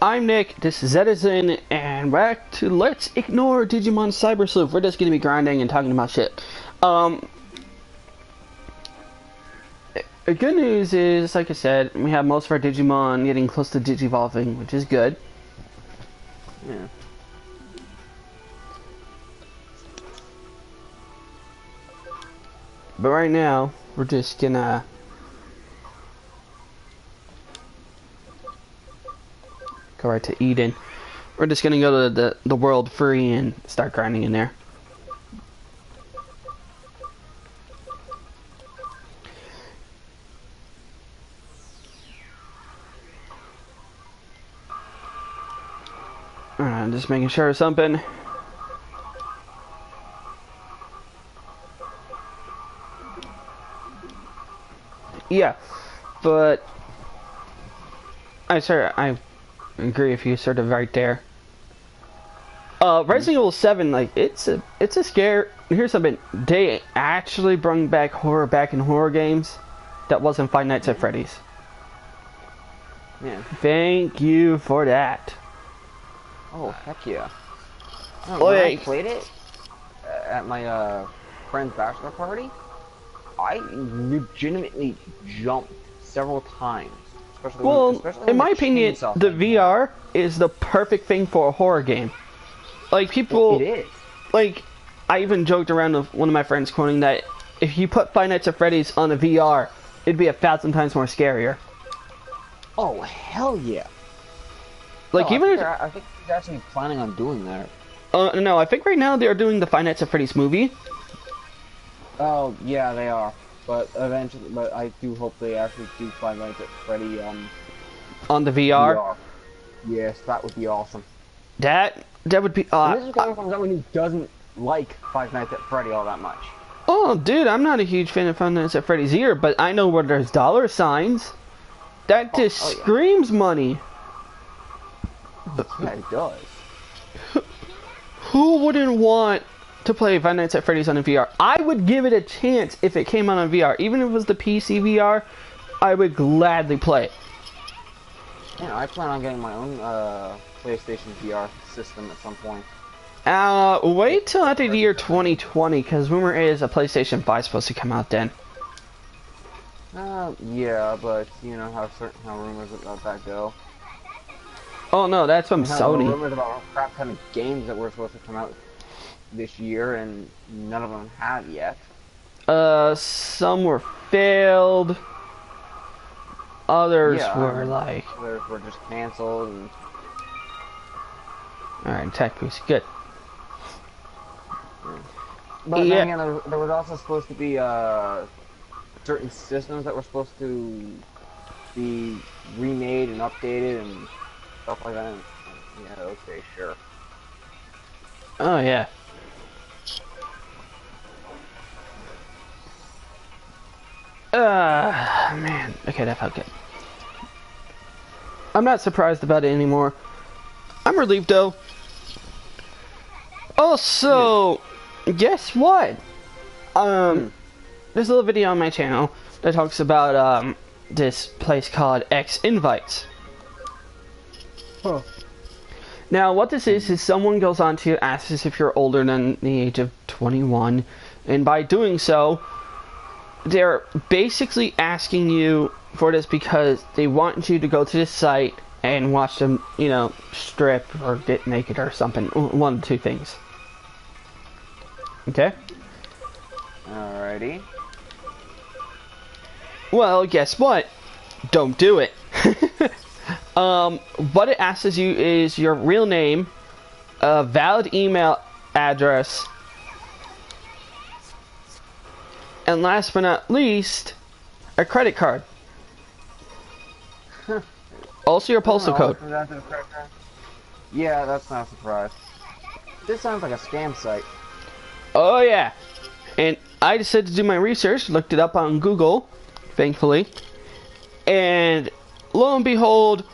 I'm Nick, this is Edison, and back to Let's Ignore Digimon Cyber Sleuth. We're just gonna be grinding and talking about shit. The good news is, like I said, we have most of our Digimon getting close to Digivolving, which is good. Yeah. But right now, we're just gonna go right to Eden. We're just gonna go to the world free and start grinding in there. Alright, just making sure of something. Yeah, but I agree with you sort of right there. Resident Evil 7, like it's a scare. Here's something. They actually brought back horror back in horror games. That wasn't Five Nights at Freddy's. Yeah. Thank you for that. Oh, heck yeah. No, Oh, when yeah. I played it at my friend's bachelor party, I legitimately jumped several times. Especially in my opinion, the VR is the perfect thing for a horror game. Like, people... It is. Like, I even joked around with one of my friends quoting that if you put Five Nights at Freddy's on a VR, it'd be 1,000 times more scarier. Oh, hell yeah. Like, no, even I think he's actually planning on doing that. no, I think right now they're doing the Five Nights at Freddy's movie. Oh, yeah, they are. But eventually, I do hope they actually do Five Nights at Freddy on the VR. VR. Yes, that would be awesome. That would be. And this is coming from someone who doesn't like Five Nights at Freddy all that much. Oh, dude, I'm not a huge fan of Five Nights at Freddy's either, but I know where there's dollar signs. That just screams money. Yeah, it does. Who wouldn't want to play Five Nights at Freddy's on a VR? I would give it a chance if it came out on VR. Even if it was the PC VR, I would gladly play it. Yeah, I plan on getting my own PlayStation VR system at some point. Wait till after the year 2020, because rumor is a PlayStation 5 is supposed to come out then. Yeah, but you know how rumors about that go. Oh no, that's from Sony. Rumors about a crap ton of games that were supposed to come out this year, and none of them have yet. Some were failed. Others were like... Others were just canceled. And... Alright, tech boost, good. But then again, there was also supposed to be certain systems that were supposed to be remade and updated and stuff like that. And, yeah, okay, sure. Oh yeah. Man. Okay, that felt good. I'm not surprised about it anymore. I'm relieved though. Also, guess what? There's a little video on my channel that talks about this place called X Invites. Huh. Now, what this is someone goes on to you, asks if you're older than the age of 21, and by doing so, they're basically asking you for this because they want you to go to this site and watch them, you know, strip or get naked or something. One of the two things. Okay? Alrighty. Well, guess what? Don't do it. What it asks you is your real name, a valid email address, and last but not least, a credit card. Also your postal code. Yeah, that's not a surprise. This sounds like a scam site. Oh yeah. And I decided to do my research, looked it up on Google, thankfully, and lo and behold,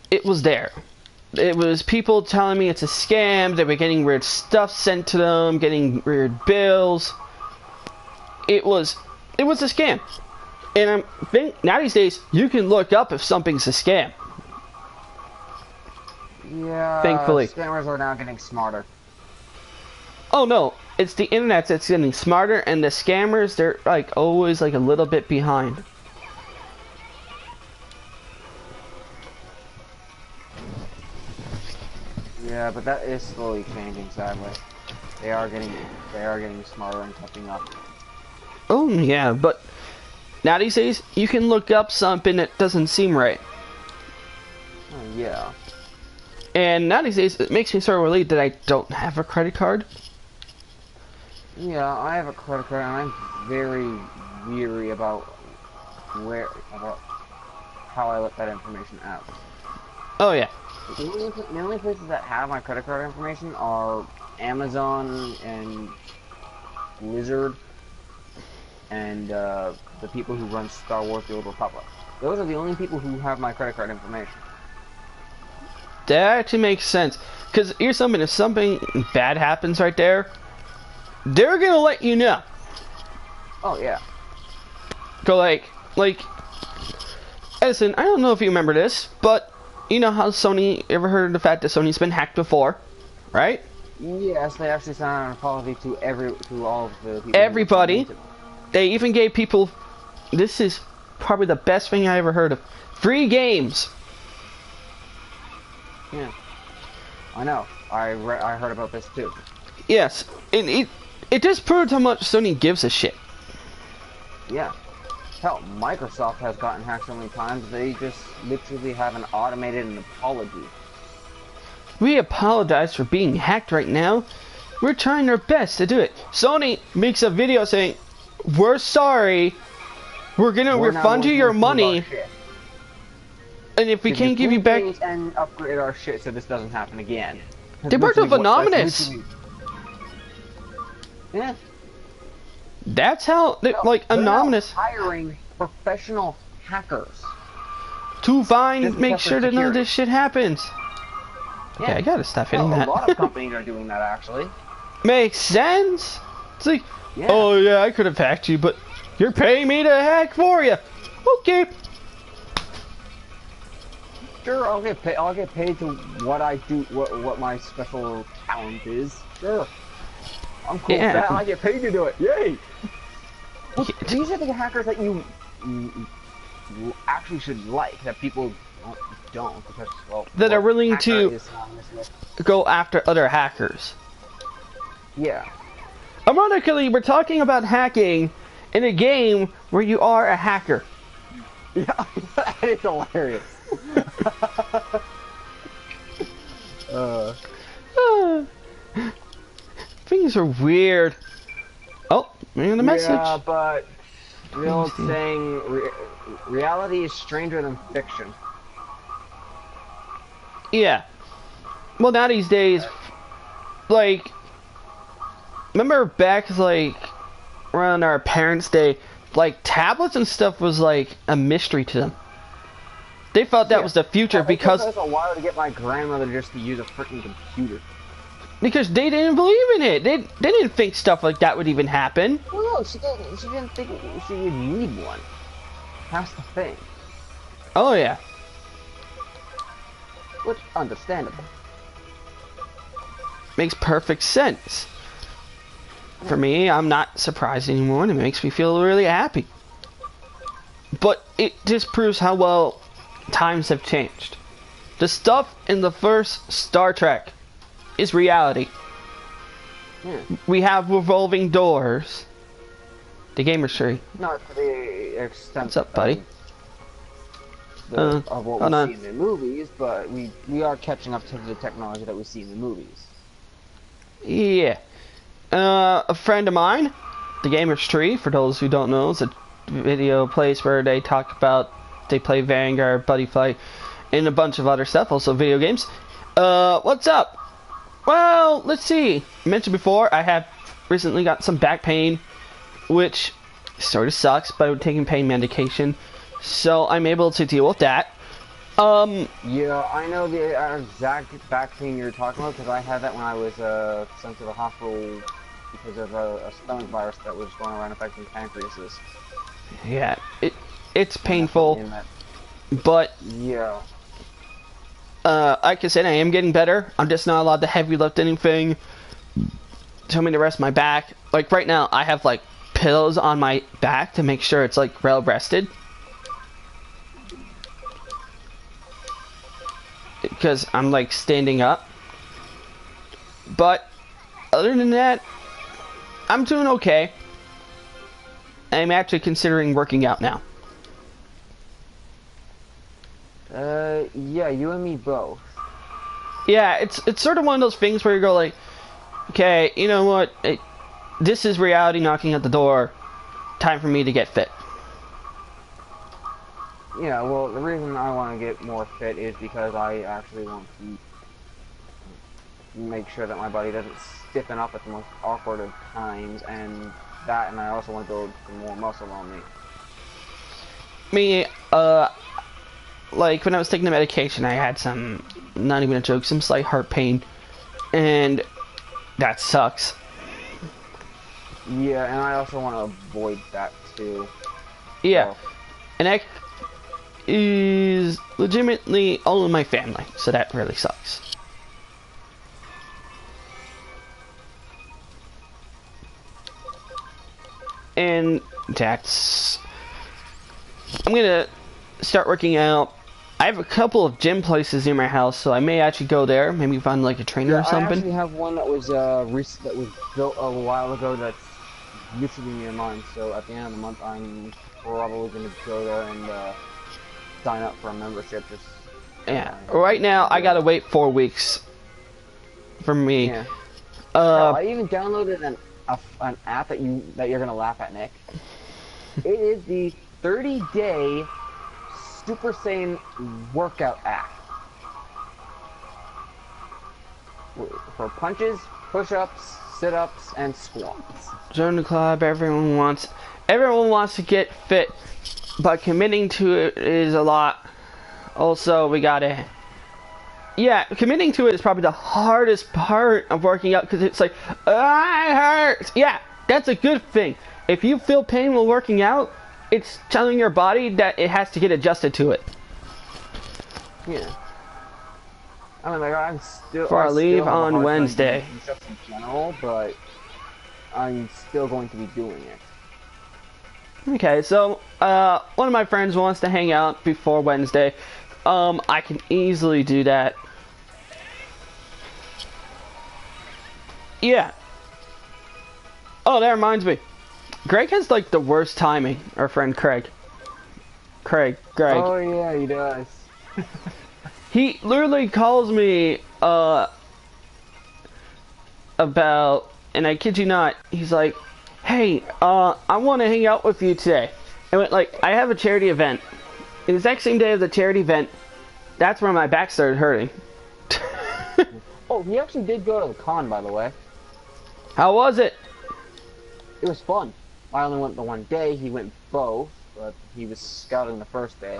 it was there. It was people telling me it's a scam. They were getting weird stuff sent to them, getting weird bills. It was a scam. And I think nowadays you can look up if something's a scam. Yeah, Thankfully. scammers are now getting smarter. Oh no, it's the internet that's getting smarter, and the scammers, they're like always like a little bit behind. Yeah, but that is slowly changing, sadly. They are getting smarter and catching up. Oh yeah, but now these days you can look up something that doesn't seem right. Oh, yeah. And now these days it makes me sort of relieved that I don't have a credit card. Yeah, I have a credit card, and I'm very weary about how I let that information out. Oh yeah. The only places that have my credit card information are Amazon and Blizzard and the people who run Star Wars: The Old Republic. Those are the only people who have my credit card information. That actually makes sense. Because here's something, if something bad happens right there, they're gonna let you know. Oh, yeah. Go like, Edison, I don't know if you remember this, but you know how Sony, ever heard of the fact that Sony's been hacked before, right? Yes, they actually sent out an apology to all of the people. Everybody. They even gave people, this is probably the best thing I ever heard of, free games. Yeah, I know. I heard about this too. Yes, and it just proves how much Sony gives a shit. Yeah. Hell, Microsoft has gotten hacked so many times, they just literally haven't automated an apology. We apologize for being hacked right now. We're trying our best to do it. Sony makes a video saying, we're sorry. We're gonna refund you your money. And if we can't give you back... and upgrade our shit so this doesn't happen again. They worked with Anonymous. Yeah. That's how, like, Anonymous... hiring professional hackers. To make sure that none of this shit happens. Okay, Yeah. I gotta stop hitting that. A lot of companies are doing that, actually. Makes sense. It's like, Yeah. oh yeah, I could have hacked you, but you're paying me to hack for you. Okay. Sure, I'll get paid to what I do, what my special talent is. Sure. I'm cool with that. I get paid to do it. Yay! Well, these are the hackers that you actually should like, that people don't, because, well, that are willing to go after other hackers. Yeah. Ironically, we're talking about hacking in a game where you are a hacker. Yeah, it's hilarious. Things are weird. Oh, the message. Yeah, but the old saying, reality is stranger than fiction. Yeah. Well, now these days, like, remember back, like, around our parents' day, like, tablets and stuff was, like, a mystery to them. They thought that was the future because... It took us a while to get my grandmother just to use a freaking computer. Because they didn't believe in it. They didn't think stuff like that would even happen. Well, no, she didn't think she would need one. That's the thing. Oh, yeah. Which, understandable. Makes perfect sense. For me, I'm not surprised anymore, and it makes me feel really happy. But it just proves how well times have changed. The stuff in the first Star Trek is reality. Yeah. We have revolving doors. The gamer's tree. Not to the extent What's up, buddy? of what we see in the movies, but we are catching up to the technology that we see in the movies. Yeah. A friend of mine, the gamer's tree, for those who don't know, is a video place where they talk about, they play Vanguard, Buddy Fight, and a bunch of other stuff, also video games. What's up? Well, let's see. I mentioned before, I have recently got some back pain, which sort of sucks, but I'm taking pain medication, so I'm able to deal with that. Yeah, I know the exact back pain you're talking about, because I had that when I was sent to the hospital because of a stomach virus that was going around affecting pancreases. Yeah, it's painful, but yeah. like I said, I am getting better. I'm just not allowed the heavy lift anything. Tell me to rest my back. Like right now, I have like pillows on my back to make sure it's like well rested. Because I'm like standing up. But other than that, I'm doing okay. I'm actually considering working out now. Yeah, you and me both. Yeah, it's sort of one of those things where you go like, okay, you know what? This is reality knocking at the door. Time for me to get fit. Yeah, well, the reason I want to get more fit is because I actually want to make sure that my body doesn't stiffen up at the most awkward of times, and I also want to build some more muscle on me. Me, like when I was taking the medication, I had some, not even a joke, some slight heart pain, and that sucks. Yeah, and I also want to avoid that too. Yeah, So. and that is legitimately all in my family, so that really sucks. And that's... I'm gonna start working out. I have a couple of gym places near my house, so I may actually go there. Maybe find like a trainer or something. I actually have one that was built a while ago that's literally near mine. So at the end of the month, I'm probably gonna go there and sign up for a membership. Just yeah. Right now, I gotta wait 4 weeks for me. Yeah. I even downloaded an app that you're gonna laugh at, Nick. It is the 30-day Super Saiyan workout app for punches, push-ups, sit-ups, and squats. Join the club. Everyone wants to get fit, but committing to it is a lot. Also, we gotta. Yeah, committing to it is probably the hardest part of working out because it's like, it hurts. Yeah, that's a good thing. If you feel pain while working out, it's telling your body that it has to get adjusted to it. Yeah. I mean, like, I'm still. Before I leave on Wednesday. Just in general, but I'm still going to be doing it. Okay, so one of my friends wants to hang out before Wednesday. I can easily do that. Yeah. Oh, that reminds me. Greg has like the worst timing. Our friend Greg. Greg. Oh yeah, he does. He literally calls me about, and I kid you not, he's like, hey, I want to hang out with you today. And went like, I have a charity event. The exact same day of the charity event, that's where my back started hurting. Oh, he actually did go to the con, by the way. How was it? It was fun. I only went the one day, he went both, but he was scouting the first day.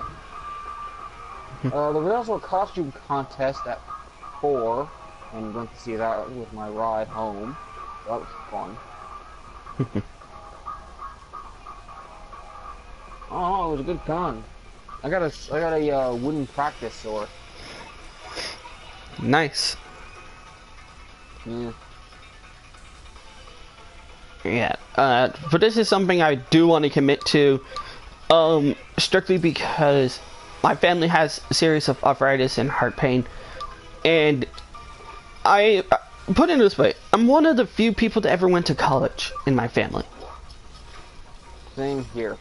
There was also a costume contest at 4, and went to see that with my ride home. So that was fun. Oh, it was a good con. I got a wooden practice sword. Nice. Yeah. Yeah, but this is something I do want to commit to, strictly because my family has a series of arthritis and heart pain, and I put it this way, I'm one of the few people that ever went to college in my family. Same here.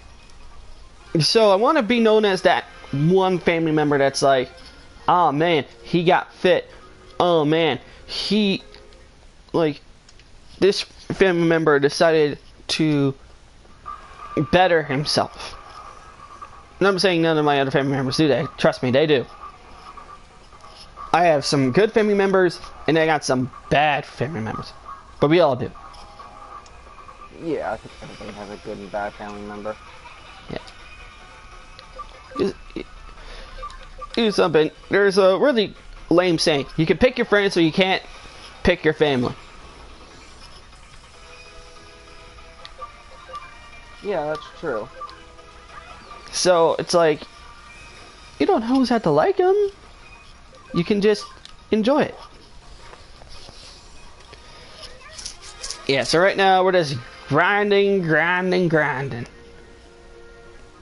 So I want to be known as that one family member that's like, oh man, he got fit. Oh man, he, like, this family member decided to better himself. And I'm saying none of my other family members do that. Trust me, they do. I have some good family members, and I got some bad family members. But we all do. Yeah, I think everybody has a good and bad family member. Yeah. Do something. There's a really lame saying. You can pick your friends, so you can't pick your family. Yeah, that's true. So it's like, you don't always have to like them. you can just enjoy it. Yeah, so right now we're just grinding.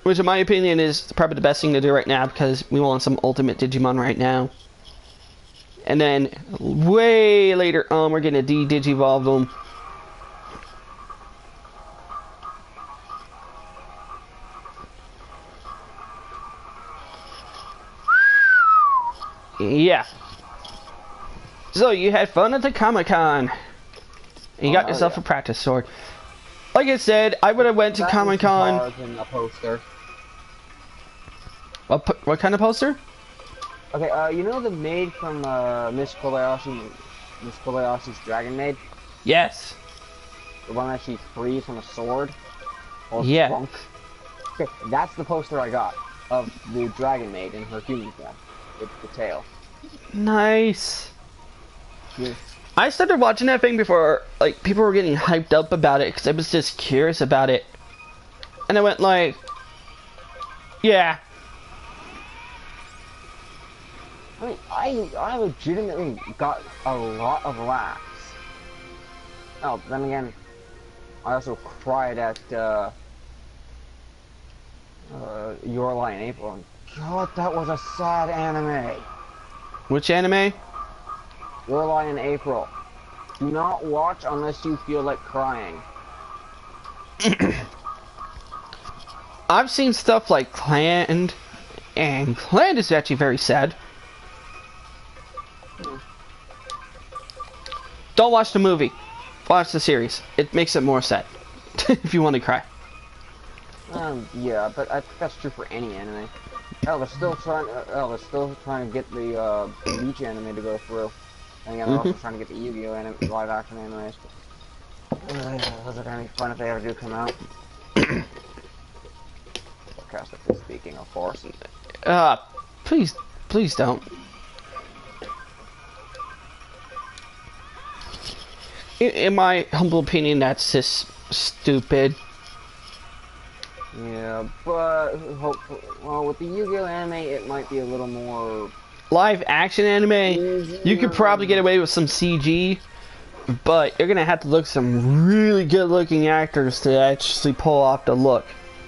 Which in my opinion is probably the best thing to do right now because we want some ultimate Digimon right now. And then way later on we're gonna de-digivolve them. Yeah. So you had fun at the Comic-Con. And you got yourself a practice sword. Like I said, I would have went to Comic-Con. A poster. What kind of poster? Okay, you know the maid from Miss Kobayashi's Dragon Maid? Yes. The one that she frees from a sword? Or yeah. Trunk? Okay, that's the poster I got of the Dragon Maid in her human form. With the tail. Nice. Yes. I started watching that thing before, like, people were getting hyped up about it because I was just curious about it. And I went like, yeah. I mean, I legitimately got a lot of laughs. Oh, then again, I also cried at Your Lie in April. And God, that was a sad anime. Which anime? Your Lie in April. Do not watch unless you feel like crying. I've seen stuff like Clan, and Clan is actually very sad. Don't watch the movie. Watch the series. It makes it more sad. If you want to cry. Yeah, but I think that's true for any anime. Hell, they're still trying to get the Bleach anime to go through. And again, they're also trying to get the Yu-Gi-Oh! Live action animes. Those are gonna be fun if they ever do come out. Sarcastically speaking, of course. Please don't. In my humble opinion, that's just stupid. Yeah, but well, with the Yu-Gi-Oh! Anime, it might be a little more live action anime. You could probably get away with some CG, but you're gonna have to look some really good looking actors to actually pull off the look.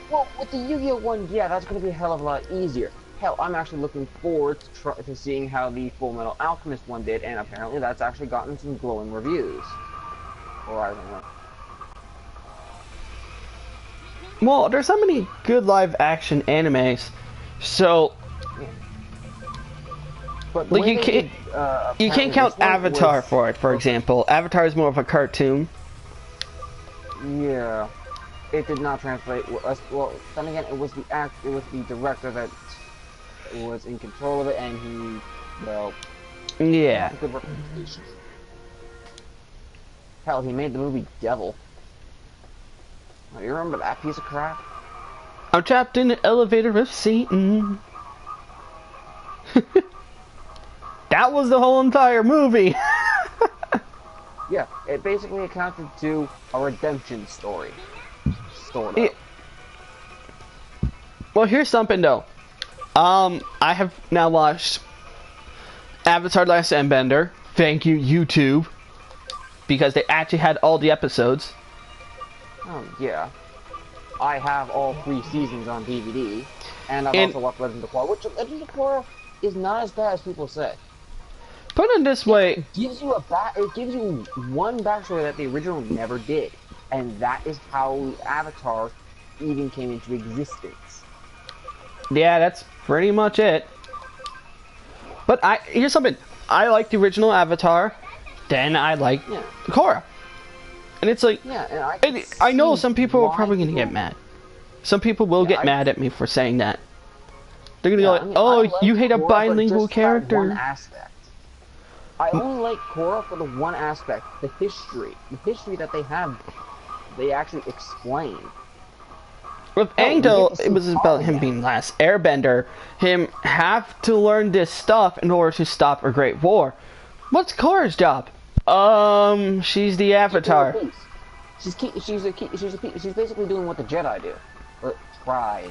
Well, with the Yu-Gi-Oh! One, yeah, that's gonna be a hell of a lot easier. Hell, I'm actually looking forward to seeing how the Full Metal Alchemist one did, and apparently that's actually gotten some glowing reviews. Or I don't know. Well, there's so many good live action animes, so but like you can't count Avatar for it. For example, Avatar is more of a cartoon. Yeah, it did not translate. Well, then again, it was the director that was in control of it, and he, well, yeah. Good representation. Hell, he made the movie Devil. Oh, you remember that piece of crap? I'm trapped in an elevator with Satan. That was the whole entire movie. Yeah, it basically accounted to a redemption story. Sort of. Well, here's something though. I have now watched Avatar: Last Airbender. Thank you, YouTube, because they actually had all the episodes. Oh yeah, I have all 3 seasons on DVD, and I've also watched Legend of Korra, which Legend of Korra is not as bad as people say. Put it this way, it gives you one backstory that the original never did, and that is how Avatar even came into existence. Yeah, that's pretty much it. But here's something. I like the original Avatar, then I like Korra. And it's like, and I know some people are probably going to get mad. Some people will get mad at me for saying that. They're going to go, like, you hate a bilingual character. One aspect. I only like Korra for the one aspect, the history. The history that they have, they actually explain. With Aang, it was about him being last airbender. Him have to learn this stuff in order to stop a great war. What's Korra's job? She's the Avatar. She's basically doing what the Jedi do, or tries.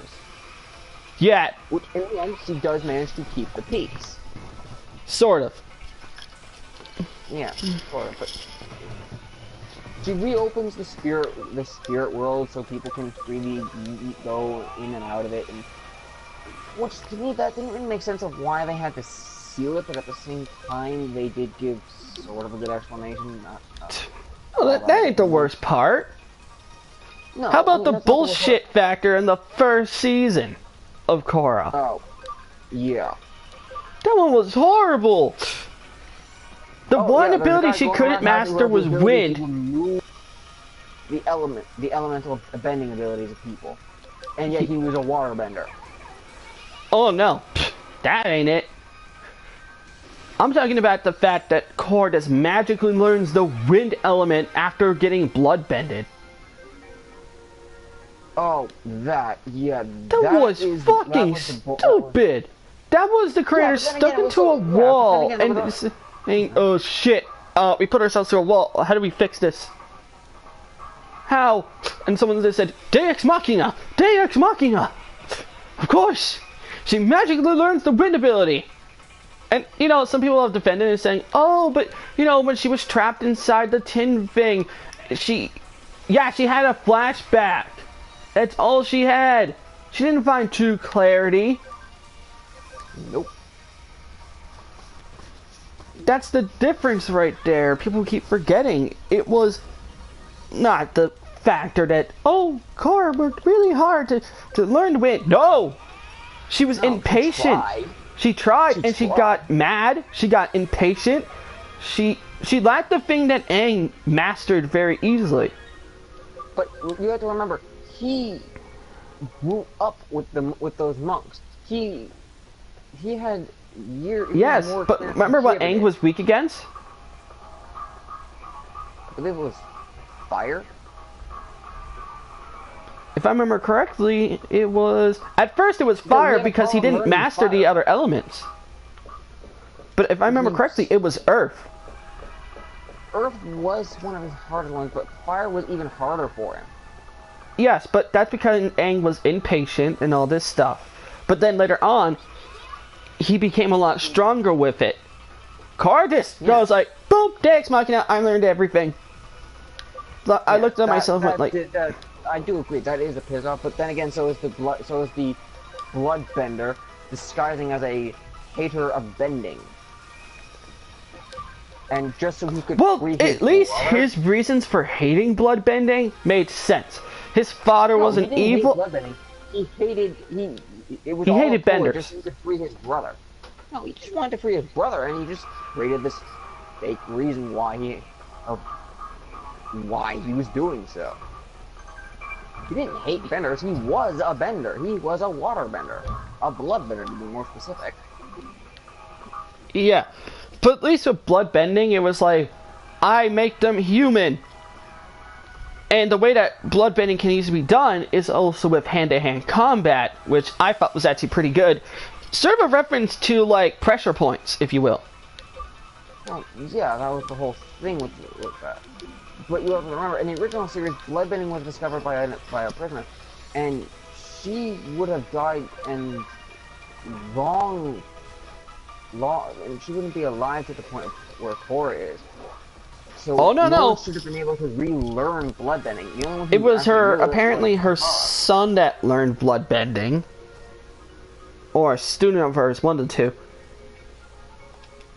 Yeah. Which in the end, she does manage to keep the peace. Sort of. Yeah, sort of. But she reopens the spirit world so people can freely go in and out of it, and which to me that didn't really make sense of why they had to seal it, but at the same time they did give sort of a good explanation. Well, that ain't the worst part. No, How about the that's not bullshit factor in the first season of Korra? Oh, yeah. That one was horrible. The one yeah, ability she couldn't master was wind. The elemental bending abilities of people, and yet he was a waterbender. Oh no, that ain't it. I'm talking about the fact that Korra just magically learns the wind element after getting bloodbended. Oh, that, yeah. That was fucking stupid. That was the creator stuck into a wall and saying, "Oh shit, we put ourselves through a wall. How do we fix this?" How? And someone just said, "Deus Machina! Deus Machina!" Of course! She magically learns the wind ability! And, you know, some people have defended it saying, "Oh, but, you know, when she was trapped inside the tin thing, she had a flashback. That's all she had. She didn't find true clarity." Nope. That's the difference right there. People keep forgetting. It was not the factor that, oh, Korra worked really hard to learn to win. No! She was impatient. She tried and she got mad. She got impatient. She lacked the thing that Aang mastered very easily. But you have to remember, he grew up with those monks. He had years. Yes, but remember what Aang was weak against? I believe it was fire. If I remember correctly, it was... At first it was fire because he didn't master the other elements. But if I remember correctly, it was earth. Earth was one of his harder ones, but fire was even harder for him. Yes, but that's because Aang was impatient and all this stuff. But then later on, he became a lot stronger with it. Korra just goes like, boom, Deus Machina, I learned everything. So I looked at myself and went like... I do agree, that is a piss off, but then again, so is the bloodbender disguising as a hater of bending. And just so he could at least his reasons for hating bloodbending made sense. His father was an evil... He hated... It was he hated benders. Just so he could free his brother. No, he just wanted to free his brother, and he just created this fake reason why he was doing so. He didn't hate benders, he was a bender. He was a water bender. A blood bender, to be more specific. Yeah. But at least with blood bending, it was like, I make them human. And the way that blood bending can easily be done is also with hand-to-hand combat, which I thought was actually pretty good. Sort of a reference to, like, pressure points, if you will. Well, yeah, that was the whole thing with that. But you have to remember, in the original series, bloodbending was discovered by a prisoner, and she would have died and and she wouldn't be alive to the point where Korra is. So oh no! She should have been able to relearn bloodbending. It was apparently her son that learned bloodbending, or a student of hers, one of the two,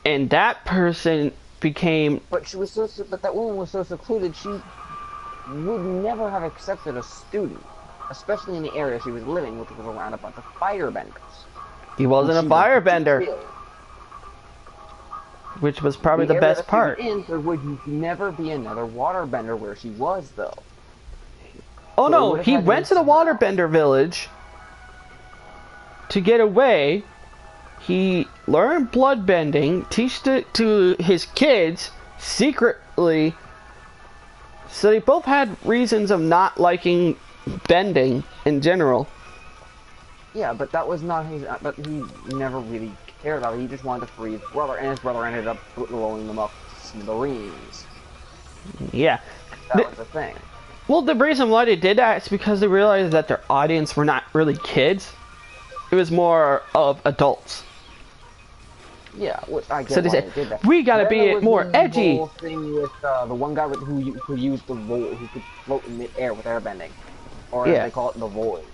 and that person became... But that woman was so secluded, she would never have accepted a student, especially in the area she was living, which was around a bunch of firebenders. He wasn't a firebender, which was probably the best part. There would never be another waterbender where she was, though. Oh no, he went to the waterbender village to get away. He learned bloodbending, teached it to his kids secretly, so they both had reasons of not liking bending in general. Yeah, but that was not his. But he never really cared about it. He just wanted to free his brother, and his brother ended up blowing them up to smithereens. Yeah, that was the thing. Well, the reason why they did that is because they realized that their audience were not really kids; it was more of adults. Yeah, I get So they why said, they did that. we gotta Then be there was more the edgy. whole thing with the one guy who used the void, who could float in midair with airbending, or as Yeah. they call it, the void.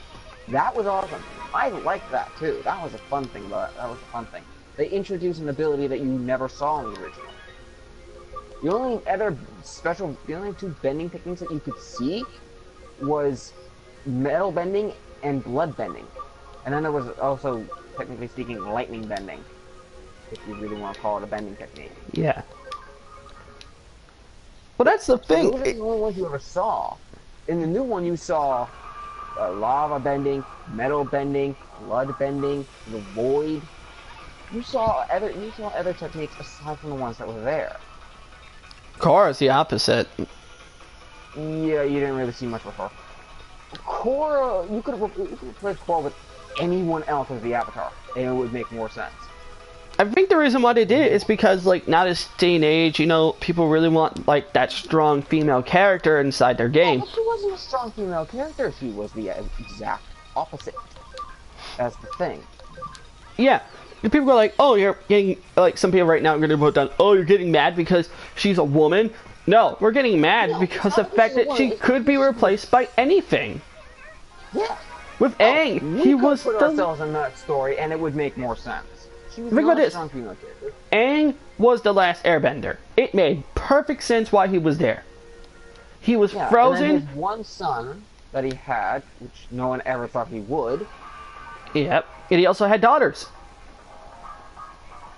That was awesome. I liked that too. That was a fun thing. That was a fun thing. They introduced an ability that you never saw in the original. The only two bending techniques that you could see was metal bending and blood bending, and then there was also, technically speaking, lightning bending, if you really want to call it a bending technique. Yeah. Well, that's the thing. Those are the only ones you ever saw. In the new one, you saw lava bending, metal bending, blood bending, the void. You saw other techniques aside from the ones that were there. Korra's the opposite. Yeah, you didn't really see much with her. Korra, you could have replaced Korra with anyone else as the Avatar, and it would make more sense. I think the reason why they did it is because, like, now this day and age, you know, people really want, like, that strong female character inside their game. But she wasn't a strong female character. She was the exact opposite. That's the thing. Yeah. People are like, oh, you're getting, like, some people right now are going to put down, oh, you're getting mad because she's a woman. No, we're getting mad because the fact that she could be replaced by anything. Yeah. With Aang, he was put ourselves in that story, and it would make more sense. She was Think about not a this. strong female character. Aang was the last airbender. It made perfect sense why he was there. He was frozen. And then his one son that he had, which no one ever thought he would. Yep. And he also had daughters.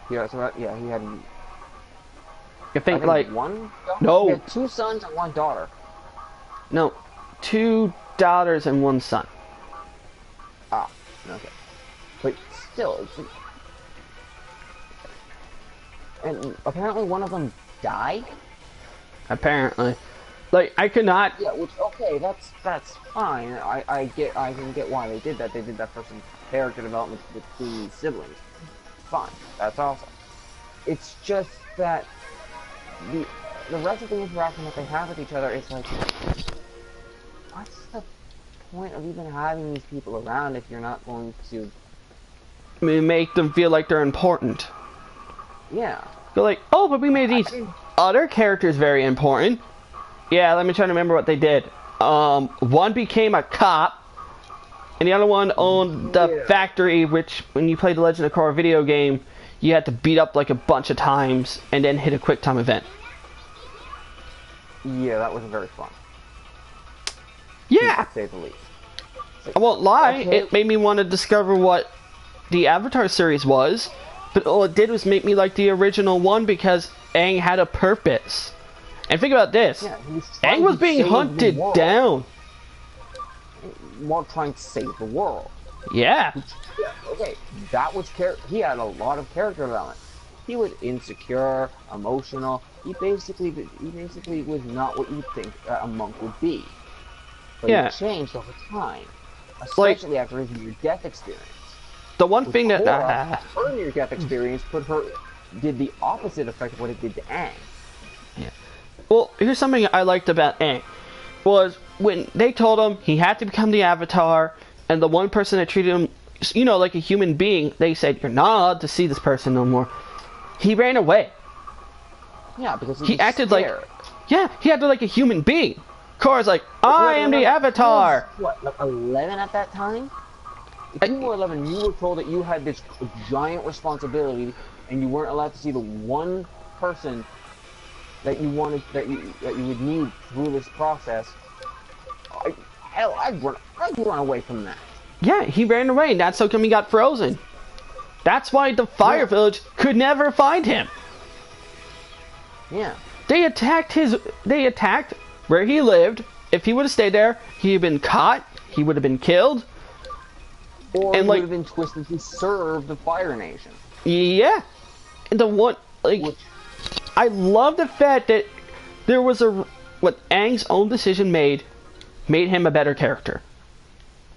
Yeah, so he had. You think, like, one? Daughter? No. He had 2 sons and 1 daughter. No, 2 daughters and 1 son. Ah, okay. But still, it's like, and apparently one of them died. Apparently, like, I could not. Yeah, which okay, that's fine. I can get why they did that. They did that for some character development between these siblings. Fine, that's awesome. It's just that the rest of the interaction that they have with each other is like, what's the point of even having these people around if you're not going to Make them feel like they're important. Yeah. They're like, oh, but we made these other characters very important. Yeah, let me try to remember what they did. One became a cop, and the other one owned the factory, which, when you played the Legend of Korra video game, you had to beat up like a bunch of times and then hit a quick time event. Yeah, that wasn't very fun. Yeah! To say the least. I won't lie, Okay. it made me want to discover what the Avatar series was, but all it did was make me like the original one because Aang had a purpose. And think about this. Yeah, Aang was being hunted down. While trying to save the world. Yeah. Yeah, okay, that was he had a lot of character development. He was insecure, emotional. He basically was not what you'd think a monk would be. But Yeah. he changed over time, especially after his near-death experience. The one thing that... Korra, her near-death experience did the opposite effect of what it did to Aang. Yeah. Well, here's something I liked about Aang. Was when they told him he had to become the Avatar, and the one person that treated him, you know, like a human being, they said, you're not allowed to see this person no more. He ran away. Yeah, because He acted scared. like... Yeah, he acted like a human being. Korra's like, I am the Avatar! He was, what, like 11 at that time? If you were 11, you were told that you had this giant responsibility, and you weren't allowed to see the one person that you wanted, that you would need through this process. I'd run away from that. Yeah, he ran away, and that's how come he got frozen. That's why the Fire Village could never find him. Yeah. They attacked where he lived. If he would have stayed there, he'd have been caught, he would have been killed. Or and he like, would have been twisted to serve the Fire Nation. Yeah. And the one, like, I love the fact that there was what Aang's own decision made him a better character.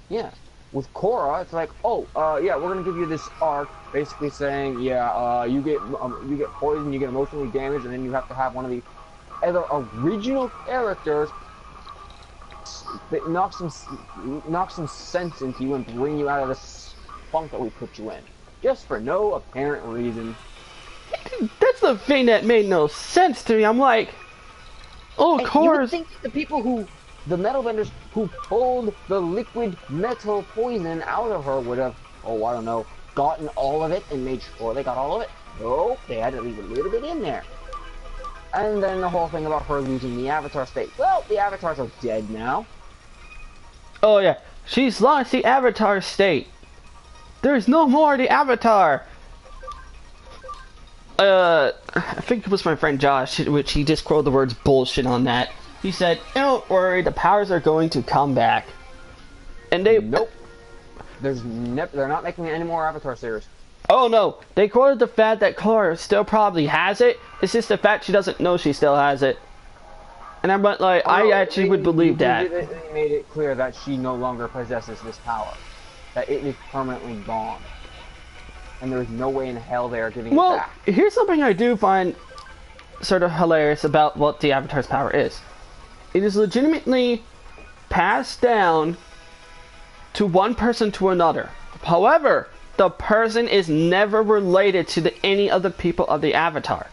Yeah. With Korra, it's like, yeah, we're gonna give you this arc, basically saying, yeah, you get poisoned, you get emotionally damaged, and then you have to have one of the other original characters that knock some sense into you and bring you out of this funk that we put you in, just for no apparent reason. another thing that made no sense to me. I'm like, oh, of And course. you would think the people the metal vendors who pulled the liquid metal poison out of her would have, oh, I don't know, gotten all of it and made sure they got all of it. No, they had to leave a little bit in there. And then the whole thing about her losing the avatar state. Well, the avatars are dead now. Oh yeah, she's lost the avatar state. There's no more the avatar. I think it was my friend Josh, which he just quoted the words bullshit on that. He said, "Don't worry, the powers are going to come back." And they Nope. They're not making any more Avatar series. Oh no, they quoted the fact that Cora still probably has it. It's just the fact she doesn't know she still has it. And I'm like, I actually would believe that. They made it clear that she no longer possesses this power. That it is permanently gone. And there's no way in hell they are giving it Well, back. here's something I do find sort of hilarious about what the Avatar's power is. It is legitimately passed down to one person to another. However, the person is never related to any other people of the Avatar.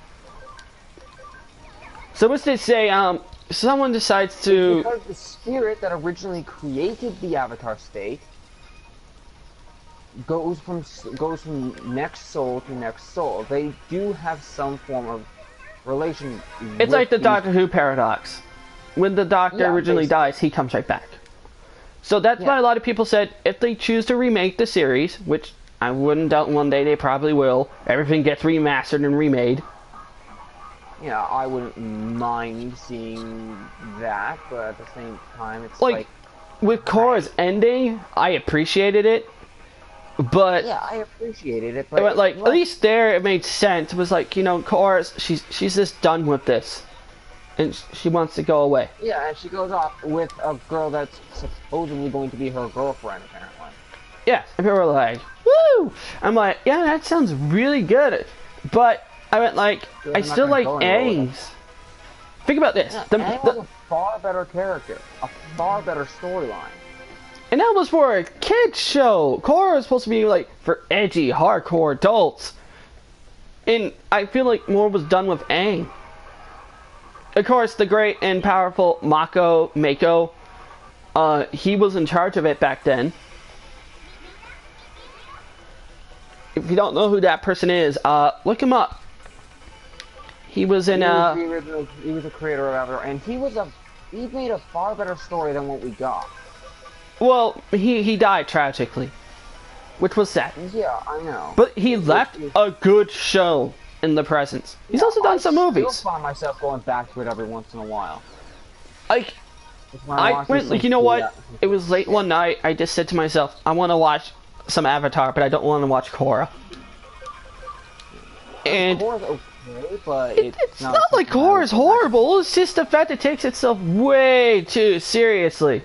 So let's just say, someone decides to... Because the spirit that originally created the Avatar state goes from next soul to next soul. They do have some form of relation. It's like the Doctor Who paradox. When the Doctor originally basically dies, he comes right back. So that's why a lot of people said if they choose to remake the series, which I wouldn't doubt one day they probably will, everything gets remastered and remade. Yeah, I wouldn't mind seeing that, but at the same time, it's like with Korra's ending, I appreciated it, but yeah, I appreciated it, but like at least there it made sense. It was like, you know, Korra's she's just done with this, and she wants to go away. Yeah, and she goes off with a girl that's supposedly going to be her girlfriend, apparently. Yeah, and people were like, "Woo!" I'm like, "Yeah, that sounds really good," but I went like, I still like Aang's. Think about this. Yeah, Aang was a far better character, a far better storyline. And that was for a kids show. Korra was supposed to be like for edgy, hardcore adults. And I feel like more was done with Aang. Of course, the great and powerful Mako, he was in charge of it back then. If you don't know who that person is, look him up. He was in he was a creator of Avatar, and he made a far better story than what we got. Well, he died tragically, which was sad. Yeah, I know. But he left a good show in the presence. He's also done some movies. I still find myself going back to it every once in a while. I went, like, you know what? It was late one night. I just said to myself, I want to watch some Avatar, but I don't want to watch Korra. And Korra's okay, but it's not like Korra's horrible. It's just the fact it takes itself way too seriously.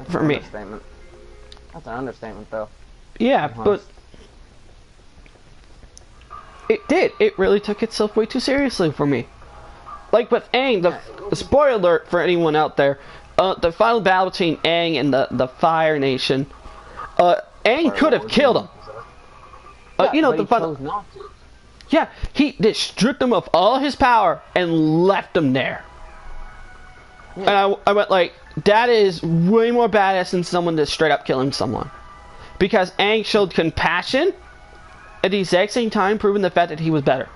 For me. That's an understatement, though. Yeah, but it did. It really took itself way too seriously for me. Like with Aang, the spoiler alert for anyone out there, the final battle between Aang and the Fire Nation, Aang could have killed him. You know, the final. Not to. Yeah, he just stripped him of all his power and left him there. Yeah. And I went like, that is way more badass than someone just straight up killing someone. Because Aang showed compassion at the exact same time, proving the fact that he was better.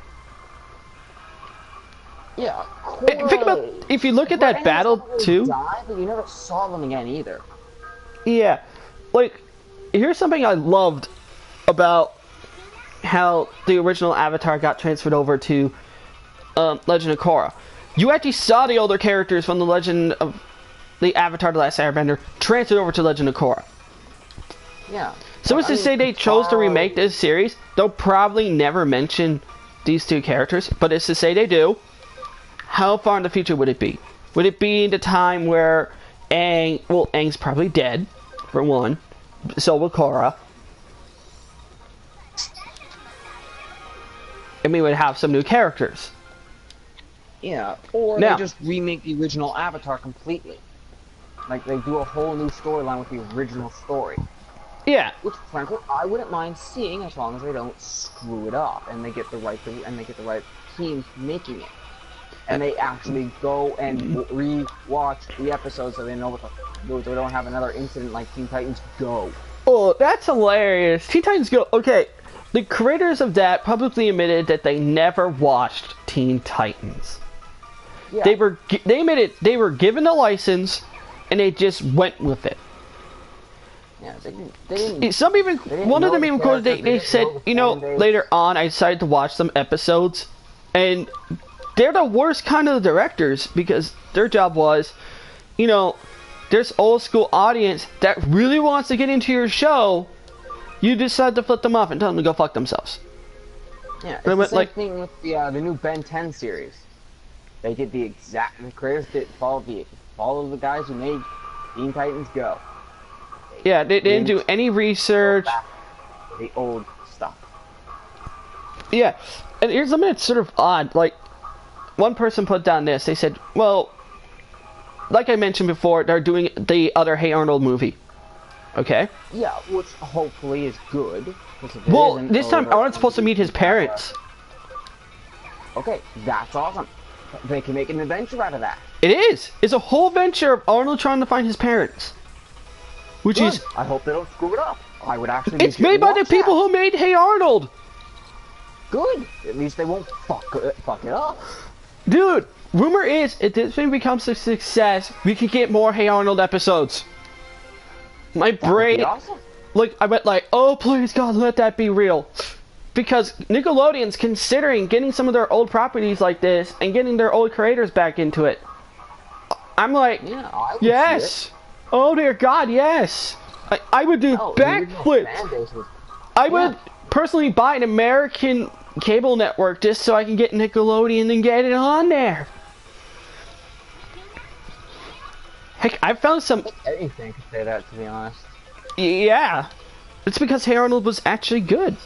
Yeah, think about, if you look at that battle too. Died, but you never saw them again either. Yeah, like, here's something I loved about how the original Avatar got transferred over to Legend of Korra. You actually saw the older characters from the Legend of the Avatar: The Last Airbender transferred over to Legend of Korra. Yeah. So as to say they chose to remake this series, they'll probably never mention these two characters, but it's to say they do. How far in the future would it be? Would it be the time where Aang's probably dead, for one, so will Korra. And we would have some new characters. Yeah, or they just remake the original Avatar completely. Like, they do a whole new storyline with the original story. Yeah. Which, frankly, I wouldn't mind seeing as long as they don't screw it up and they get the right team making it, and they actually go and re-watch the episodes so they know what the so they don't have another incident like Teen Titans Go. Oh, that's hilarious. Teen Titans Go. Okay, the creators of that publicly admitted that they never watched Teen Titans. Yeah. They admitted they were given a license, and they just went with it. Yeah, they didn't. Some even one of them even quoted they said, later on I decided to watch some episodes, and they're the worst kind of directors because their job was, there's old school audience that really wants to get into your show. You decide to flip them off and tell them to go fuck themselves. Yeah, it's the same thing with the new Ben 10 series. They did the creators did follow the guys who made Teen Titans Go. Yeah, they didn't do any research. The old stuff. Yeah, and here's something that's sort of odd. Like, one person put down this. They said, well, like I mentioned before, they're doing the other Hey Arnold movie. Okay? Yeah, which hopefully is good. Well, this time Arnold's supposed to meet his parents. Okay, that's awesome. They can make an adventure out of that. It is. It's a whole adventure of Arnold trying to find his parents. Which Good. is... I hope they don't screw it up. I would actually... It's made by the people who made Hey Arnold. Good. At least they won't fuck it up. Dude, rumor is, if this thing becomes a success, we can get more Hey Arnold episodes. My brain... Awesome. Like, I went like, oh, please, God, let that be real. Because Nickelodeon's considering getting some of their old properties like this and getting their old creators back into it. I'm like, yeah, I would yes. Oh, dear God, yes. I would do backflips. I would personally buy an American cable network just so I can get Nickelodeon and get it on there. Heck, I found some... Anything could say that, to be honest. Yeah. It's because Hey Arnold was actually good.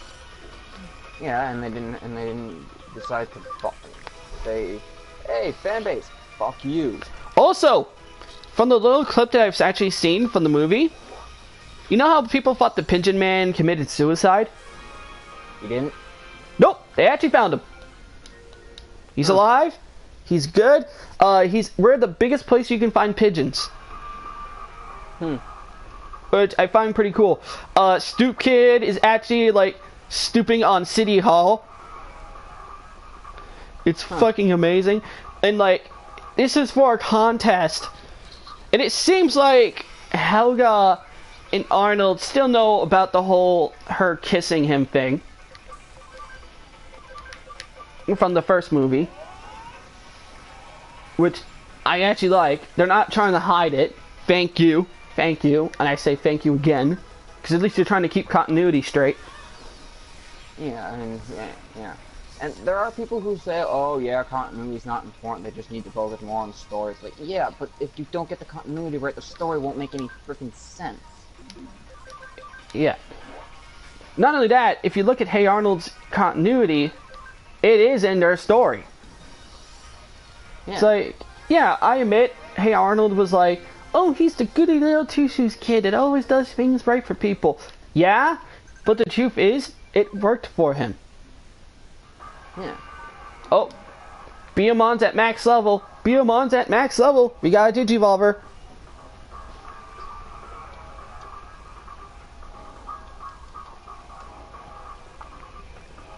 Yeah, and they didn't decide to say, hey, fan base, fuck you. Also, from the little clip that I've actually seen from the movie, you know how people thought the Pigeon Man committed suicide? He didn't? Nope, they actually found him. He's alive. He's good. We're the biggest place you can find pigeons. Which I find pretty cool. Stoop Kid is actually like stooping on City Hall. It's fucking amazing. And like, this is for a contest. And it seems like Helga and Arnold still know about the whole her kissing him thing. From the first movie. Which I actually like. They're not trying to hide it. Thank you. Thank you. And I say thank you again. Because at least you're trying to keep continuity straight. Yeah, I mean, yeah. And there are people who say, oh yeah, continuity's not important, they just need to focus more on the story. It's like, yeah, but if you don't get the continuity right, the story won't make any freaking sense. Yeah. Not only that, if you look at Hey Arnold's continuity, it is in their story. Yeah. It's like, yeah, I admit, Hey Arnold was like, oh, he's the goody little two-shoes kid that always does things right for people. Yeah, but the truth is, it worked for him. Yeah. Oh, Beamon's at max level. Beamon's at max level. We got a Digivolver.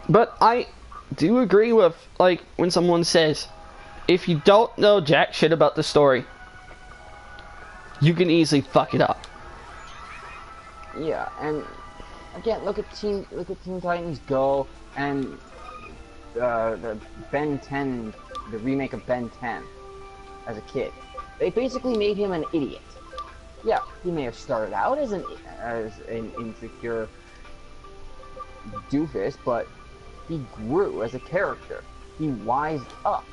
But I do agree with, like, when someone says, if you don't know jack shit about the story, you can easily fuck it up. Yeah, and again, look at Teen Titans Go and the Ben 10, the remake of Ben 10 as a kid. They basically made him an idiot. Yeah, he may have started out as an insecure doofus, but he grew as a character. He wised up.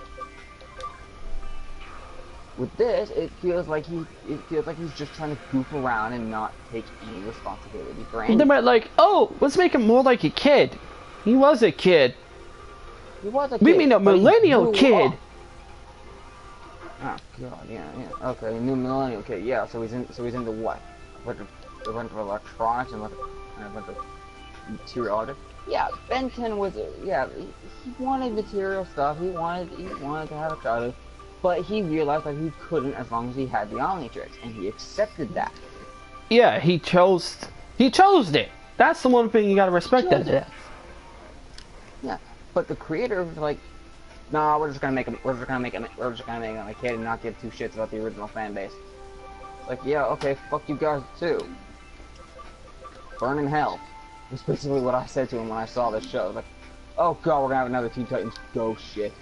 With this, it feels like he's just trying to goof around and not take any responsibility for anything. They might like, oh, let's make him more like a kid. He was a kid. He was a kid. We mean a millennial kid. Oh god, yeah. Okay, new millennial kid. Yeah, so he's into what? a bunch of electronics and a bunch of material. Yeah, Ben 10 was yeah. He wanted material stuff. He wanted to have a childhood, but he realized that he couldn't as long as he had the Omnitrix, and he accepted that. Yeah, he chose it. That's the one thing you gotta respect that. Yeah, but the creator was like, nah, we're just gonna make him a kid and not give two shits about the original fan base. Like, yeah, okay, fuck you guys too. Burn in hell. That's basically what I said to him when I saw this show. Like, oh god, we're gonna have another Teen Titans Go shit.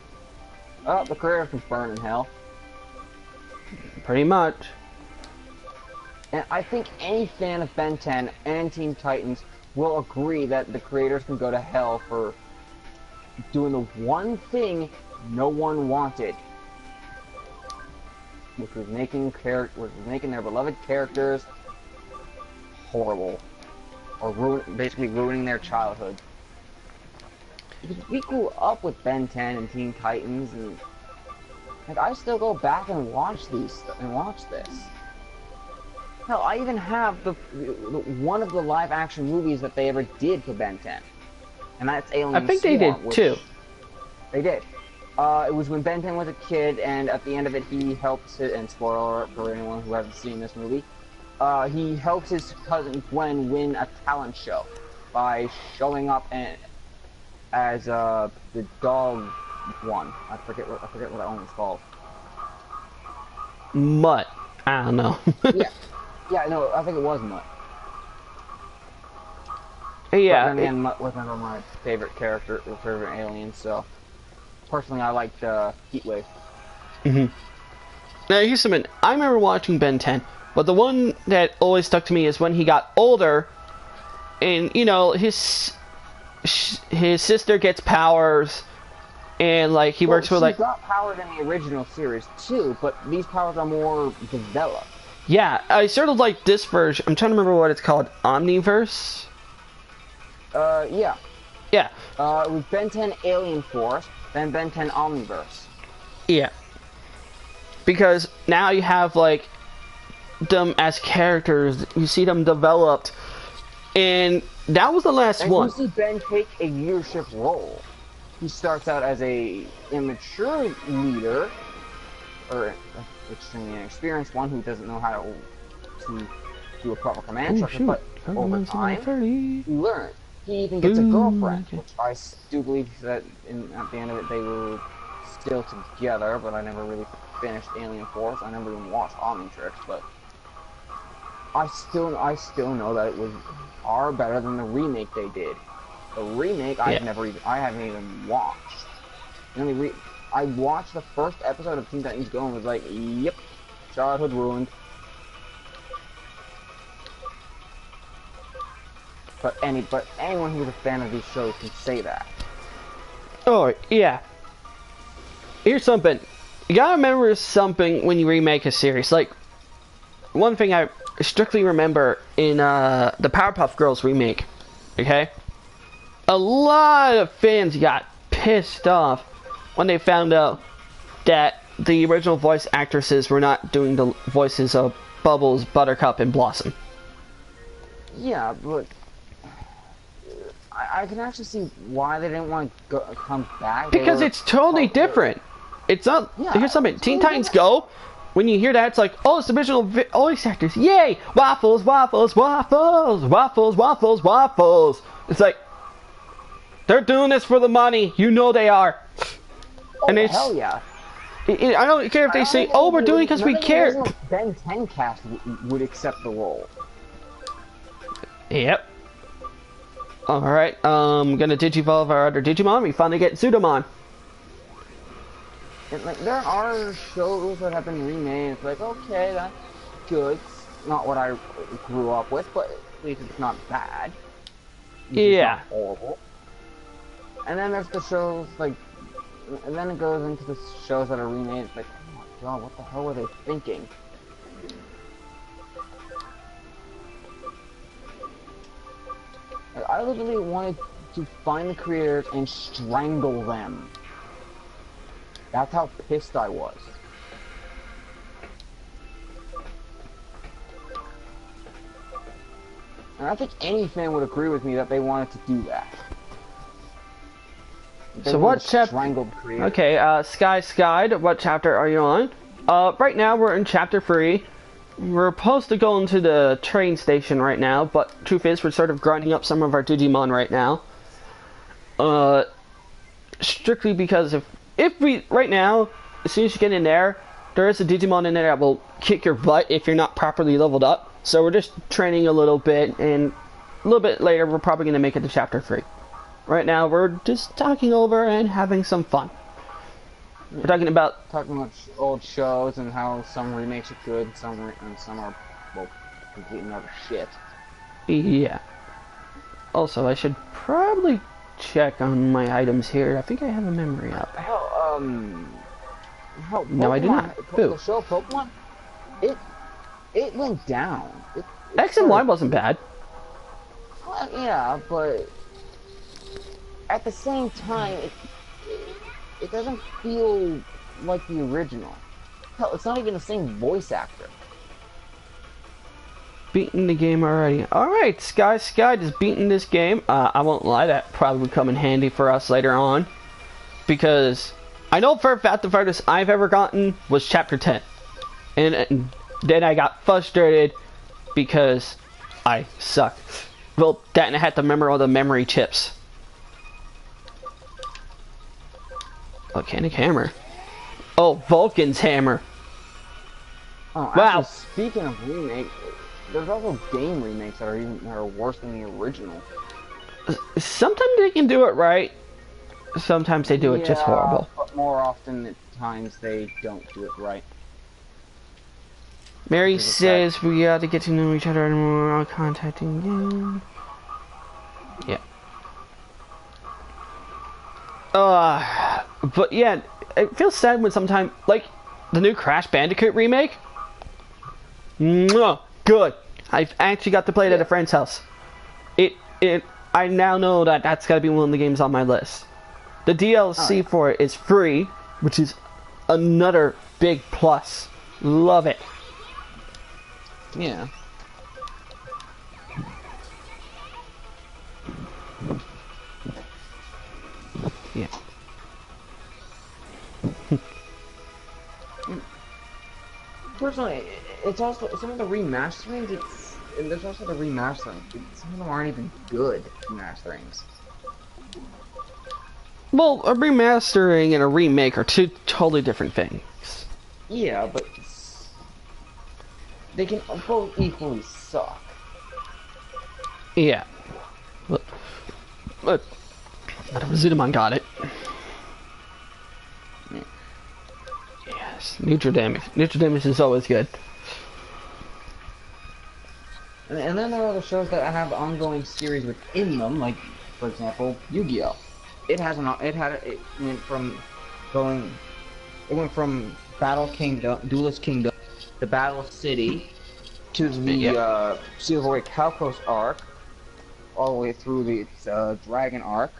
Oh, the creator can burn in hell. Pretty much. And I think any fan of Ben 10 and Teen Titans will agree that the creators can go to hell for doing the one thing no one wanted, which was making their beloved characters horrible, or basically ruining their childhood. Because we grew up with Ben 10 and Teen Titans, and like I still go back and watch this. Hell, I even have the one of the live-action movies that they ever did for Ben 10, and that's Alien I think Swarm, they did too. They did. It was when Ben 10 was a kid, and at the end of it, he helped. And spoiler alert for anyone who hasn't seen this movie, he helps his cousin Gwen win a talent show by showing up as the dog one. I forget what that one was called. Mutt. I don't know. Yeah, no, I think it was Mutt. Yeah. But then again, Mutt was never my favorite character, or favorite alien, so personally I liked Heatwave. Now here's something. I remember watching Ben 10, but the one that always stuck to me is when he got older, and you know his sister gets powers, and like he works with like. She got powers in the original series too, but these powers are more developed. Yeah, I sort of like this version. I'm trying to remember what it's called. Omniverse? Yeah. Yeah. It was Ben 10 Alien Force, then Ben 10 Omniverse. Yeah. Because now you have, like, them as characters. You see them developed. And that was the last one. You see Ben take a leadership role. He starts out as a immature leader, or extremely inexperienced one who doesn't know how to do a proper command structure, but over time, he learned. He even gets a girlfriend, which I do believe that at the end of it they were still together, but I never really finished Alien Force. I never even watched Omnitrix, but I still know that it was far better than the remake they did. The remake I haven't even watched. I watched the first episode of Teen Titans Go and was like, yep, childhood ruined. But anyone who's a fan of these shows can say that. Oh, yeah. Here's something. You gotta remember something when you remake a series. Like, one thing I strictly remember in the Powerpuff Girls remake, okay? A lot of fans got pissed off when they found out that the original voice actresses were not doing the voices of Bubbles, Buttercup, and Blossom. Yeah, but I can actually see why they didn't want to come back. Because it's totally different. It's not. Yeah, here's something. Teen Titans Go. When you hear that, it's like, oh, it's the original voice actors. Yay! Waffles, waffles, waffles, waffles, waffles, waffles. It's like they're doing this for the money. You know they are. Oh, and it's, hell yeah. I don't care if they say, oh, we're doing it because we care. Ben 10 cast would accept the role. Yep. Alright, gonna digivolve our other Digimon. We finally get Pseudomon. And, like, there are shows that have been remade. It's like, okay, that's good. It's not what I grew up with, but at least it's not bad. It's not horrible. And then there's the shows, like, and then it goes into the shows that are remade. It's like, oh my god, what the hell were they thinking? Like, I literally wanted to find the creators and strangle them. That's how pissed I was. And I think any fan would agree with me that they wanted to do that. They So wanted what to chapter? strangle the creator. Okay, Sky, what chapter are you on? Right now we're in chapter 3. We're supposed to go into the train station right now, but truth is we're sort of grinding up some of our Digimon right now. Strictly because if we, right now, as soon as you get in there, there is a Digimon in there that will kick your butt if you're not properly leveled up. So we're just training a little bit, and a little bit later we're probably going to make it to chapter 3. Right now we're just talking over and having some fun. We're talking about old shows and how some remakes are good, and some are, well, complete and utter shit. yeah. Also, I should probably check on my items here. I think I have a memory up. Hell, No, I do not. The show Pokemon, it went down. X and Y wasn't bad. Well, yeah, but at the same time, it doesn't feel like the original. Hell, it's not even the same voice actor. Beating the game already. Alright, Sky just beating this game. I won't lie, that probably would come in handy for us later on. Because I know for a fact the farthest I've ever gotten was chapter 10. And then I got frustrated because I suck. Well, that and I had to remember all the memory chips. Volcanic hammer. Oh, Vulcan's hammer. Oh, wow. Actually, speaking of remake, there's also game remakes that are worse than the original. Sometimes they can do it right. Sometimes they do it just horrible. But more often at times they don't do it right. Mary says we got to get to know each other and more contacting again. Yeah. But yeah, it feels sad when sometimes, like, the new Crash Bandicoot remake. Mwah, good. I've actually got to play it at a friend's house. I now know that that's got to be one of the games on my list. The DLC for it is free, which is another big plus. Love it. Yeah. Yeah. Personally, it's also some of the remasterings. And there's also the remastering. Some of them aren't even good remasterings. Well, a remastering and a remake are two totally different things. Yeah, but they can both equally suck. Yeah. But Zudomon got it. Yeah. Yes, Nutridamus. Nutridamus is always good. And then there are other shows that have ongoing series within them, like, for example, Yu-Gi-Oh! It went from Battle Kingdom, Duelist Kingdom, to Battle City, to the Silverway Calcos arc, all the way through the Dragon arc,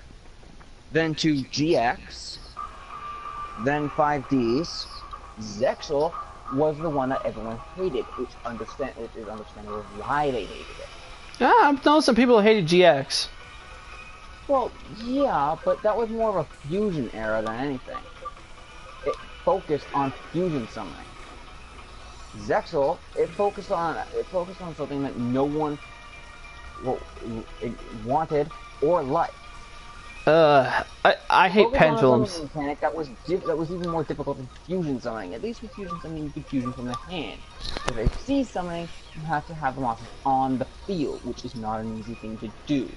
then to GX, then 5Ds. Zexal was the one that everyone hated, which is understandable why they hated it. Yeah, I know some people hated GX. Well, yeah, but that was more of a fusion era than anything. It focused on fusion summoning. Zexal, it focused on something that no one wanted or liked. I hate pendulums. Mechanic that was even more difficult than fusion summoning. At least with fusion summoning, you could fusion from the hand. If they see something, you have to have the monster on the field, which is not an easy thing to do.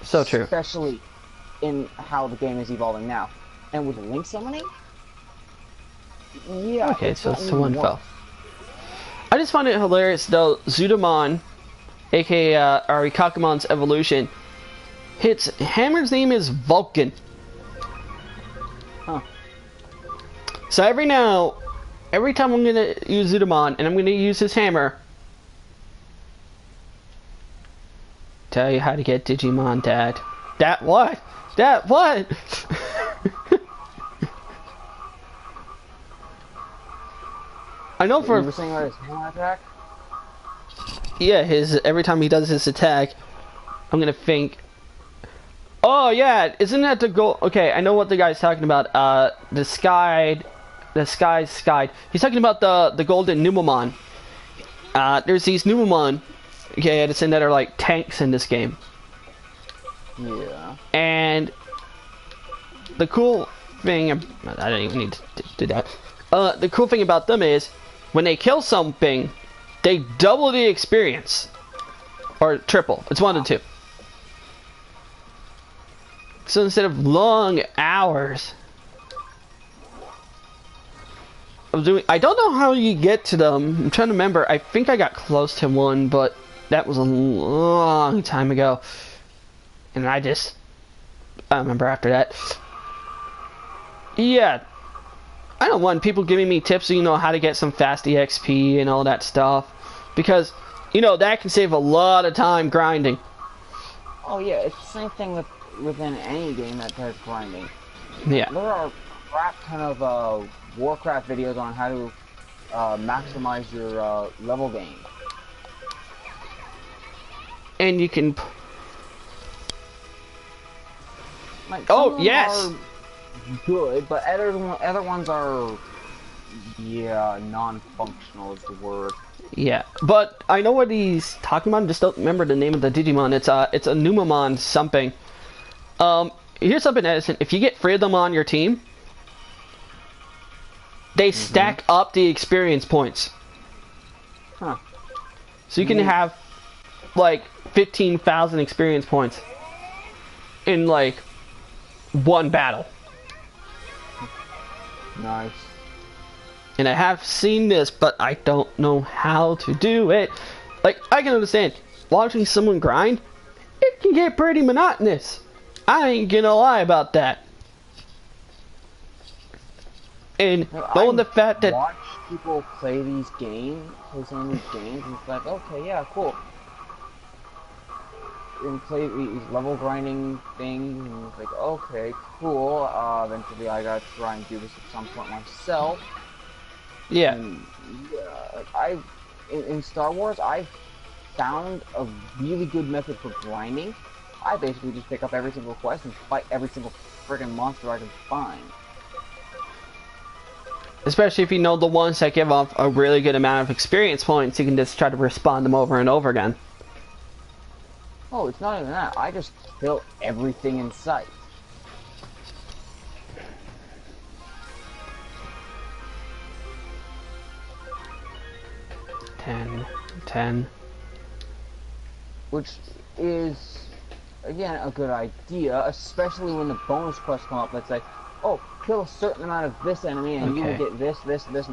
So true. Especially in how the game is evolving now. And with link summoning, yeah. Okay, so it's to one fell. I just find it hilarious though. Zudomon, aka Arikakumon's evolution. His hammer's name is Vulcan. Huh. So every time I'm gonna use Zudomon and I'm gonna use his hammer. Tell you how to get Digimon, Dad. That what? That what? I know for. You were saying about his hammer attack? Yeah, his every time he does his attack, I'm gonna think. Oh yeah, isn't that the goal? Okay, I know what the guy's talking about. The sky. He's talking about the golden Numemon. There's these Numemon, okay, Edison, that are like tanks in this game. Yeah. And the cool thing, I don't even need to do that. The cool thing about them is when they kill something, they double the experience, or triple. It's one of the two. So instead of long hours of doing, I don't know how you get to them. I'm trying to remember. I think I got close to one, but that was a long time ago, and I don't remember after that. Yeah, I don't want people giving me tips, so how to get some fast EXP and all that stuff, because that can save a lot of time grinding. Oh yeah, it's the same thing within any game that does grinding. Yeah. There are a crap ton of Warcraft videos on how to maximize your level gain. And you can. Like, oh yes. Good, but other ones are, yeah, non-functional is the word. Yeah, but I know what he's talking about. I just don't remember the name of the Digimon. It's a Numemon something. Here's something, Edison. If you get 3 of them on your team, they stack up the experience points. Huh. So you can have like 15,000 experience points in like one battle. Nice. And I have seen this, but I don't know how to do it. Like, I can understand watching someone grind, it can get pretty monotonous. I ain't gonna lie about that. And knowing the fact that watch people play these games, and it's like, okay, yeah, cool. And play these level grinding things, and it's like, okay, cool. Eventually, I gotta try and do this at some point myself. yeah. And, like in Star Wars, I've found a really good method for grinding. I basically just pick up every single quest and fight every single friggin' monster I can find. Especially if you know the ones that give off a really good amount of experience points, you can just try to respawn them over and over again. Oh, it's not even that. I just kill everything in sight. Ten. Which is, again, a good idea, especially when the bonus quests come up that's like, oh, kill a certain amount of this enemy and you will get this, and this.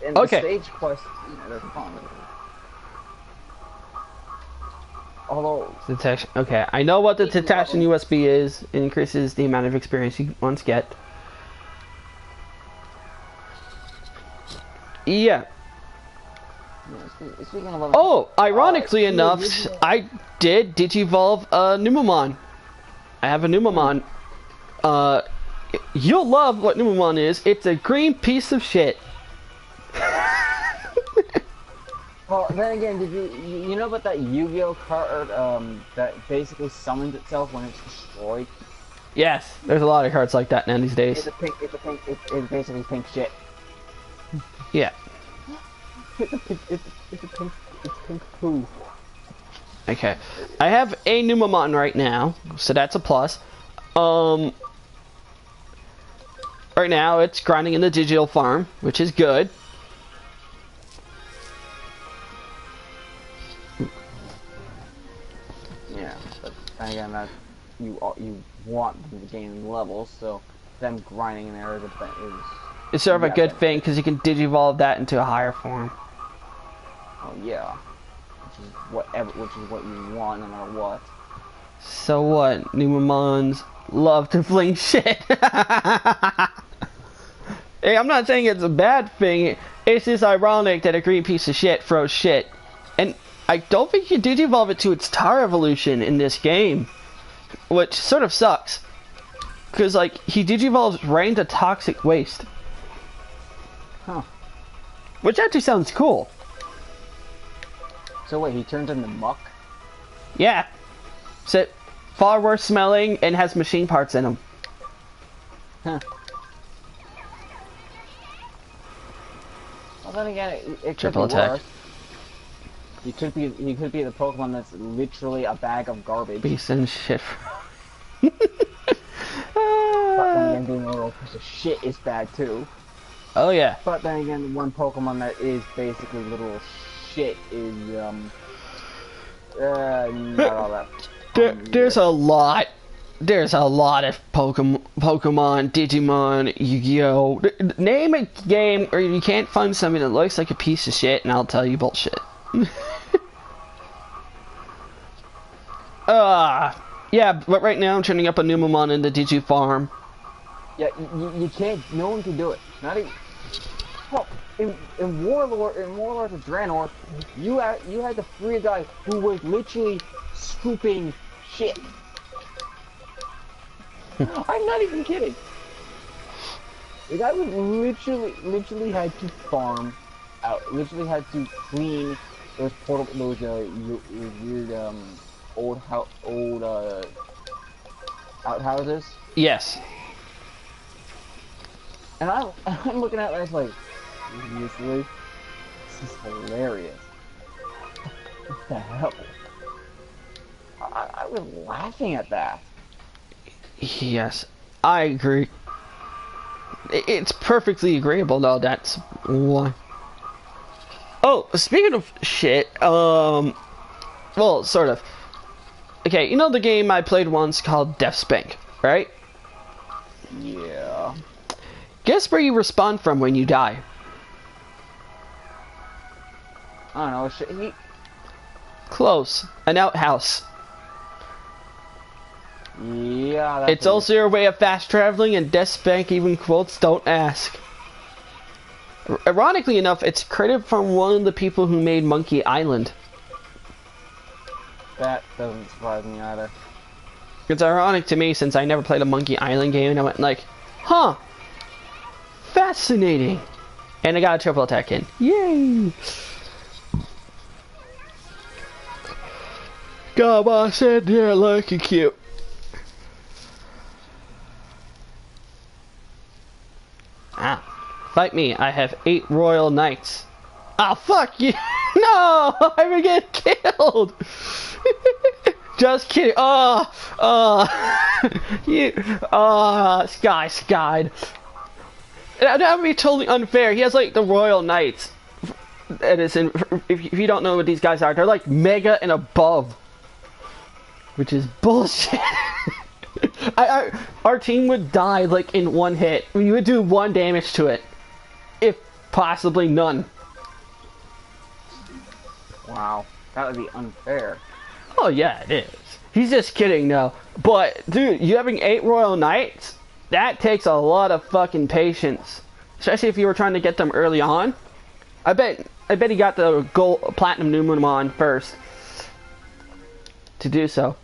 And the stage quests, they're fun. Although... Detection. Okay, I know what the detection USB is. It increases the amount of experience you once get. Yeah. Oh, ironically enough, I did Digivolve a Numemon. I have a Numemon. You'll love what Numemon is. It's a green piece of shit. Well, then again, did you know about that Yu-Gi-Oh card that basically summons itself when it's destroyed? Yes, there's a lot of cards like that now these days. It's basically pink shit. Yeah. It's pink poo. Okay, I have a Numemon right now, so that's a plus. Right now it's grinding in the digital farm, which is good. Yeah, but then again, that you want them to gain levels, so them grinding in there is it's sort of a good thing because you can digivolve that into a higher form. Oh yeah, which is what you want no matter what. So what? Numemons love to fling shit. Hey, I'm not saying it's a bad thing. It's just ironic that a green piece of shit throws shit. And I don't think you digivolve it to its Tar evolution in this game, which sort of sucks. Because, like, he digivolves rain to toxic waste. Huh. Which actually sounds cool. So wait, he turns into muck? Yeah. So, far worse smelling and has machine parts in them. Huh. Well, then again, it could Triple be attack. worse. He could be the Pokemon that's literally a bag of garbage. Beast and shit. But then again, being a little piece of shit is bad too. Oh yeah. But then again, one Pokemon that is basically literal shit is not all that. There's a lot. There's a lot of Pokemon, Digimon, Yu-Gi-Oh. Name a game where you can't find something that looks like a piece of shit, and I'll tell you bullshit. Yeah, but right now I'm turning up a Numemon in the Digi Farm. Yeah, you can't. No one can do it. Not even. Well, in Warlords of Draenor, you had to free a guy who was literally scooping shit. I'm not even kidding. The guy was literally had to farm out. Literally had to clean those weird old outhouses. Yes. And I'm looking at it like, seriously, this is hilarious. What the hell? I was laughing at that. Yes, I agree. It's perfectly agreeable, though. That's why. Oh, speaking of shit, well, sort of. Okay, you know the game I played once called Deathspank, right? Yeah. Guess where you respawn from when you die? I don't know. Shit. Close. An outhouse. Yeah. It's also your way of fast traveling, and Deathspank even quotes, "Don't ask." Ironically enough, it's created from one of the people who made Monkey Island. That doesn't surprise me either. It's ironic to me since I never played a Monkey Island game, and I went like, huh, fascinating. And I got a triple attack in. Yay! Come on, sit there looking cute. Ah, fight me. I have 8 Royal Knights. Ah, fuck you! No! I'm gonna get killed! Just kidding. Skied. That would be totally unfair. He has like the Royal Knights. And it's in, if you don't know what these guys are, they're like mega and above. Which is bullshit. Our team would die like in one hit. You would do 1 damage to it. If possibly none. Wow. That would be unfair. Oh yeah, it is. He's just kidding though. But dude, you having 8 Royal Knights, that takes a lot of fucking patience. Especially if you were trying to get them early on. I bet he got the gold platinum Numemon first to do so.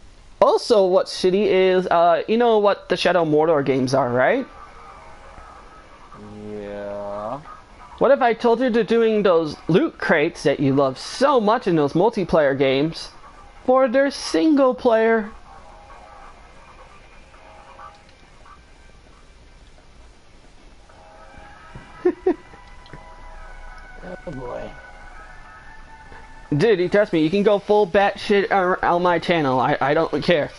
Also, what's shitty is you know what the Shadow Mordor games are, right? Yeah. What if I told you they're doing those loot crates that you love so much in those multiplayer games for their single player? Oh boy. Dude, trust me, you can go full batshit on my channel. I don't care.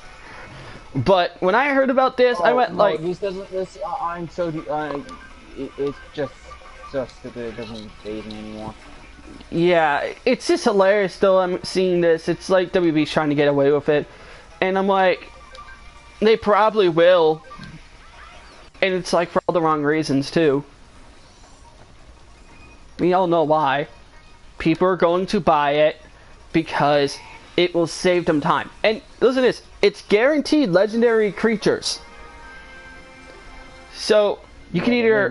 But when I heard about this, I went like, this doesn't. This I'm so. It's just stupid. It doesn't faze me anymore. yeah, it's just hilarious. Still, I'm seeing this. It's like WB's trying to get away with it, and I'm like, they probably will. And it's like for all the wrong reasons too. We all know why. People are going to buy it because it will save them time. And listen to this, it's guaranteed legendary creatures. So you can either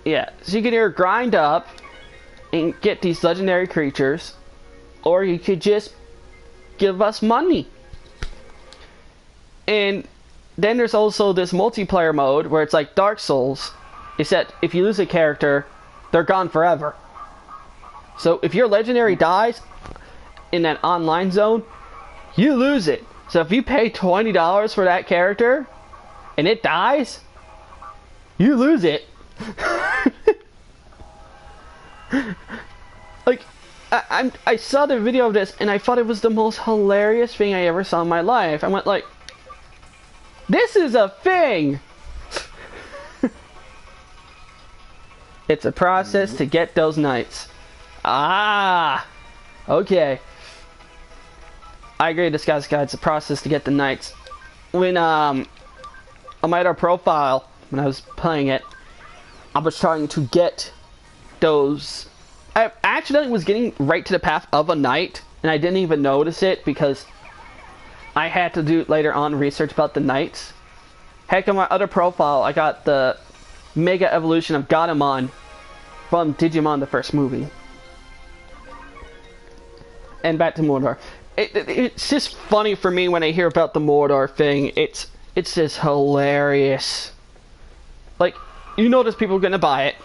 so you can either grind up and get these legendary creatures, or you could just give us money. And then there's also this multiplayer mode where it's like Dark Souls, except if you lose a character, they're gone forever. So if your legendary dies, in that online zone, you lose it. So if you pay $20 for that character and it dies, you lose it. Like, I saw the video of this and I thought it was the most hilarious thing I ever saw in my life. I went like, this is a thing. It's a process to get those knights. Ah, okay. I agree, this guy's guide's a process to get the knights. When on my other profile, when I was playing it, I was trying to get those. I accidentally was getting right to the path of a knight, and I didn't even notice it because I had to do later on research about the knights. Heck, on my other profile, I got the Mega Evolution of Godemon from Digimon, the first movie. And back to Mordor. It's just funny for me when I hear about the Mordor thing. It's just hilarious. Like, you notice people are gonna buy it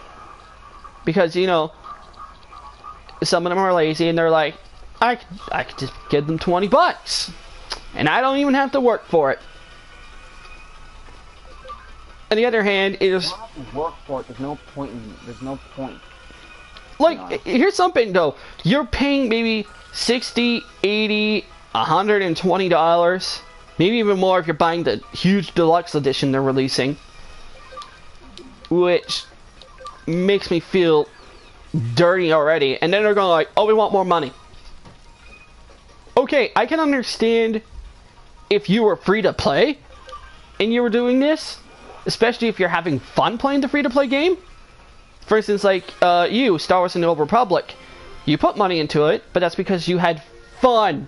because, you know, some of them are lazy and they're like, I could just give them $20 and I don't even have to work for it. On the other hand, it is, You don't have to work for it. There's no point. Like, here's something though. You're paying maybe $60, $80, $120, maybe even more if you're buying the huge deluxe edition they're releasing, which makes me feel dirty already. And then they're going like, oh, we want more money. Okay, I can understand if you were free to play and you were doing this, especially if you're having fun playing the free to play game. For instance, like you, Star Wars: The New Republic, you put money into it, but that's because you had fun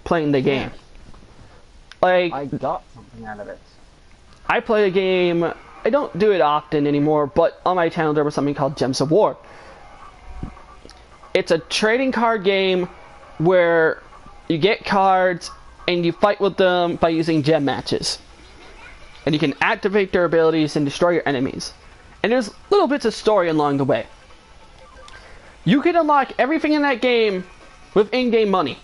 playing the game. Like, I got something out of it. I play a game, I don't do it often anymore, but on my channel there was something called Gems of War. It's a trading card game where you get cards and you fight with them by using gem matches. And you can activate their abilities and destroy your enemies. And there's little bits of story along the way. You can unlock everything in that game with in-game money.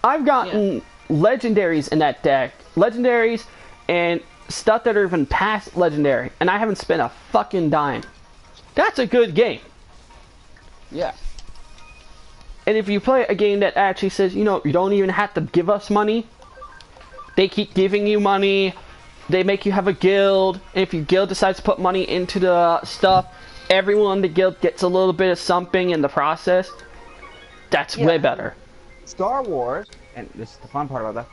I've gotten legendaries in that deck. Legendaries and stuff that are even past legendary. And I haven't spent a fucking dime. That's a good game. Yeah. And if you play a game that actually says, you know, you don't even have to give us money. They keep giving you money. They make you have a guild. And if your guild decides to put money into the stuff, everyone in the guild gets a little bit of something in the process. That's way better. Star Wars, and this is the fun part about that,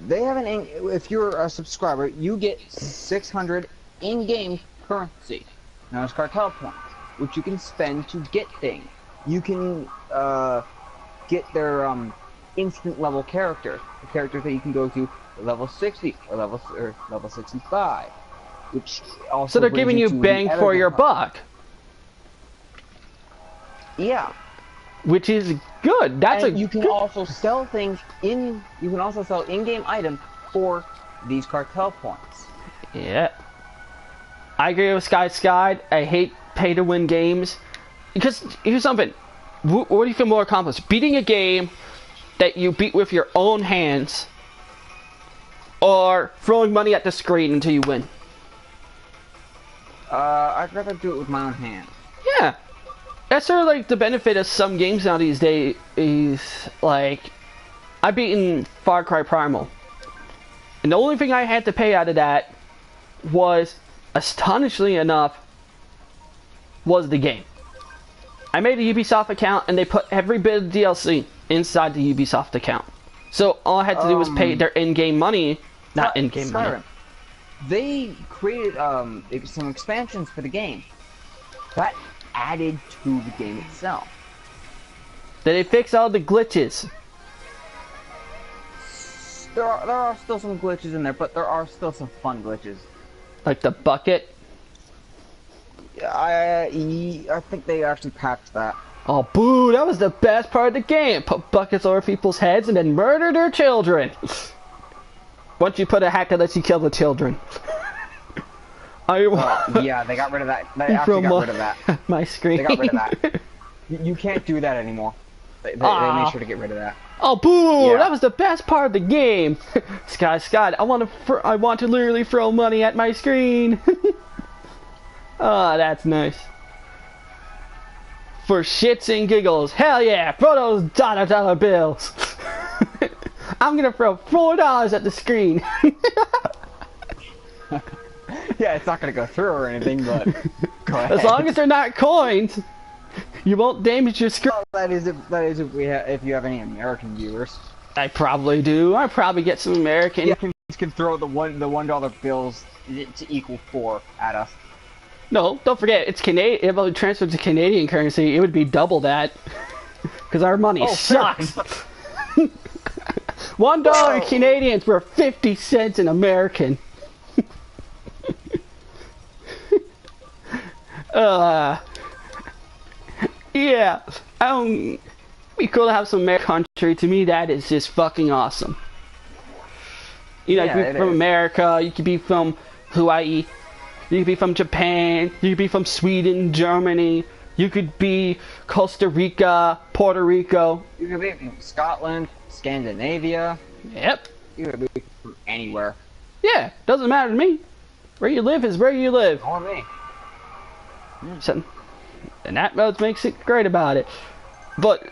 they have if you're a subscriber, you get 600 in-game currency, known as cartel points, which you can spend to get things. You can get their instant level characters, the characters that you can go to level 60 or level 65, which also so they're giving you bang for your buck. Yeah. Which is good. That's and a you can good... also sell things in. You can also sell in-game items for these cartel points. Yeah. I agree with Sky. I hate pay-to-win games because here's something. What do you feel more accomplished? Beating a game that you beat with your own hands, or throwing money at the screen until you win? I'd rather do it with my own hand. Yeah. That's sort of like the benefit of some games now these days. Is like, I've beaten Far Cry Primal, and the only thing I had to pay out of that was, astonishingly enough, was the game. I made a Ubisoft account and they put every bit of DLC inside the Ubisoft account. So all I had to do was pay their in-game money, not in-game money. They created some expansions for the game that added to the game itself. Did they fix all the glitches? There are still some glitches in there, but there are still some fun glitches. Like the bucket? I think they actually patched that. Oh, boo! That was the best part of the game. Put buckets over people's heads and then murder their children. Once you put a hack that lets you kill the children. Yeah, they got rid of that. They actually got rid of that. My screen. They got rid of that. You can't do that anymore. They made sure to get rid of that. Oh, boo! Yeah. That was the best part of the game. Scott, I want to literally throw money at my screen. Oh, that's nice. For shits and giggles, hell yeah! Throw those dollar bills. I'm gonna throw $4 at the screen. Yeah, it's not gonna go through or anything, but go ahead. As long as they're not coins, you won't damage your screen. Well, that is if you have any American viewers. I probably do. I probably get some American. Yeah, you can throw the $1 bills to equal 4 at us. No, don't forget, it's Canadian. If it was transferred to Canadian currency, it would be double that. Because our money sucks. $1 Canadians were 50 cents in American. Yeah. Be cool to have some American country. To me, that is just fucking awesome. You know, you could be from America, you could be from Hawaii, you could be from Japan, you could be from Sweden, Germany, you could be Costa Rica, Puerto Rico. You could be from Scotland, Scandinavia. Yep. You could be from anywhere. Yeah, doesn't matter to me. Where you live is where you live. Or me. So, and that makes it great about it. But,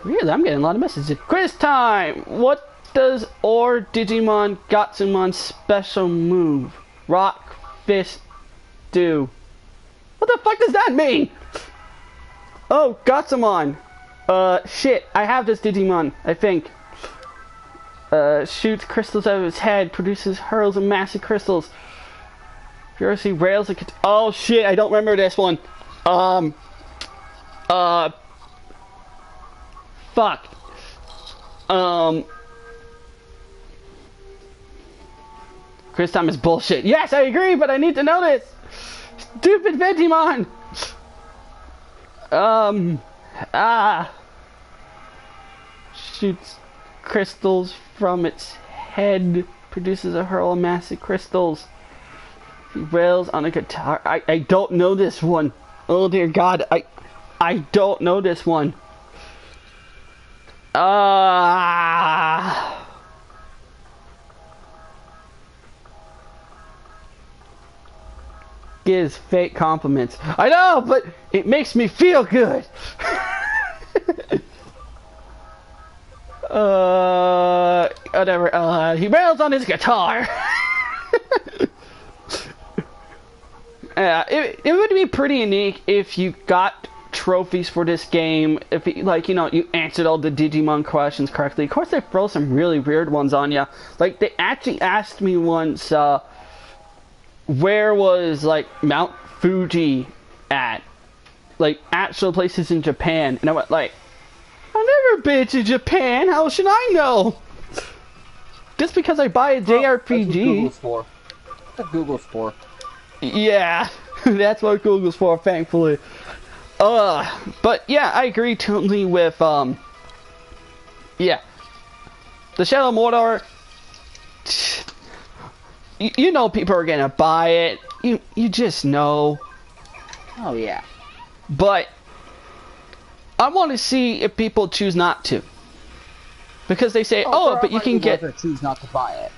really, I'm getting a lot of messages. Quiz time! What does or Digimon Gatsumon's special move, Rock Fist, do? What the fuck does that mean? Oh, Gatsumon. Shit, I have this Digimon, I think. Shoots crystals out of his head, produces hurls and massive crystals. Furiously rails like oh shit, I don't remember this one. Fuck. Quiz time is bullshit. Yes, I agree, but I need to know this. Stupid Vegemon. Shoots crystals from its head, produces a hurl of massive crystals. He wails on a guitar. I don't know this one. Oh dear God, I don't know this one. Gives fake compliments. I know, but it makes me feel good. Whatever. He rails on his guitar. It would be pretty unique if you got trophies for this game. If you answered all the Digimon questions correctly. Of course, they throw some really weird ones on you. Like they actually asked me once, where was like Mount Fuji at? Like actual places in Japan, and I went like, I've never been to Japan. How should I know? Just because I buy a JRPG. That's what Google's for. That's what Google's for. Yeah, that's what Google's for, thankfully. But yeah, I agree totally with, yeah. The Shadow Mordor, you know people are gonna buy it. You just know. Oh, yeah. But I want to see if people choose not to. Because they say, but you can get... choose not to buy it.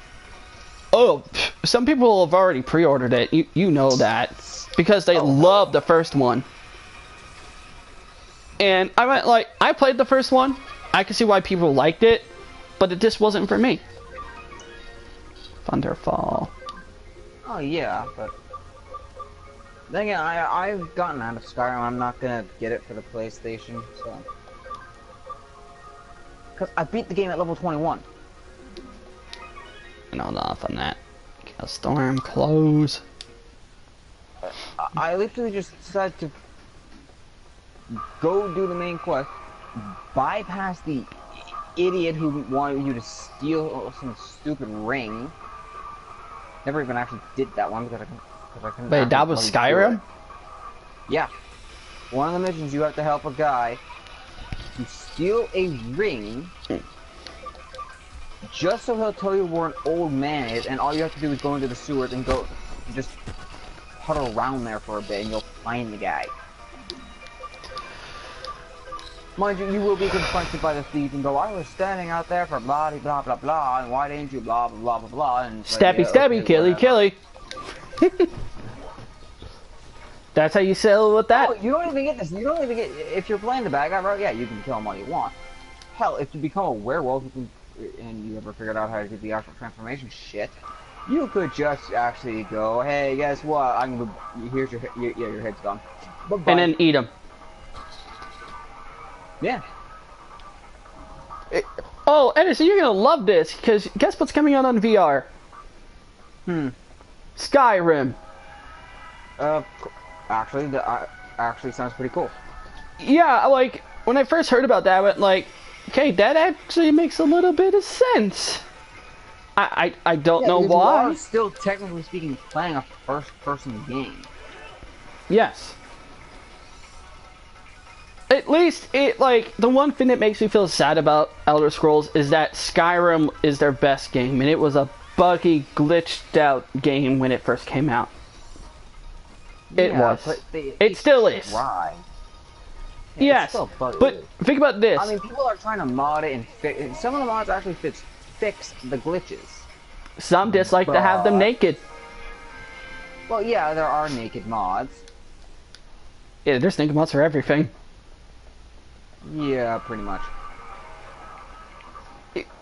Oh, some people have already pre-ordered it. You know that. Because they love the first one. And I went like, I played the first one. I can see why people liked it. But it just wasn't for me. Thunderfall. Oh yeah, but... Then again, I've gotten out of Skyrim. I'm not gonna get it for the PlayStation, so... Because I beat the game at level 21. And hold off on that. Kill Storm, close. I literally just decided to go do the main quest, bypass the idiot who wanted you to steal some stupid ring. Never even actually did that one because I couldn't. Wait, that was Skyrim? Yeah. One of the missions you have to help a guy to steal a ring just so he'll tell you where an old man is, and all you have to do is go into the sewers and go just huddle around there for a bit and you'll find the guy. Mind you, you will be confronted by the thief and go, I was standing out there for blah blah blah blah, and why didn't you blah blah blah blah blah, and it's like, Stabby, yeah, stabby, okay, killy, whatever. killy. That's how you settle with that. Oh, you don't even get this. You don't even get, if you're playing the bad guy, right? Yeah, you can kill him all you want. Hell, if you become a werewolf, you can, and you ever figured out how to do the actual transformation shit, you could just actually go, hey, guess what? Here's your head's gone. Bye-bye. And then eat them. Yeah. Oh, Edison, you're gonna love this, because guess what's coming out on VR? Skyrim. Actually sounds pretty cool. Yeah, like, when I first heard about that, I went like, okay, that actually makes a little bit of sense. I don't know why. You are still, technically speaking, playing a first-person game. Yes. At least, the one thing that makes me feel sad about Elder Scrolls is that Skyrim is their best game, and it was a buggy, glitched out game when it first came out. It was. But it still is. Right. Yes, but think about this. I mean, people are trying to mod it and fix. Some of the mods actually fix the glitches. Some dislike to have them naked. Well, yeah, there are naked mods. Yeah, there's naked mods for everything. Yeah, pretty much.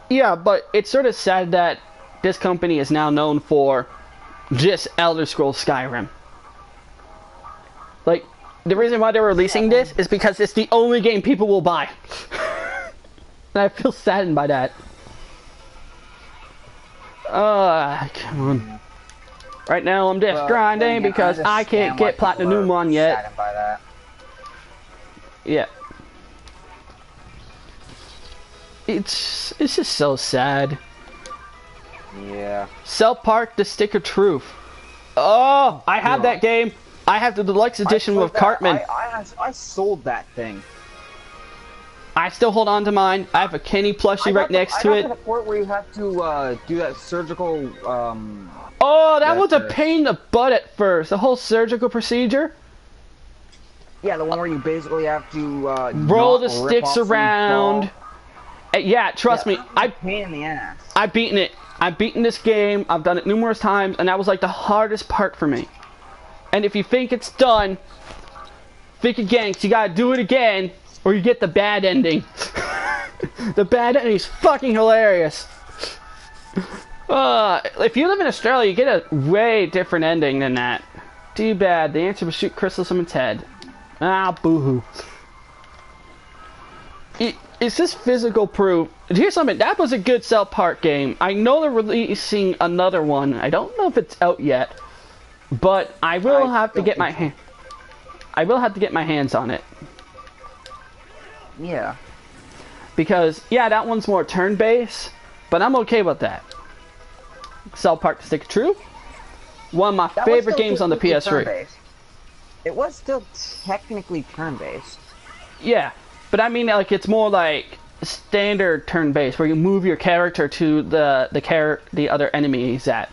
Yeah, but it's sort of sad that this company is now known for just Elder Scrolls Skyrim. Like, the reason why they're releasing this is because it's the only game people will buy. And I feel saddened by that. Come on. Right now I'm just grinding because I can't get Platinum 1 yet. Saddened by that. Yeah. It's just so sad. Yeah. South Park: The Stick of Truth. Oh, I have that game. I have the deluxe edition with Cartman. I sold that thing. I still hold on to mine. I have a Kenny plushie right next to it. I got to the point where you have to do that surgical. Oh, that was a pain in the butt at first. The whole surgical procedure. Yeah, the one where you basically have to roll the sticks around. Yeah, trust me, pain in the ass. I've beaten it. I've beaten this game. I've done it numerous times, and that was like the hardest part for me. And if you think it's done, think again, 'cause you gotta do it again, or you get the bad ending. The bad ending is fucking hilarious. If you live in Australia, you get a way different ending than that. Too bad. The answer was shoot Crystal Simmons' head. Ah, boo-hoo. It's just physical proof. Here's something. That was a good South Park game. I know they're releasing another one. I don't know if it's out yet. But I will have to get my hands on it. Yeah. Because yeah, that one's more turn-based, but I'm okay with that. South Park: The Stick of Truth, one of my favorite games on the PS3. It was still technically turn-based. Yeah, but I mean, like, it's more like standard turn-based, where you move your character to the other enemies at.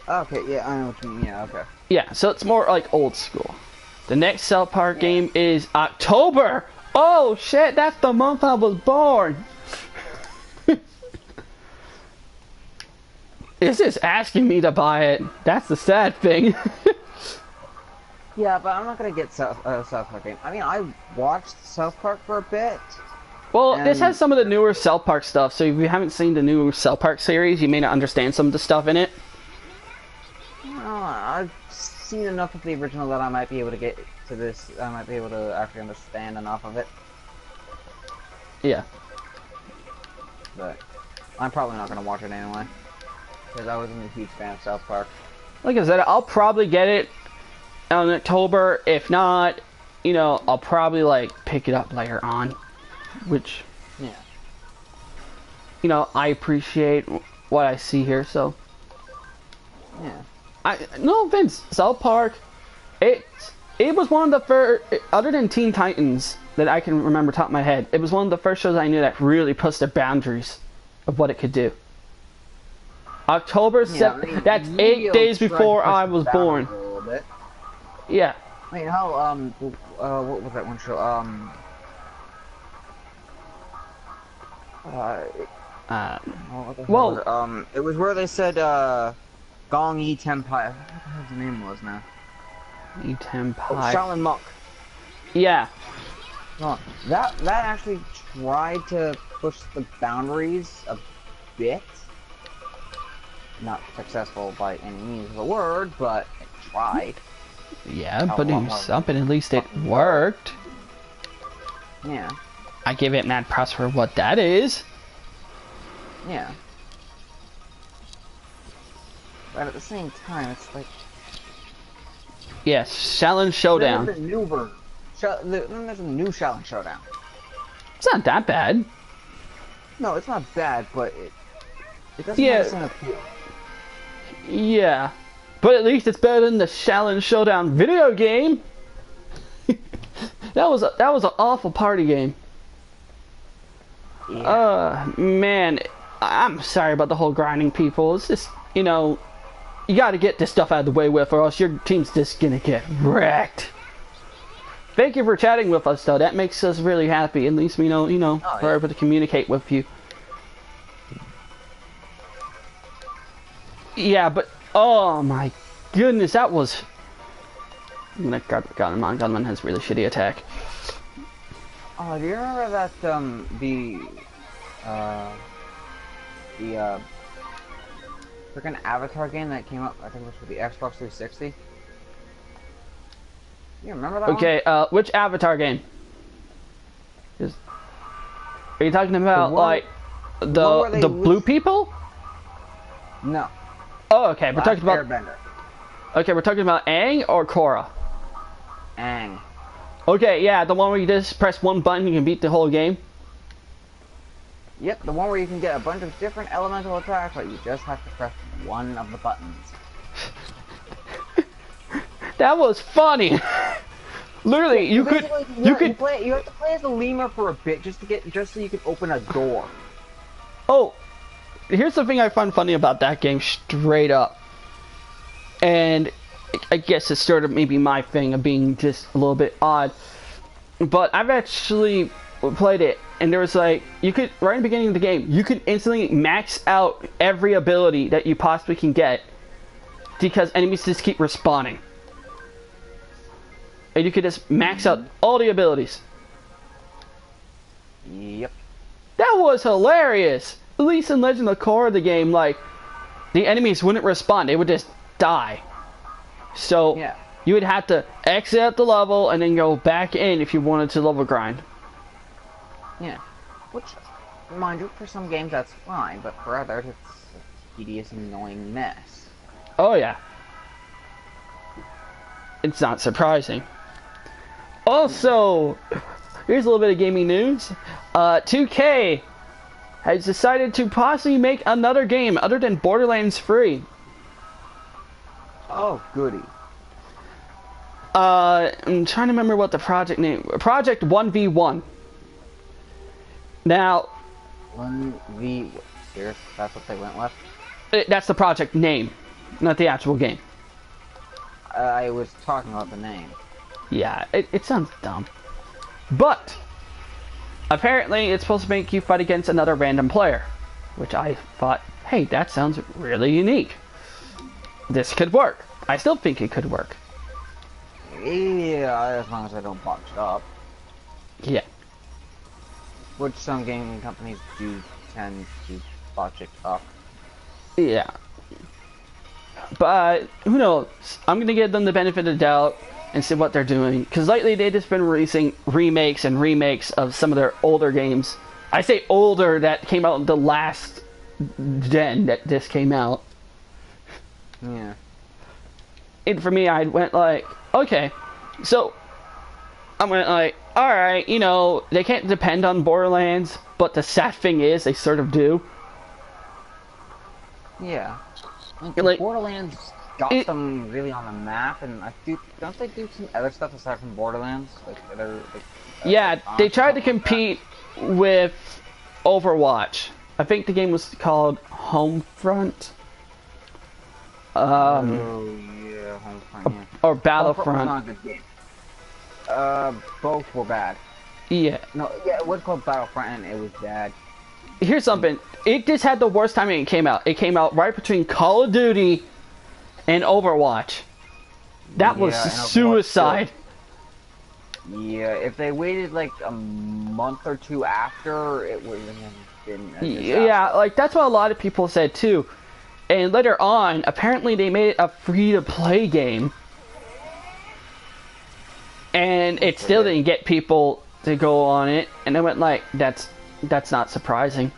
Okay, yeah, I know what you mean. Yeah, okay. Yeah, so it's more like old school. The next South Park game is October. Oh shit, that's the month I was born. It's just asking me to buy it. That's the sad thing. Yeah, but I'm not gonna get South Park game. I mean, I watched South Park for a bit. Well, this has some of the newer South Park stuff, so if you haven't seen the new South Park series, you may not understand some of the stuff in it. Well, I've seen enough of the original that I might be able to get to this. I might be able to actually understand enough of it. Yeah. But I'm probably not gonna watch it anyway, because I wasn't a huge fan of South Park. Like I said, I'll probably get it in October. If not, you know, I'll probably like pick it up later on, which, yeah, you know, I appreciate what I see here. So, yeah. No offense, South Park. It was one of the first, other than Teen Titans that I can remember top of my head. It was one of the first shows I knew that really pushed the boundaries of what it could do. October 7th, that's 8 days before I was born. Yeah. Wait, how, what was that one show? Uh, what the hell was Well, it? It was where they said, Gong Yi Tenpai. What the hell the name was now? E10 Oh, Pie. Shaolin Monk. Yeah. Oh, that actually tried to push the boundaries a bit. Not successful by any means of the word, but it tried. Yeah, but it was something. At least it worked. Yeah. I give it mad props for what that is. Yeah. But at the same time, it's like... Yes, Challenge Showdown. There's a new version. Then there's a new Shaolin Showdown. It's not that bad. No, it's not bad, but it doesn't have the same appeal. Yeah. But at least it's better than the Challenge Showdown video game. that was an awful party game. Yeah. Man, I'm sorry about the whole grinding people. It's just, you know, you got to get this stuff out of the way with, or else your team's just gonna get wrecked. Thank you for chatting with us, though. That makes us really happy. At least we know, we're able to communicate with you. Yeah, but oh my goodness, that was. I'm gonna grab Gunman. Gunman has really shitty attack. Oh, do you remember that the freaking Avatar game that came out? I think it was for the Xbox 360. You remember that? Okay, one? Which Avatar game? Are you talking about like the blue people? No. Oh, okay. We're talking about Airbender. Okay, we're talking about Aang or Korra. Aang. Okay, yeah, the one where you just press one button, you can beat the whole game. Yep, the one where you can get a bunch of different elemental attacks, but you just have to press one of the buttons. That was funny. Literally, you have to play as the lemur for a bit just so you can open a door. Oh, here's the thing I find funny about that game, straight up. And I guess it's sort of maybe my thing of being just a little bit odd. But I've actually played it, and there was like, you could, right in the beginning of the game, you could instantly max out every ability that you possibly can get because enemies just keep respawning. And you could just max out all the abilities. Yep. That was hilarious! At least in Legend of Korra, the game, like, the enemies wouldn't respond, they would just die. So, yeah. You would have to exit out the level and then go back in if you wanted to level grind. Yeah. Which, mind you, for some games that's fine, but for others it's a tedious, annoying mess. Oh yeah. It's not surprising. Also, here's a little bit of gaming news. 2K has decided to possibly make another game other than Borderlands 3. Oh, goody. I'm trying to remember what the project name. Project 1v1. Now, 1v. Serious? That's what they went with? That's the project name, not the actual game. I was talking about the name. Yeah, it sounds dumb. But, apparently it's supposed to make you fight against another random player. Which I thought, hey, that sounds really unique. This could work. I still think it could work. Yeah, as long as I don't botch it up. Yeah. Which some gaming companies do tend to botch it up. Yeah. But, who knows? I'm gonna give them the benefit of the doubt and see what they're doing. Because lately they've just been releasing remakes and remakes of some of their older games. I say older, that came out in the last gen that this came out. Yeah. And for me, I went like, okay, so I went like, alright, you know, they can't depend on Borderlands, but the sad thing is, they sort of do. Yeah. Like, Borderlands got them really on the map, and don't they do some other stuff aside from Borderlands? Like other, yeah, they tried to compete with Overwatch. I think the game was called Homefront. Oh yeah, Homefront. Yeah. Or Battlefront. Homefront was not a good game. Both were bad. Yeah. No, yeah, it was called Battlefront, and it was bad. Here's something. It just had the worst timing it came out. It came out right between Call of Duty and Overwatch. That was Yeah, and suicide. Yeah, if they waited like a month or two after, it would have been a disaster. Yeah, like that's what a lot of people said too. And later on, apparently they made it a free-to-play game. And it still didn't get people to go on it. And I went like, that's not surprising.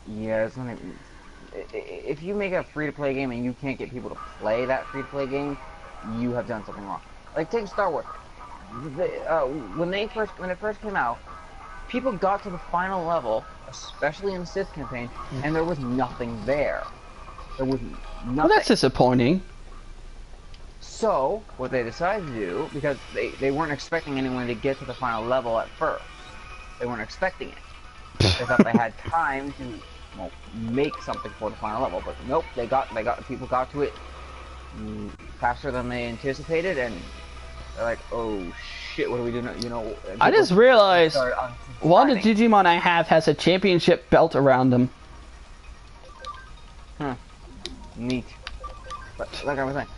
Yeah, it's not even, if you make a free-to-play game and you can't get people to play that free-to-play game, you have done something wrong. Like take Star Wars. When it first came out, people got to the final level, especially in the Sith campaign, and there was nothing there. There was nothing. Well, that's disappointing. So, what they decided to do, because they weren't expecting anyone to get to the final level at first. They weren't expecting it. They thought they had time to, well, make something for the final level, but nope, people got to it faster than they anticipated, and they're like, oh shit, what do we do now? You know, I just realized one of the Digimon I have has a championship belt around them. Neat. But like I was saying,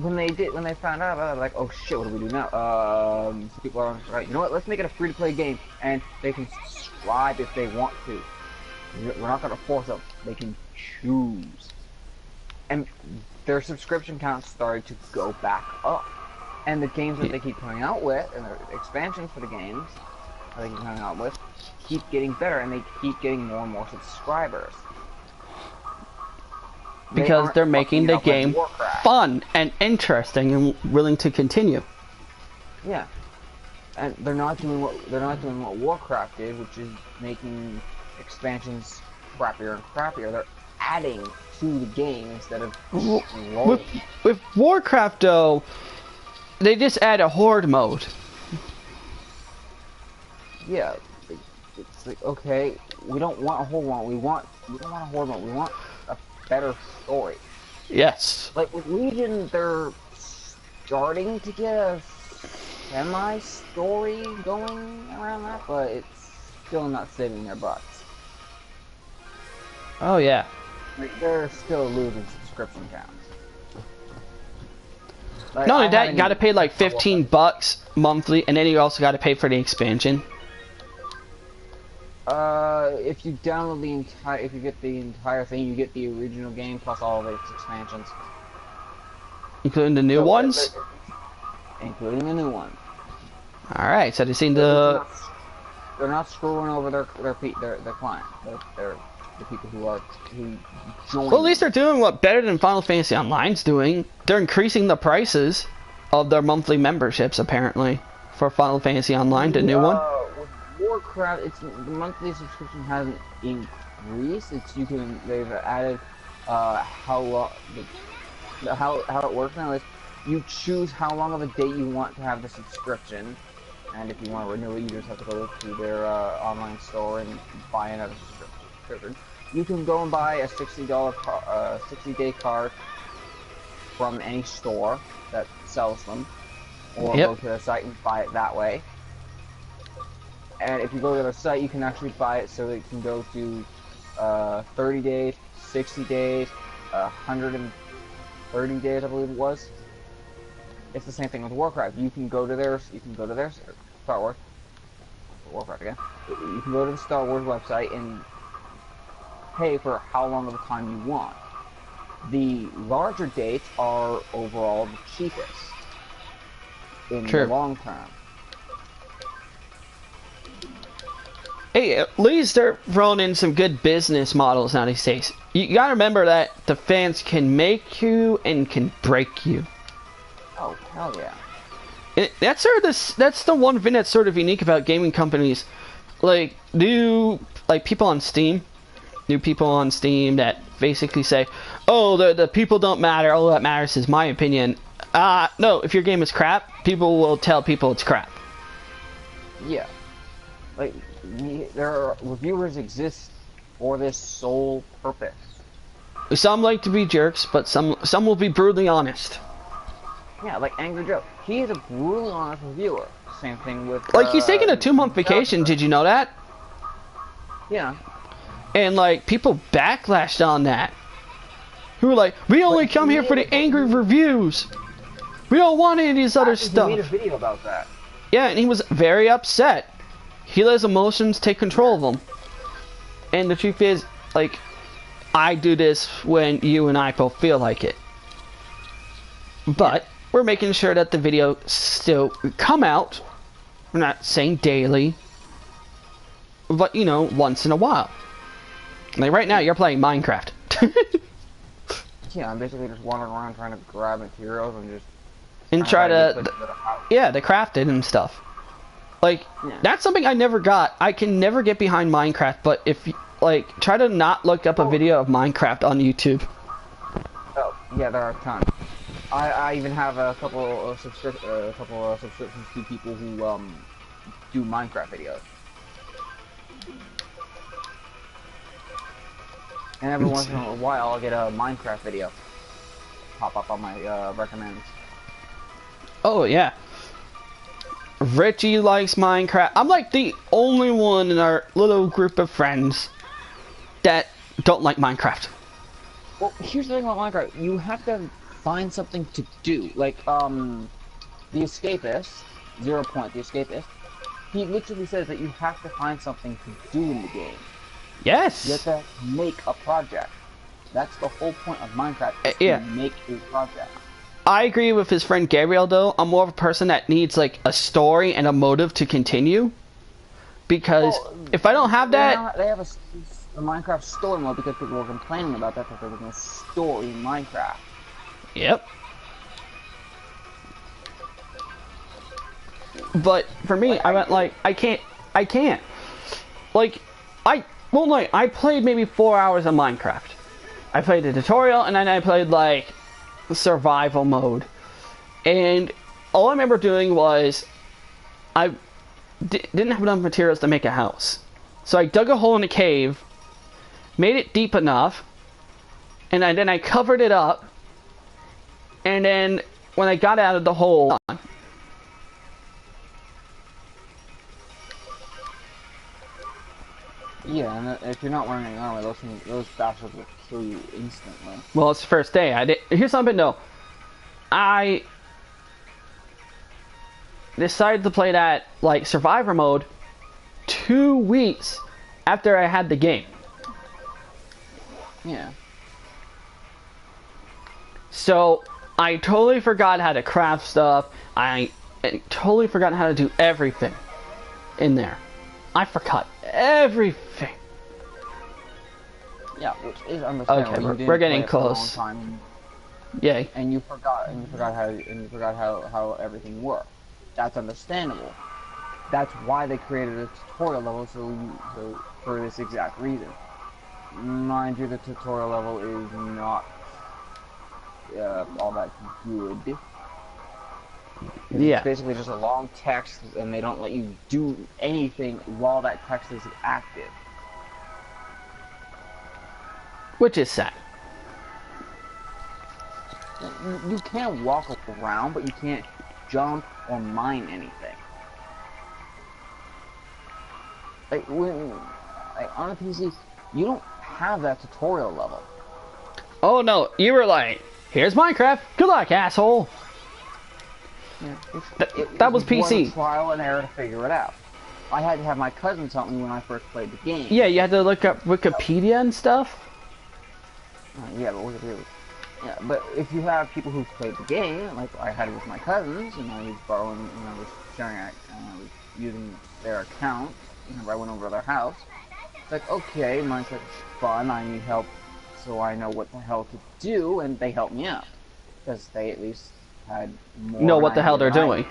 when they found out about it, like, oh shit, what do we do now? So people are like, you know what? Let's make it a free-to-play game, and they can subscribe if they want to. We're not gonna force them. They can choose. And their subscription count started to go back up. And the games that they keep coming out with, and the expansions for the games that they keep coming out with, keep getting better, and they keep getting more and more subscribers. Because they're making the game fun and interesting and willing to continue. Yeah. And they're not doing what Warcraft did, which is making expansions crappier and crappier. They're adding to the game instead of with Warcraft though, they just add a horde mode. Yeah, it's like, okay, we don't want a horde mode. We don't want a horde mode. We want a better story. Yes. Like with Legion, they're starting to get a semi-story going around that, but it's still not saving their butts. Oh yeah. Like, they're still losing subscription counts. Like, not only that, you gotta pay like $15 monthly, and then you also gotta pay for the expansion. If you download if you get the entire thing, you get the original game plus all of its expansions. Including the new ones? Including the new one. Alright, so they've seen the... They're not screwing over their client. They're the people who join. Well, at least they're doing what better than Final Fantasy Online's doing. They're increasing the prices of their monthly memberships, apparently, for Final Fantasy Online, the new one. With Warcraft, the monthly subscription hasn't increased. They've added how it works now is you choose how long of a date you want to have the subscription, and if you want to renew it, you just have to go to their online store and buy another subscription. You can go and buy a $60 card from any store that sells them, or go to their site and buy it that way. And if you go to their site, you can actually buy it so that it can go to 30 days, 60 days, 130 days, I believe it was. It's the same thing with Warcraft. You can go to their Star Wars, Warcraft again. You can go to the Star Wars website and pay for how long of a time you want. The larger dates are overall the cheapest in the long term. Hey, at least they're throwing in some good business models now these days. You gotta remember that the fans can make you and can break you. Oh, hell yeah. That's the one thing that's sort of unique about gaming companies. Like, people on Steam that basically say, oh, the people don't matter, all that matters is my opinion. No, if your game is crap, people will tell people it's crap. Yeah. Like, reviewers exist for this sole purpose. Some like to be jerks, but some will be brutally honest. Yeah, like Angry Joe. He is a brutally honest reviewer. Same thing with Like, he's taking a 2-month vacation, did you know that? Yeah. And, like, people backlashed on that. Who were like, we only come here for the angry reviews. We don't want any of this other stuff. He made a video about that. Yeah, and he was very upset. He let his emotions take control of him. And the truth is, like, I do this when you and I both feel like it. But we're making sure that the video still come out. We're not saying daily, but, you know, once in a while. Like, right now, you're playing Minecraft. Yeah, I'm basically just wandering around trying to grab materials and just... And try to... Yeah, to craft it and stuff. Like, that's something I never got. I can never get behind Minecraft, but if, like, try to not look up a video of Minecraft on YouTube. Oh, yeah, there are tons. I even have a couple of subscriptions to people who, do Minecraft videos. And every once in a while, I'll get a Minecraft video pop up on my, recommends. Oh, yeah. Richie likes Minecraft. I'm like the only one in our little group of friends that don't like Minecraft. Well, here's the thing about Minecraft. You have to find something to do. Like, the Escapist, 0 Point, the Escapist, he literally says that you have to find something to do in the game. Yes. You have to make a project. That's the whole point of Minecraft, is to make a project. I agree with his friend Gabriel, though. I'm more of a person that needs, like, a story and a motive to continue. Because if I don't have that... They have a Minecraft story mode because people were complaining about that there was no story in Minecraft. Yep. But for me, I went like, I can't. Like, I won't lie, I played maybe 4 hours of Minecraft. I played the tutorial, and then I played, like, survival mode. And all I remember doing was, I didn't have enough materials to make a house. So I dug a hole in a cave, made it deep enough, and then I covered it up, and then when I got out of the hole... Yeah, and if you're not wearing any armor, those bastards will kill you instantly. Well, it's the first day. Here's something though. I decided to play that, like, survivor mode 2 weeks after I had the game. Yeah. So I totally forgot how to craft stuff. I totally forgot how to do everything in there. I forgot everything. Yeah, which is understandable. Okay, we're getting close. Yay. And you forgot how everything worked. That's understandable. That's why they created a tutorial level, so for this exact reason. Mind you, the tutorial level is not all that good. Yeah. It's basically just a long text, and they don't let you do anything while that text is active. Which is sad. You can walk around, but you can't jump or mine anything. Like, on a PC, you don't have that tutorial level. Oh no, you were like, here's Minecraft, good luck, asshole. Yeah, that was PC. Was trial and error to figure it out. I had to have my cousins help me when I first played the game. Yeah, you had to look up Wikipedia and stuff. Yeah, but if you have people who've played the game, like I had it with my cousins, and I was borrowing, and I was sharing, and I was using their account whenever I went over to their house. It's like, okay, Minecraft is fun, I need help, so I know what the hell to do, and they helped me out. Because they at least had more... Know what the hell they're doing.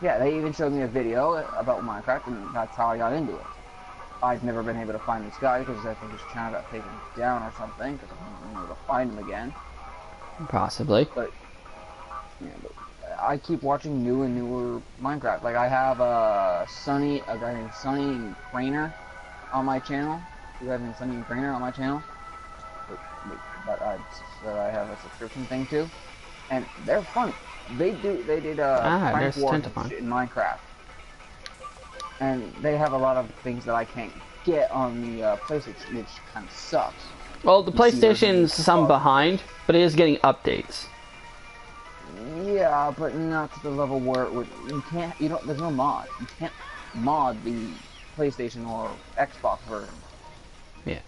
Yeah, they even showed me a video about Minecraft, and that's how I got into it. I've never been able to find this guy because I think his channel got taken down or something, because I haven't been able to find him again. Possibly. But, yeah, but I keep watching new and newer Minecraft. Like, I have a guy named Sunny Craner on my channel. You have Sunny Craner on my channel? That I have a subscription thing to. and they're fun. They did There's prank wars and Tentapon. shit in Minecraft, and they have a lot of things that I can't get on the PlayStation, which kind of sucks. Well, the PC version PlayStation's some sucks. behind, but it is getting updates. Yeah, but not to the level where it would, you don't, there's no mod. You can't mod the PlayStation or Xbox version. Yeah.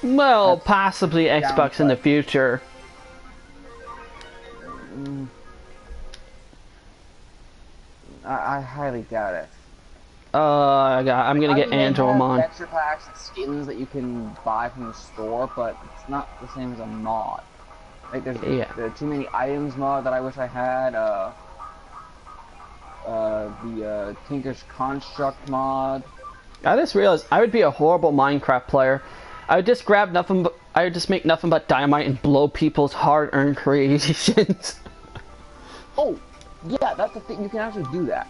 Well, That's possibly Xbox in the downside. future. I highly doubt it. I'm gonna I get mean, they have Andromon. extra packs and skins that you can buy from the store, but it's not the same as a mod. Like, there's Yeah. the too many items mod that I wish I had. The Tinker's Construct mod. I just realized I would be a horrible Minecraft player. I would just grab nothing but I would just make nothing but dynamite and blow people's hard-earned creations. Oh, yeah, that's the thing. You can actually do that.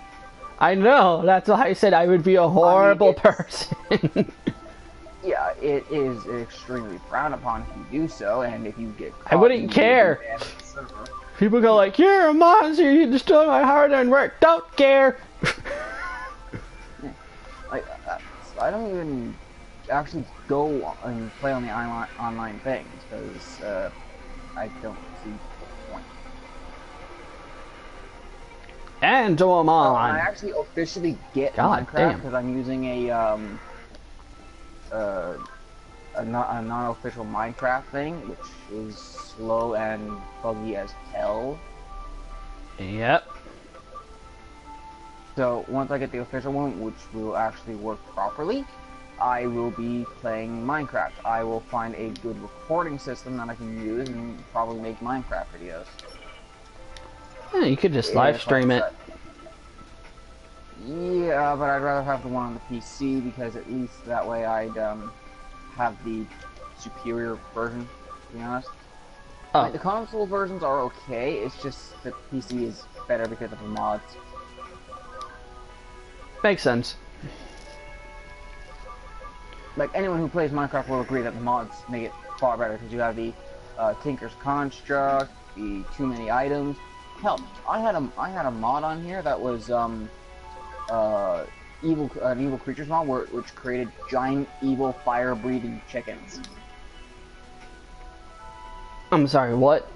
I know. That's why I said I would be a horrible person. Yeah, it is extremely frowned upon if you do so, and if you get caught, I wouldn't you care. will be banned from the server. People go like, "You're a monster. You destroy my hard-earned work." Don't care. Like, I don't even actually go and play on the online things because I don't see the point. And I Digimon. actually officially get God Minecraft damn. because I'm using a non-official Minecraft thing, which is slow and buggy as hell. Yep. So once I get the official one, which will actually work properly, I will be playing Minecraft. I will find a good recording system that I can use and probably make Minecraft videos. Yeah, you could just live stream it. Yeah, but I'd rather have the one on the PC because at least that way I'd have the superior version, to be honest. Oh. Like, the console versions are okay, it's just that PC is better because of the mods. Makes sense. Like, anyone who plays Minecraft will agree that the mods make it far better because you have the Tinker's Construct, the too many items. Hell, I had a mod on here that was an evil creatures mod which created giant evil fire breathing chickens. I'm sorry, what?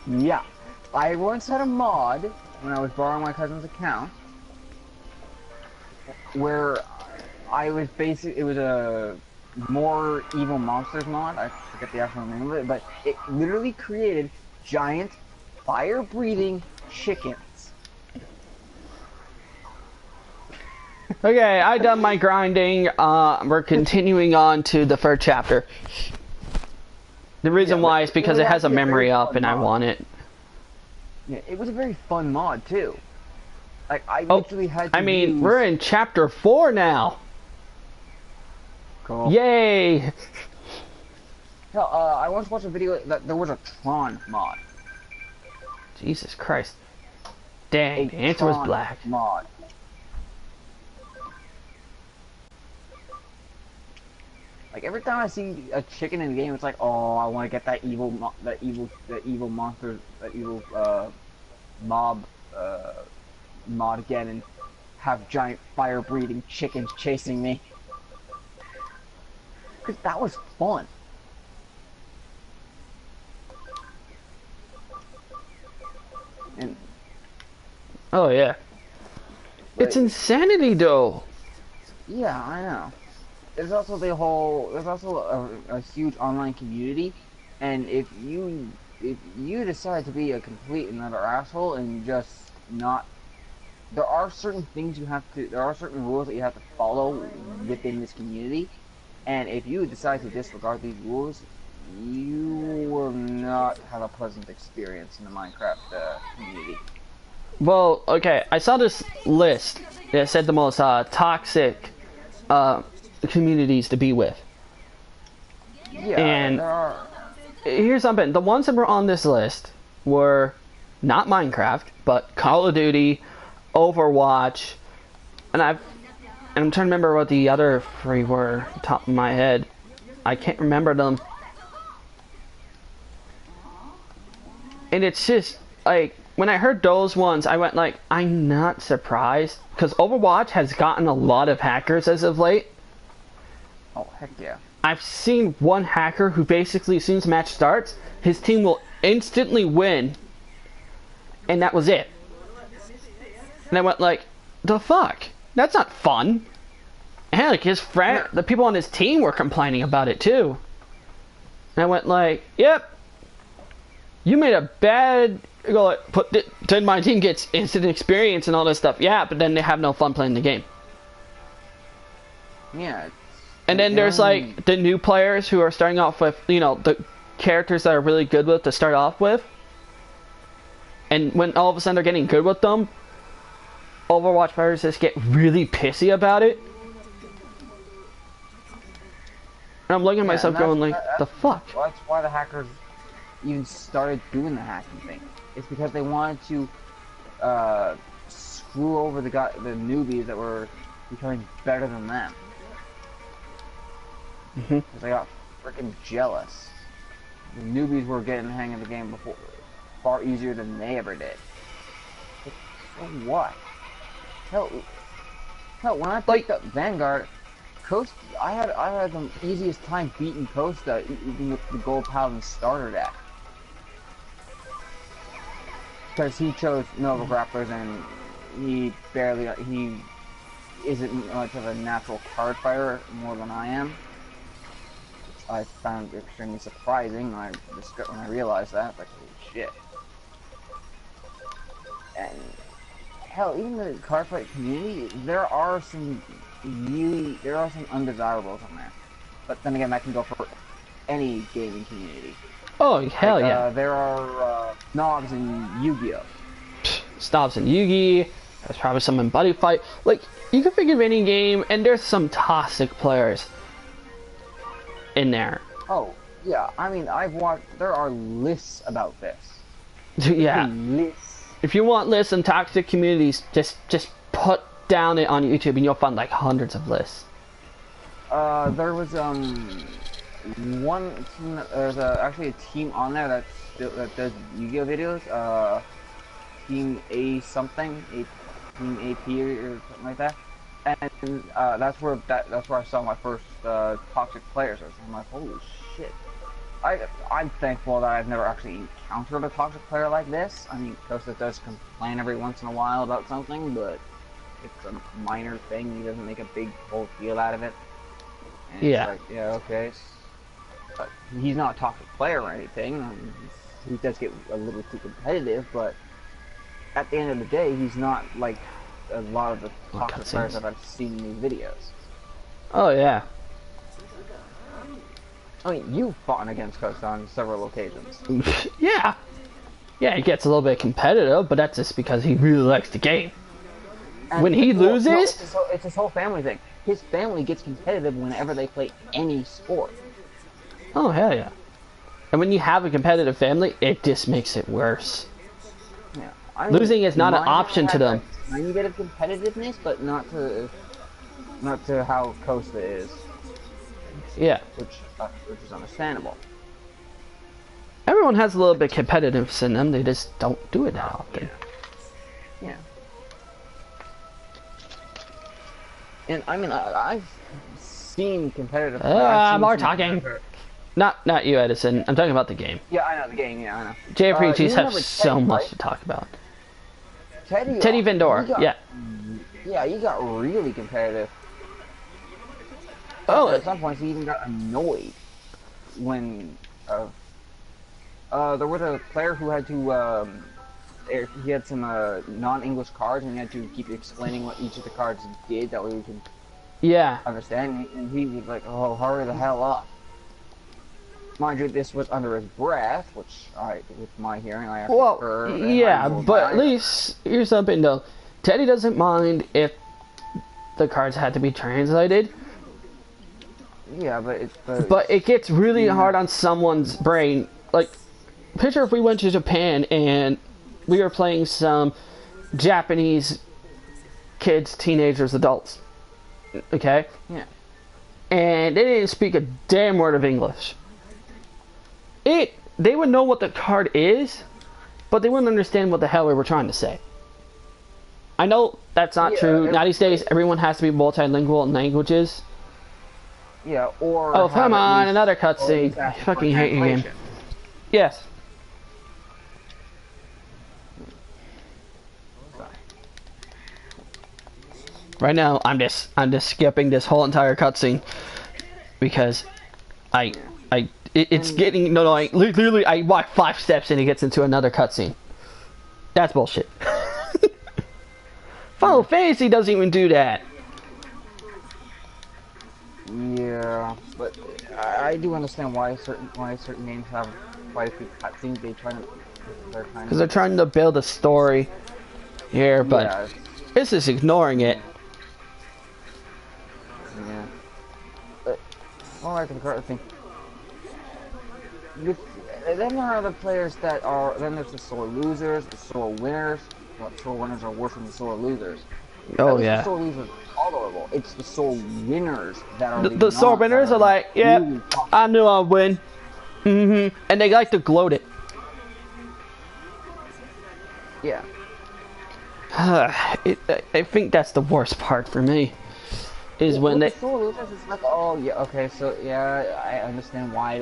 Yeah, I once had a mod when I was borrowing my cousin's account where I was it was a more evil monsters mod. I forget the actual name of it, but it literally created giant fire breathing chickens. Okay, I done my grinding. We're continuing on to the third chapter. The reason why is because it has a memory up and I want it. Yeah, it was a very fun mod too. Like, I literally had to use... we're in chapter 4 now. Cool. Yay! Hell, I once watched a video that there was a Tron mod. Jesus Christ. Dang, the answer was black. Mod. Like, every time I see a chicken in the game, it's like, oh, I want to get that evil monster, that evil mob mod again, and have giant fire-breathing chickens chasing me. Cause that was fun. And Oh yeah. It's insanity though. yeah, I know. There's also a huge online community, and if you decide to be a complete and utter asshole and just not, there are certain rules that you have to follow within this community, and if you decide to disregard these rules, you will not have a pleasant experience in the Minecraft community. Well, okay, I saw this list that said the most toxic communities to be with. Yeah, And there are. here's something. The ones that were on this list were not Minecraft, but Call of Duty, Overwatch, and I'm trying to remember what the other three were, top of my head. I can't remember them. And it's just like when I heard those ones, I went like, I'm not surprised because Overwatch has gotten a lot of hackers as of late. Oh heck yeah! I've seen one hacker who basically, as soon as the match starts, his team will instantly win, and that was it. And I went like, the fuck? That's not fun. And like his friend, the people on his team were complaining about it too. And I went like, yep. You made a bad go. Then my team gets instant experience and all this stuff. Yeah, but then they have no fun playing the game. Yeah. And then there's like the new players who are starting off with, you know, the characters that are really good with to start off with. And when all of a sudden they're getting good with them, Overwatch players just get really pissy about it. And I'm looking at myself going like, the fuck? Well, that's why the hackers even started doing the hacking thing. It's because they wanted to screw over the newbies that were becoming better than them. Because they got freaking jealous. The newbies were getting the hang of the game before, far easier than they ever did. But so what? Hell, when I picked up Vanguard, Coast, I had the easiest time beating Costa, even with the Gold Paladin starter deck. Because he chose Nova Grapplers and he isn't much of a natural card fighter more than I am. Which I found extremely surprising when I realized that. Like, holy shit. And hell, even the card fight community, there are some undesirables on there. But then again, that can go for any gaming community. Oh, hell like, yeah. There are snobs in Yu-Gi-Oh! Snobs in Yu-Gi, there's probably some in Buddy Fight. Like, you can think of any game, and there's some toxic players in there. Oh, yeah. I mean, there are lists about this. Yeah. Lists. If you want lists and toxic communities, just put down it on YouTube, and you'll find, like, hundreds of lists. There was, one team, there's actually a team on there that does Yu-Gi-Oh videos, Team A something, Team AP or something like that, and that's where I saw my first toxic players. I'm like, holy shit! I'm thankful that I've never actually encountered a toxic player like this. I mean, Costa does complain every once in a while about something, but it's a minor thing. He doesn't make a big whole deal out of it. And yeah. It's like, yeah, okay. But he's not a toxic player or anything. He does get a little too competitive, but at the end of the day, he's not like a lot of the toxic players that I've seen in these videos. Oh yeah. I mean, you've fought against Costa on several occasions. Yeah. Yeah, he gets a little bit competitive, but that's just because he really likes the game. And when he loses... No, it's his whole family thing. His family gets competitive whenever they play any sport. Oh, hell yeah. And when you have a competitive family, it just makes it worse. Yeah. I mean, losing is not an option to them. A tiny bit of competitiveness, but not to how Costa is. Yeah. Which is understandable. Everyone has a little bit of competitiveness in them, they just don't do it that often. Yeah. And I mean, I've seen competitive. More talking. Not you, Edison. I'm talking about the game. Yeah, I know the game. Yeah, I know. JRPGs have so much to talk about. Teddy Vendor. Yeah. Yeah, he got really competitive. Oh. At some points, he even got annoyed when there was a player who had to he had some non-English cards, and he had to keep explaining what each of the cards did that way we could understand. And he was like, "Oh, hurry the hell up!" Mind you, this was under his breath, which with my hearing, I actually heard. Yeah, but at least here's something though. Teddy doesn't mind if the cards had to be translated. Yeah, but it gets really hard on someone's brain. Like, picture if we went to Japan and we were playing some Japanese kids, teenagers, adults. Okay? Yeah. And they didn't speak a damn word of English. They would know what the card is, but they wouldn't understand what the hell we were trying to say. I know that's not true. Now these days, everyone has to be multilingual in languages. Yeah, or... Oh, come on, another cutscene. I fucking hate your game. Yes. Right now, I'm just skipping this whole entire cutscene because it's getting literally I walk 5 steps and it gets into another cutscene. That's bullshit. Final Fantasy doesn't even do that. Yeah, but I do understand why certain games have quite a few cutscenes. Because they're trying to build a story here, but yeah. this is ignoring it. Yeah. But more like the current thing. Then there are other players that are. Then there's the sore losers, the sore winners. Well, sore winners are worse than the sore losers. Oh yeah. The sore losers are tolerable. It's the sore winners that are the sore winners are like, yeah, really I knew I'd win. And they like to gloat it. Yeah. I think that's the worst part for me. Is when they. The sore losers is like, oh yeah, okay, so yeah, I understand why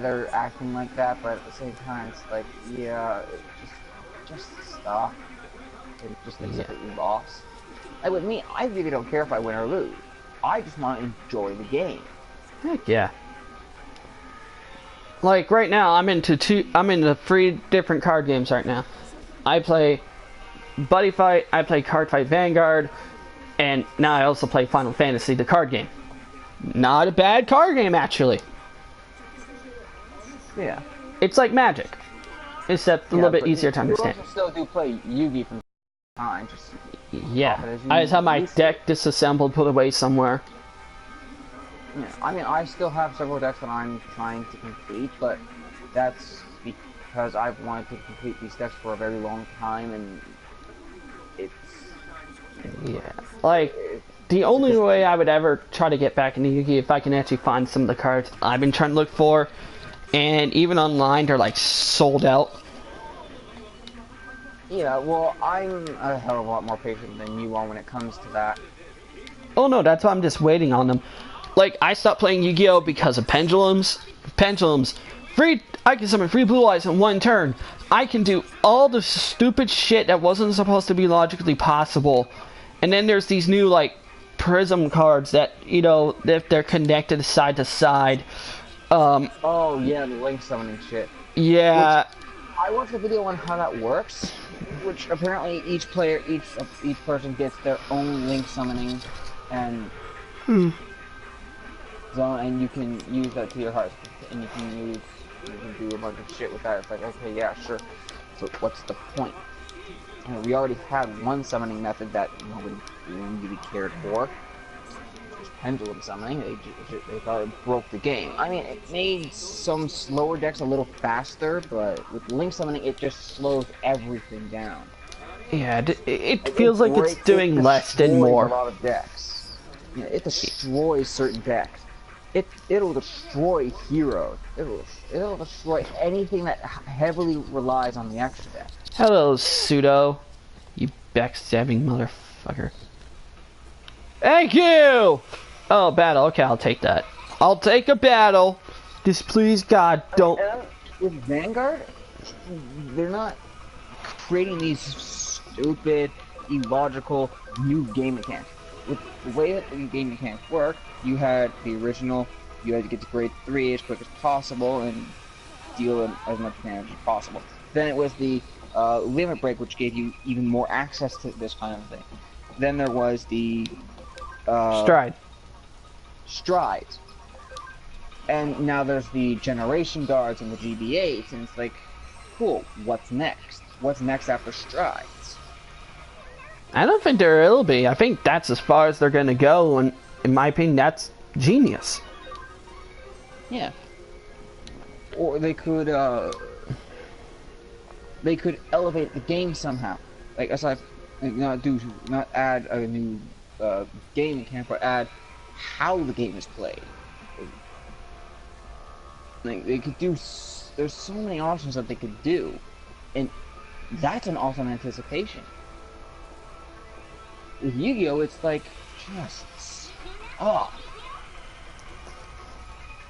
they're acting like that, but at the same time, it's like, yeah, just stop. And just accept that you lost. Like with me, I really don't care if I win or lose. I just want to enjoy the game. Heck yeah. Like right now, I'm into 3 different card games right now. I play Buddy Fight, I play Card Fight Vanguard, and now I also play Final Fantasy, the card game. Not a bad card game, actually. Yeah. It's like Magic, except a little bit easier to understand. You also still do play Yugi from time. Yeah. I just have my deck disassembled, put away somewhere. Yeah. I mean, I still have several decks that I'm trying to complete, but that's because I've wanted to complete these decks for a very long time, and it's... Yeah. Like, the only way I would ever try to get back into Yu-Gi-Oh! If I can actually find some of the cards I've been trying to look for, and even online they're like sold out. Yeah, well, I'm a hell of a lot more patient than you are when it comes to that. Oh no, that's why I'm just waiting on them. Like, I stopped playing Yu-Gi-Oh! Because of pendulums. I can summon 3 blue eyes in 1 turn. I can do all the stupid shit that wasn't supposed to be logically possible. And then there's these new, like, prism cards that, you know, if they're connected side to side. Oh, yeah, the link summoning shit. Yeah. I watched a video on how that works, which apparently each person gets their own link summoning and zone, and you can use that to your heart, and you can do a bunch of shit with that. It's like, okay, yeah, sure. So what's the point? And we already had one summoning method that nobody really cared for. Pendulum summoning. They thought it broke the game. I mean, it made some slower decks a little faster, but with link summoning, it just slows everything down. Yeah, it feels like it's doing less than more. A lot of decks. Yeah, it destroys certain decks. It'll destroy heroes. It'll destroy anything that heavily relies on the extra deck. Hello, Pseudo. You backstabbing motherfucker. Thank you! Oh, battle. Okay, I'll take that. I'll take a battle. Just please, God, don't... With Vanguard, they're not creating these stupid, illogical, new game mechanics. With the way that the game mechanics work, you had the original, you had to get to grade 3 as quick as possible and deal as much damage as possible. Then it was the limit break, which gave you even more access to this kind of thing. Then there was the... Strides. And now there's the generation guards and the GB8s, and it's like, cool, what's next? What's next after Strides? I don't think there will be. I think that's as far as they're going to go, and in my opinion, that's genius. Yeah. Or they could elevate the game somehow. Like, aside, not add a new game mechanic, but add how the game is played. Like, they could do. There's so many options that they could do. And that's an awesome anticipation. With Yu-Gi-Oh, it's like just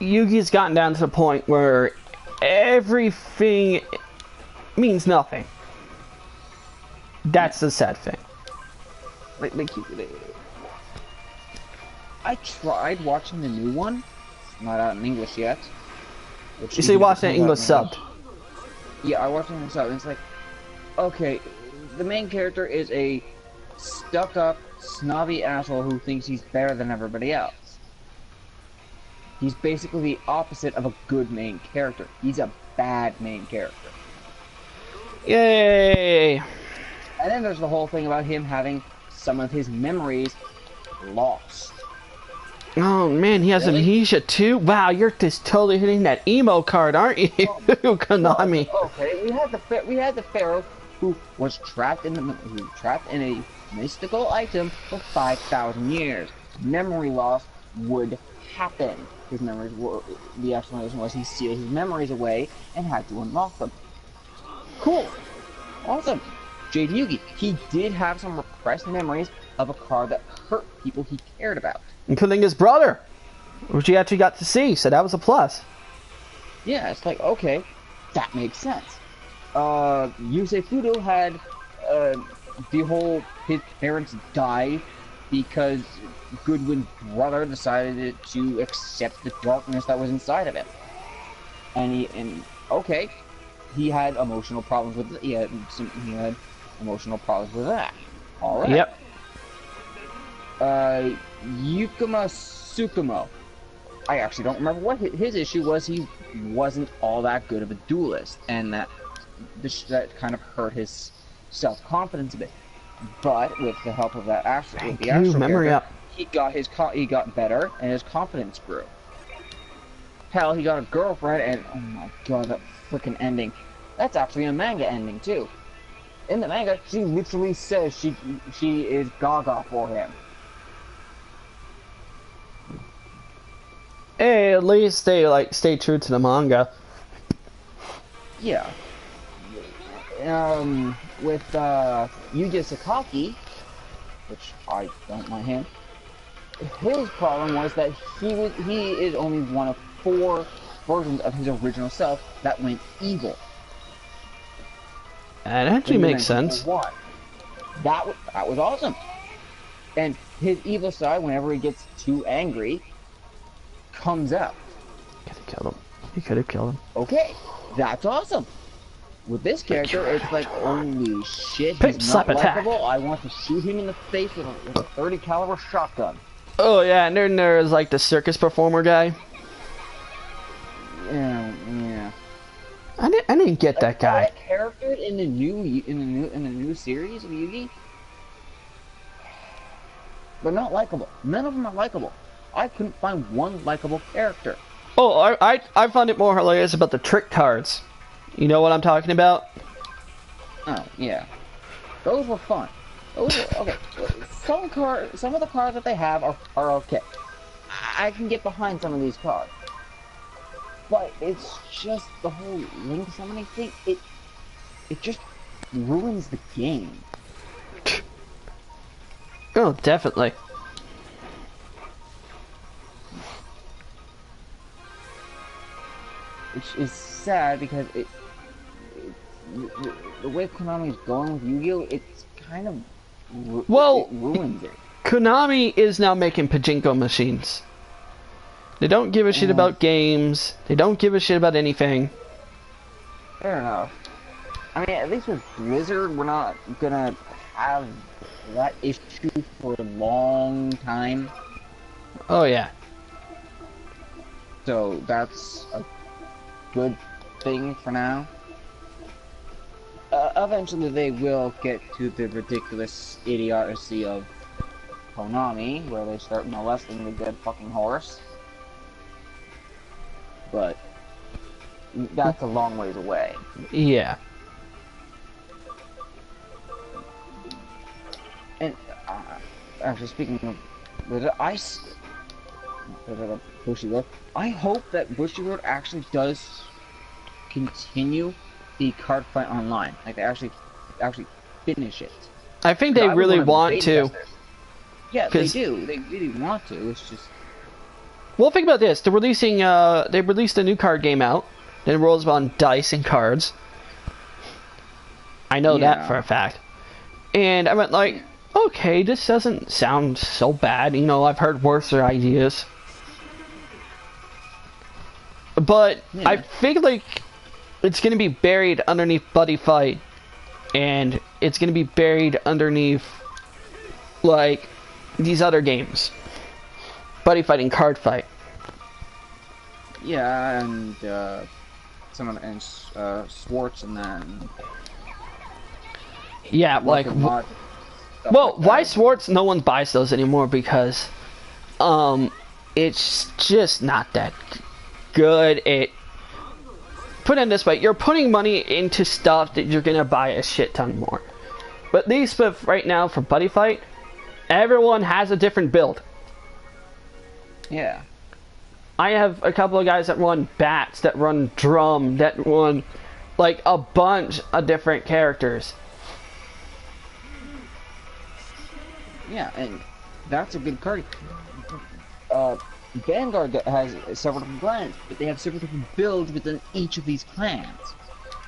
Yugi's gotten down to the point where everything means nothing. That's the sad thing. Like I tried watching the new one. It's not out in English yet. You see, watching it English subbed. Yeah, I watched it in subbed, and it's like, okay, the main character is a stuck-up, snobby asshole who thinks he's better than everybody else. He's basically the opposite of a good main character. He's a bad main character. Yay! And then there's the whole thing about him having some of his memories lost. Oh man, he has amnesia too? Wow, you're just totally hitting that emo card, aren't you, Konami? Okay, we had the Pharaoh who was trapped in a mystical item for 5,000 years. Memory loss would happen. His memories were, the explanation was he sealed his memories away and had to unlock them. Cool. Awesome. Jade Yugi, he did have some repressed memories of a card that hurt people he cared about. Including his brother, which he actually got to see, so that was a plus. Yeah, it's like, okay, that makes sense. Yusei Fudo had, his parents died because Goodwin's brother decided to accept the darkness that was inside of him. Okay, he had emotional problems with it. He had emotional problems with that. Alright. Yep. Yukima Tsukumo. I actually don't remember what his issue was. He wasn't all that good of a duelist, and that kind of hurt his self-confidence a bit. But with the help of that Astro he got better, and his confidence grew. Hell, he got a girlfriend, and oh my god, that freaking ending. That's actually a manga ending too. In the manga, she literally says she is gaga for him. Hey, at least they stay true to the manga. Yeah. With Yuji Sakaki, which I don't mind him, his problem was that he is only one of 4 versions of his original self that went evil. That actually makes sense. That was awesome. And his evil side, whenever he gets too angry, comes out. Could have killed him. He could have killed him. Okay, that's awesome. With this character, it's like, holy shit, he's not likable. I want to shoot him in the face with a 30 caliber shotgun. Oh yeah, and then there's like the circus performer guy. Yeah. I didn't get that guy. That character in the new series of Yugi, they're not likable. None of them are likable. I couldn't find one likable character. Oh, I found it more hilarious about the trick cards. You know what I'm talking about? Oh yeah, those were fun. Those were okay. Some of the cards that they have are okay. I can get behind some of these cards. But it's just the whole link summoning thing, it just ruins the game. Oh, definitely. Which is sad because the way Konami is going with Yu-Gi-Oh, it's kind of it ruins it. Konami is now making pachinko machines. They don't give a shit about games. They don't give a shit about anything. Fair enough. I mean, at least with Blizzard, we're not gonna have that issue for a long time. Oh yeah. So that's a good thing for now. Eventually they will get to the ridiculous idiocy of Konami, where they start molesting the good fucking horse. But that's a long ways away. Yeah. And actually, speaking of Blizzard, Bushiroad, I hope that Bushiroad actually does continue the card fight online. Like they actually finish it. I think they really want to. Yeah, they do. They really want to. It's just. Well, think about this. They're releasing. They released a new card game out. That rolls on dice and cards. I know that for a fact. And I went like, okay, this doesn't sound so bad. You know, I've heard worse ideas. But I think like it's gonna be buried underneath Buddy Fight, and it's gonna be buried underneath like these other games, Buddy Fight and Card Fight. Yeah, and someone and Swartz and then. Yeah, like. Well, like why Swartz? No one buys those anymore because, it's just not that good. Put it this way, you're putting money into stuff that you're gonna buy a shit ton more. But at least right now for Buddy Fight, everyone has a different build. Yeah. I have a couple of guys that run bats, that run drum, that run like a bunch of different characters. Yeah, and that's a good card. Vanguard has several different clans, but they have several different builds within each of these clans.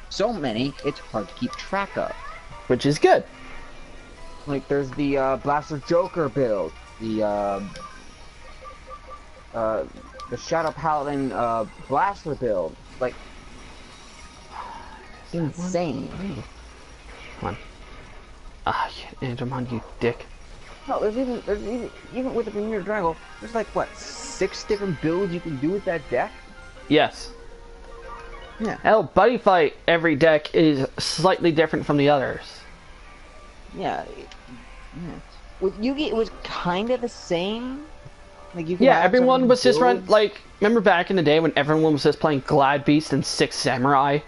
So many, it's hard to keep track of. Which is good. Like, there's the Blaster Joker build, the Shadow Paladin Blaster build. Like, it's insane. Come on. Ah, Digimon, you dick. No, there's even with the Premier Dragon, there's like what, 6 different builds you can do with that deck? Yes. Yeah. Hell, Buddy Fight, every deck is slightly different from the others. Yeah. With Yugi, it was kind of the same. Like you. Yeah, everyone was just run like. Remember back in the day when everyone was just playing Glad Beast and Six Samurai?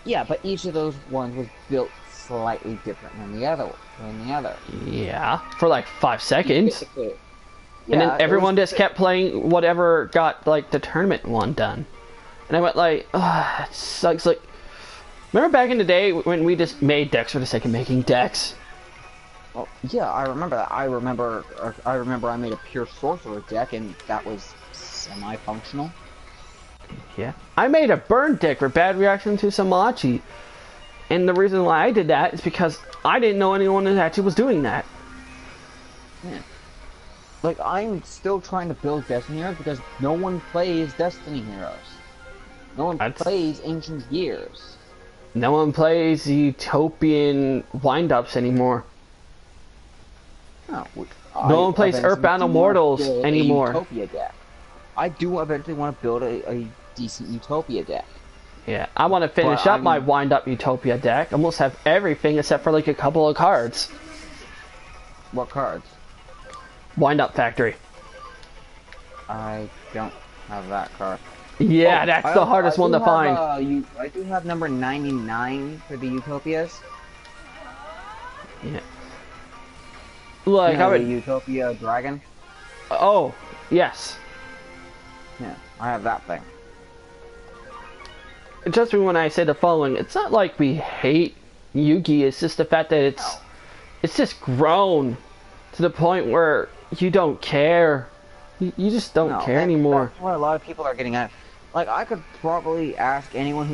Yeah, but each of those ones was built slightly different than the other. Yeah, for like 5 seconds. Yeah, and then everyone just kept playing whatever got like the tournament one done. And I went like, ugh, it sucks. Like, remember back in the day when we just made decks for the sake of making decks? Well, yeah, I remember that. I remember I made a pure sorcerer deck, and that was semi-functional. Yeah, I made a burn deck for bad reaction to Samachi. And the reason why I did that is because I didn't know anyone that actually was doing that. Yeah. Like, I'm still trying to build Destiny Heroes because no one plays Destiny Heroes. No one plays Ancient Years. No one plays Utopian wind-ups anymore. No, no one plays Earthbound Immortals anymore. Utopia deck. I do eventually want to build a decent Utopia deck. Yeah, I want to finish up my wind-up Utopia deck. Almost have everything except for like a couple of cards. What cards? Wind-up Factory. I don't have that card. Yeah, that's the hardest one to find. I do have number 99 for the Utopias. Yeah. Like, you know, the Utopia Dragon? Oh, yes. Yeah, I have that thing. Just when I say the following, it's not like we hate Yugi, it's just the fact that it's just grown to the point where you don't care. You just don't care anymore. That's what a lot of people are getting at. Like, I could probably ask any of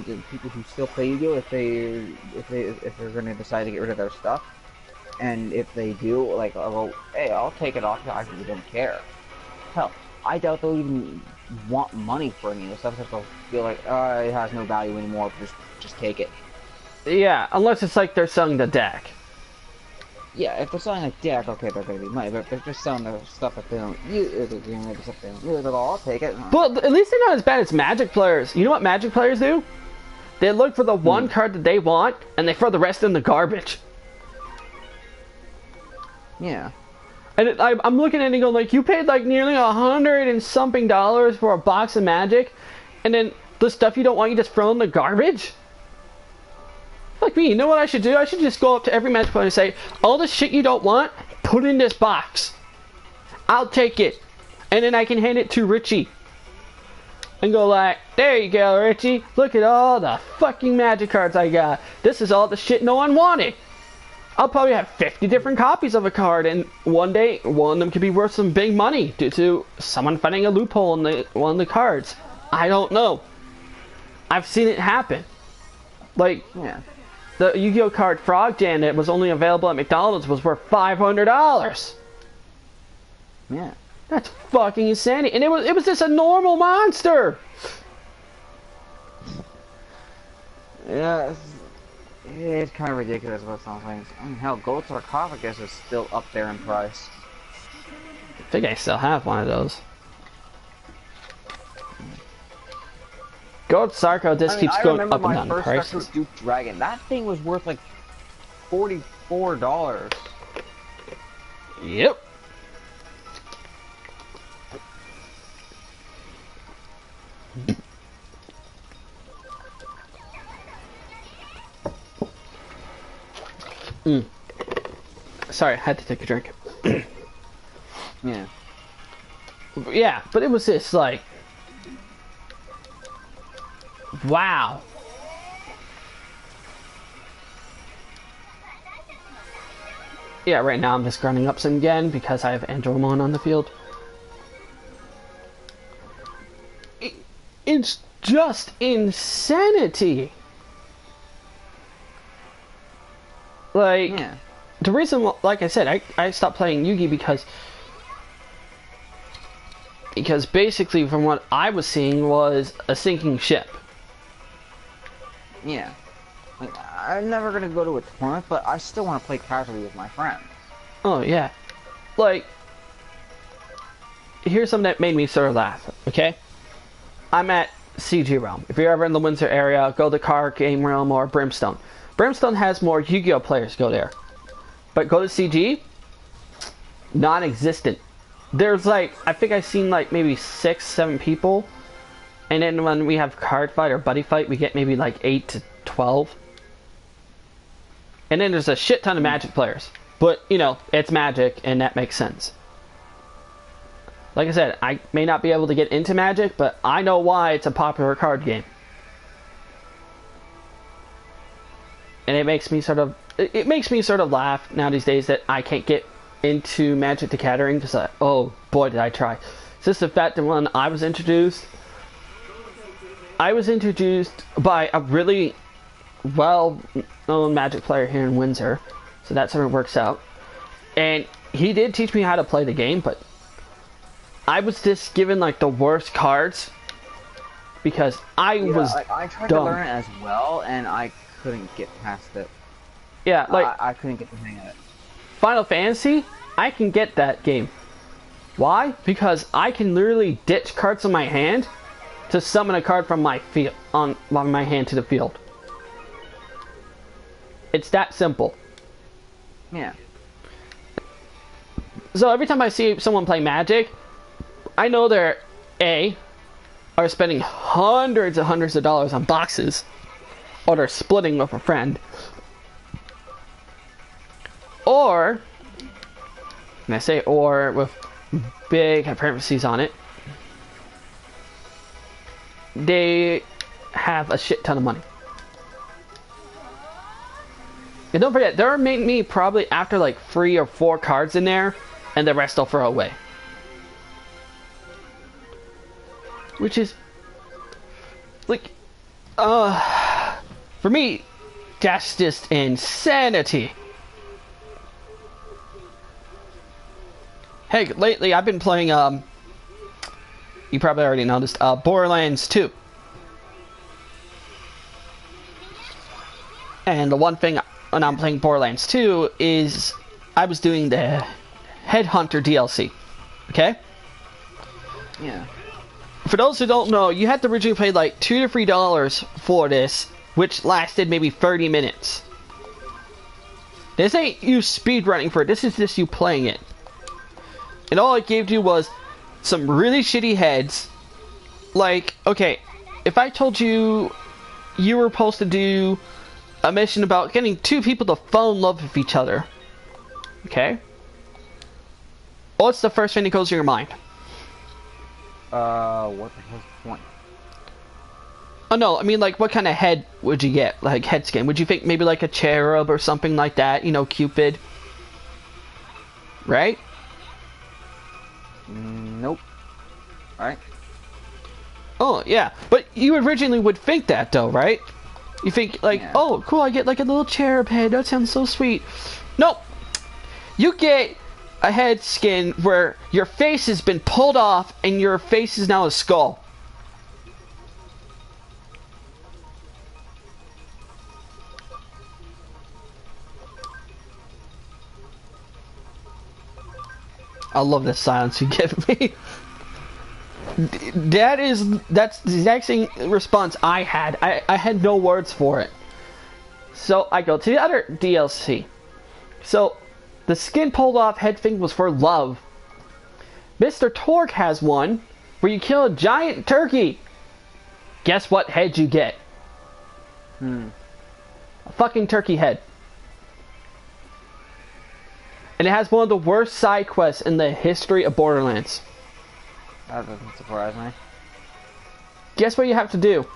the people who still play Yu-Gi-Oh! if they're gonna decide to get rid of their stuff. And if they do, like, I'll go, hey, I'll take it off, I really don't care. Hell, I doubt they'll even want money for any of the stuff, so they'll feel like, it has no value anymore, just take it. Yeah, unless it's like they're selling the deck. Yeah, if they're selling a deck, okay, they're gonna be money, but if they're just selling the stuff that they don't use, they'll go, I'll take it. But at least they're not as bad as Magic players. You know what Magic players do? They look for the one card that they want, and they throw the rest in the garbage. Yeah. And I'm looking at it and going, like, you paid like nearly $100 and something for a box of Magic, and then the stuff you don't want you just throw in the garbage? Like me, you know what I should do? I should just go up to every Magic player and say, all the shit you don't want, put in this box. I'll take it. And then I can hand it to Richie. and go like, there you go, Richie. Look at all the fucking magic cards I got. This is all the shit no one wanted. I'll probably have 50 different copies of a card, and one day, one of them could be worth some big money due to someone finding a loophole in one of the cards. I don't know. I've seen it happen. Like, Yeah. the Yu-Gi-Oh card Frog Jam that was only available at McDonald's was worth $500. Yeah. That's fucking insanity. And it was just a normal monster. Yeah, it's kind of ridiculous about some things. I mean, hell, Gold Sarcophagus is still up there in price. I think I still have one of those. Gold Sarco just keeps going up and down in prices. I remember my first Duke Dragon. That thing was worth like $44. Yep. Sorry, I had to take a drink. Yeah. Yeah, but it was just like, wow. Yeah, right now I'm just grinding up some again because I have Andromon on the field. It's just insanity. Like, Yeah. the reason, like I said, I stopped playing Yu-Gi because basically from what I was seeing was a sinking ship. Yeah. Like, I'm never gonna go to a tournament, but I still want to play casually with my friends. Oh, yeah. Like, here's something that made me sort of laugh, okay? I'm at CG Realm. If you're ever in the Windsor area, go to Card Game Realm or Brimstone. Brimstone has more Yu-Gi-Oh players go there. But go to CG, non-existent. There's like, I think I've seen like maybe 6, 7 people. And then when we have card fight or buddy fight, we get maybe like 8 to 12. And then there's a shit ton of Magic players. But, you know, it's Magic, and that makes sense. Like I said, I may not be able to get into Magic, but I know why it's a popular card game. And it makes me sort of laugh now these days that I can't get into Magic the Gathering, because oh boy did I try. It's just the fact that when I was introduced by a really well-known Magic player here in Windsor, so that sort of works out. And he did teach me how to play the game, but I was just given like the worst cards because I was I tried dumb. to learn it as well, and I couldn't get past it. Yeah, like I couldn't get the hang of it. Final Fantasy, I can get that game. Why? Because I can literally ditch cards on my hand to summon a card from my field on my hand to the field. It's that simple. Yeah. So every time I see someone play Magic, I know they're are spending hundreds of dollars on boxes, or they're splitting with a friend, or, and I say or with big parentheses on it, they have a shit ton of money. And don't forget, they're making me probably after like 3 or 4 cards in there, and the rest they'll throw away. Which is, like, for me, that's just insanity. Hey, lately I've been playing, you probably already noticed, Borderlands 2. And the one thing when I'm playing Borderlands 2 is I was doing the Headhunter DLC. Okay? Yeah. For those who don't know, you had to originally pay like $2 to $3 for this, which lasted maybe 30 minutes. This ain't you speedrunning for it, this is just you playing it. And all it gave you was some really shitty heads. Like, okay, if I told you you were supposed to do a mission about getting 2 people to fall in love with each other, okay? What's the first thing that goes to your mind? What the hell's the point? Oh no, I mean like what kind of head would you get? Like head skin? Would you think maybe like a cherub or something like that? You know, Cupid. Right? Nope. Alright. Oh yeah, but you originally would think that though, right? You think like, Yeah. oh cool, I get like a little cherub head. That sounds so sweet. Nope. You get a head skin where your face has been pulled off and your face is now a skull. I love the silence you give me. That's the exact same response I had. I had no words for it. So I go to the other DLC. So the skin pulled off head thing was for love. Mr. Torque has one where you kill a giant turkey. Guess what head you get? A fucking turkey head. And it has one of the worst side quests in the history of Borderlands. That doesn't surprise me. Guess what you have to do?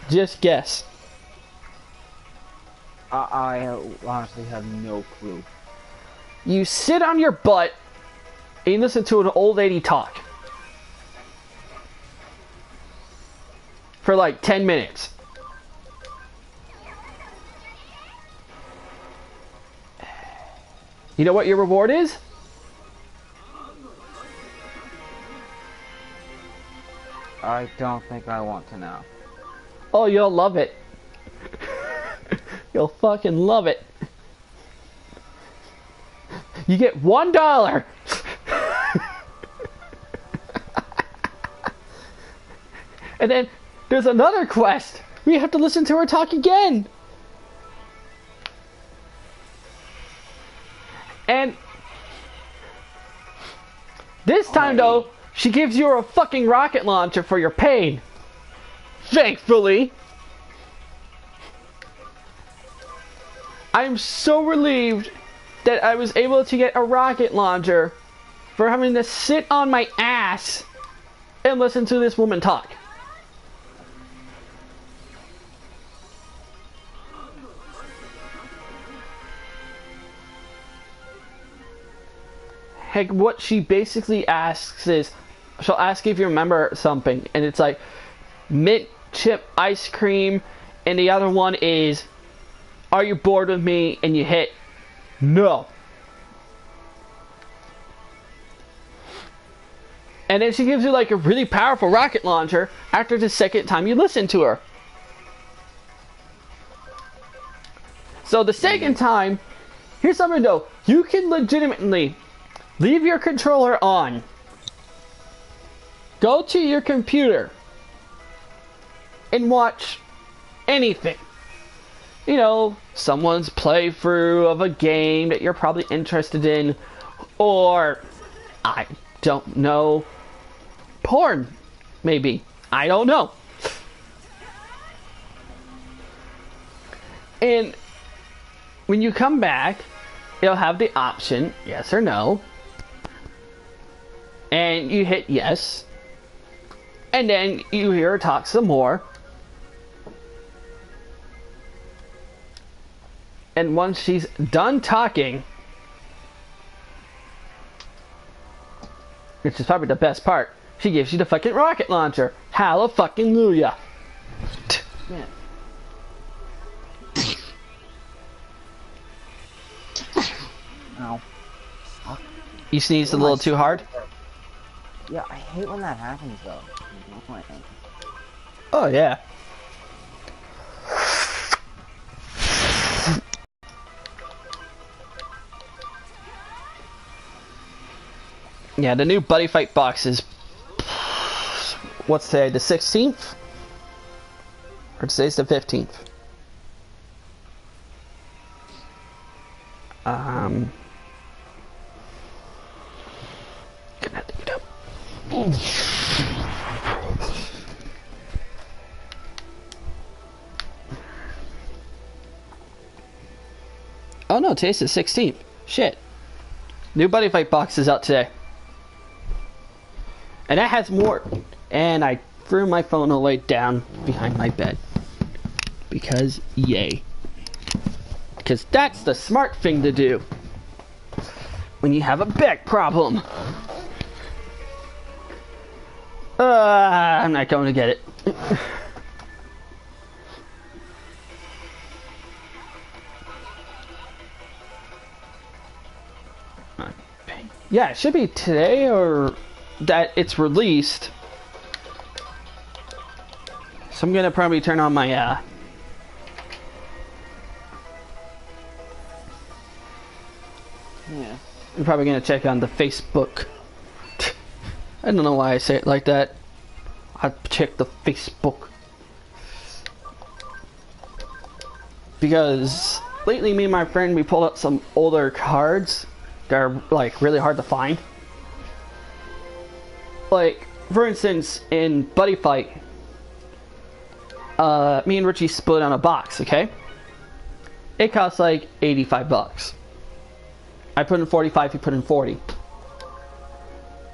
Just guess. I honestly have no clue. You sit on your butt and you listen to an old lady talk. For like 10 minutes. You know what your reward is? I don't think I want to know. Oh, you'll love it. You'll fucking love it. You get $1. And then there's another quest. We have to listen to her talk again. And this time though, she gives you a fucking rocket launcher for your pain. Thankfully. I'm so relieved that I was able to get a rocket launcher for having to sit on my ass and listen to this woman talk. Heck, what she basically asks is, she'll ask if you remember something, and it's like mint chip ice cream, and the other one is, are you bored with me? And you hit no. And then she gives you like a really powerful rocket launcher after the second time you listen to her. So the second time, here's something though, you can legitimately leave your controller on, go to your computer, and watch anything. You know, someone's playthrough of a game that you're probably interested in, or, I don't know, porn, maybe. I don't know. And when you come back, it'll have the option, yes or no, and you hit yes, and then you hear her talk some more. And once she's done talking, which is probably the best part, she gives you the fucking rocket launcher. Hallelujah. Yeah. Ow. You sneezed a little too hard? Yeah, I hate when that happens though. Oh yeah. Yeah, the new Buddy Fight box is, what's today, the 16th? Or today's the 15th? Gonna have to get up. Oh no, today's the 16th. Shit. New Buddy Fight box is out today. And that has more. And I threw my phone away down behind my bed. Because, yay. Because that's the smart thing to do. When you have a back problem. I'm not going to get it. Yeah, it should be today or that it's released. So I'm gonna probably turn on my Yeah. I'm probably gonna check on the Facebook. I don't know why I say it like that. I check the Facebook. Because lately me and my friend we pulled up some older cards that are like really hard to find. Like, for instance, in Buddy Fight, me and Richie split on a box, okay? It costs like 85 bucks. I put in 45, he put in 40.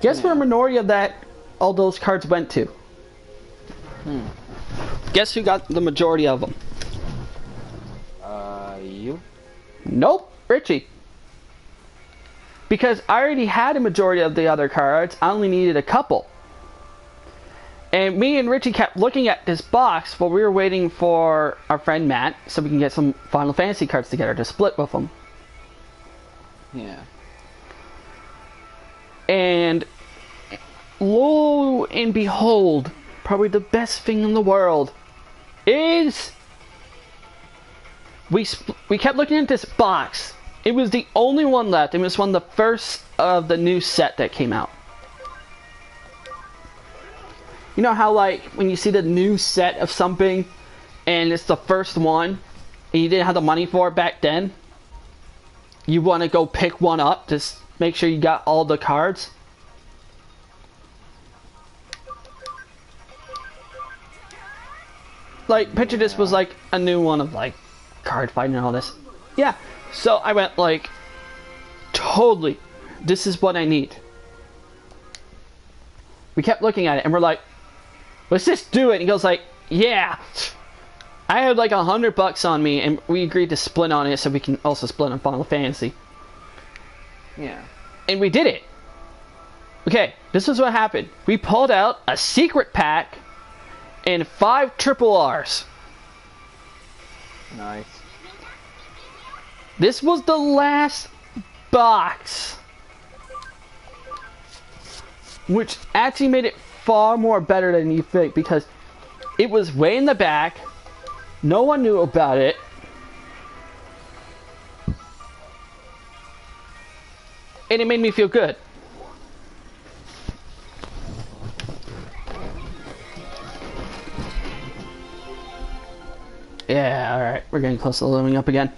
Guess where a minority of that, all those cards went to? Guess who got the majority of them? You? Nope, Richie. Because I already had a majority of the other cards, I only needed a couple. And me and Richie kept looking at this box while we were waiting for our friend Matt so we can get some Final Fantasy cards together to split with him. Yeah. And lo and behold, probably the best thing in the world is we kept looking at this box. It was the only one left. It was one of the first of the new set that came out. You know how like when you see the new set of something and it's the first one and you didn't have the money for it back then? You want to go pick one up to make sure you got all the cards? Like, picture this was like a new one of like card fighting and all this. Yeah, so I went like, totally, this is what I need. We kept looking at it and we're like, let's just do it. And he goes like, yeah. I had like $100 on me and we agreed to split on it so we can also split on Final Fantasy. Yeah. And we did it. Okay, this is what happened. We pulled out a secret pack and 5 triple R's. Nice. This was the last box. Which actually made it far more better than you think because it was way in the back. No one knew about it. And it made me feel good. Yeah, alright. We're getting close to leveling up again.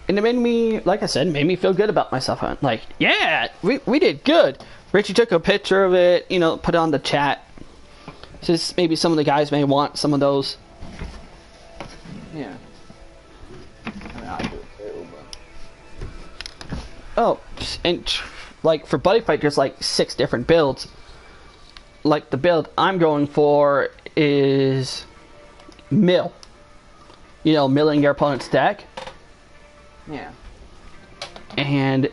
And it made me, like I said, made me feel good about myself. I'm like, yeah, we did good. Richie took a picture of it, you know, put it on the chat. Just maybe some of the guys may want some of those. Yeah. I mean, I do it too, but... Oh, and like for Buddy Fight, there's like 6 different builds. Like the build I'm going for is mill. You know, milling your opponent's deck. Yeah. And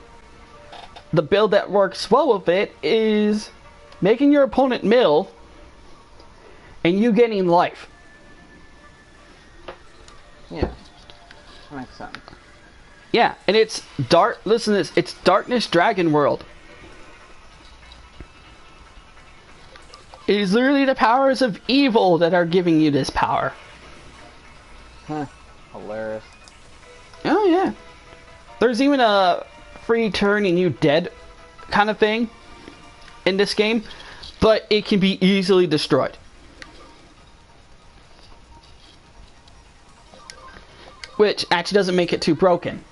the build that works well with it is making your opponent mill and you getting life. Yeah. That makes sense. Yeah, and it's dark. Listen to this. It's Darkness Dragon World. It is literally the powers of evil that are giving you this power. Huh. Hilarious. Oh yeah. There's even a free turn and you dead kind of thing in this game, but it can be easily destroyed. Which actually doesn't make it too broken.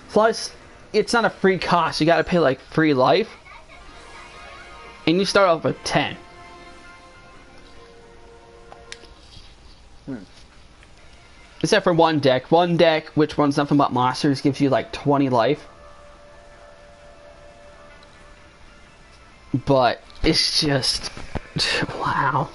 Plus, it's not a free cost. You gotta pay like free life. And you start off with 10. Except for one deck. One deck, which runs nothing but monsters, gives you like 20 life. but it's just wow.